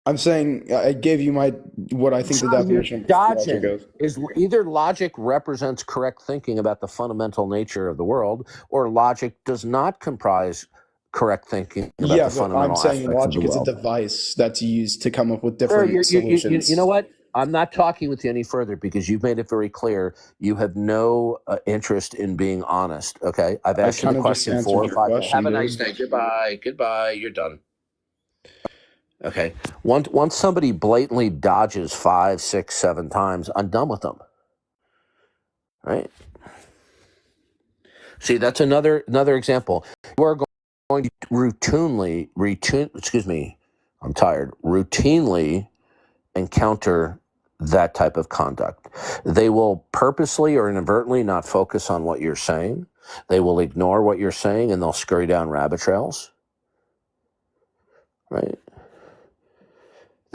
Speaker 20: I'm saying I gave you what I think the definition of logic is.
Speaker 15: Either logic represents correct thinking about the fundamental nature of the world, or logic does not comprise correct thinking about the fundamental aspects of the world.
Speaker 20: I'm saying logic is a device that's used to come up with different solutions.
Speaker 15: You know what? I'm not talking with you any further because you've made it very clear you have no interest in being honest. Okay, I've asked you the question 4 or 5 times. Have a nice day. Goodbye. You're done. Okay. Once somebody blatantly dodges 5, 6, 7 times, I'm done with them. Right? See, that's another example. You are going to routinely encounter that type of conduct. They will purposely or inadvertently not focus on what you're saying. They will ignore what you're saying and they'll scurry down rabbit trails. Right?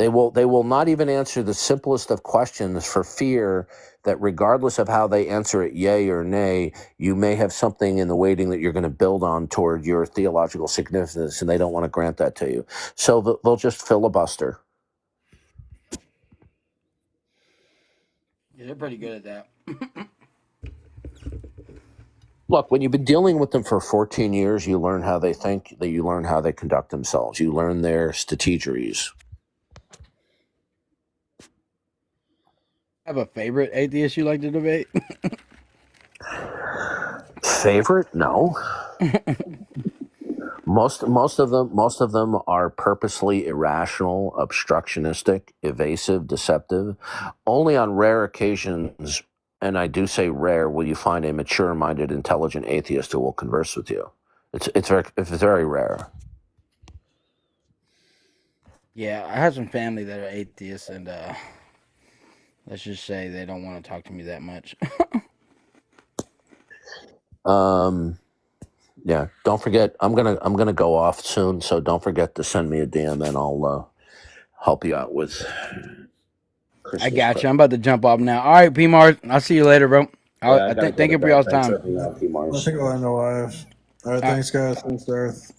Speaker 15: They will not even answer the simplest of questions for fear that regardless of how they answer it, yay or nay, you may have something in the waiting that you're going to build on toward your theological significance, and they don't want to grant that to you. So they'll just filibuster.
Speaker 18: Yeah, they're pretty good at that.
Speaker 15: Look, when you've been dealing with them for 14 years, you learn how they think, that you learn how they conduct themselves. You learn their strategies.
Speaker 18: Have a favorite atheist you like to debate?
Speaker 15: Favorite? No. Most of them are purposely irrational, obstructionistic, evasive, deceptive. Only on rare occasions, and I do say rare, will you find a mature-minded, intelligent atheist who will converse with you. It's very rare.
Speaker 18: Yeah, I have some family that are atheists, and let's just say they don't want to talk to me that much.
Speaker 15: Yeah. Don't forget, I'm gonna go off soon, so don't forget to send me a DM, and I'll help you out with
Speaker 18: I got you. I'm about to jump off now. All right, P Mars. I'll see you later, bro.
Speaker 15: Yeah, I gotta
Speaker 18: Thank
Speaker 15: go
Speaker 18: you
Speaker 15: to
Speaker 18: for
Speaker 15: bed.
Speaker 18: y'all's
Speaker 15: Thanks
Speaker 18: time.
Speaker 15: for everything out, P Mars.
Speaker 1: I think I'll end the live. All right, thanks, guys. Thanks, Darth.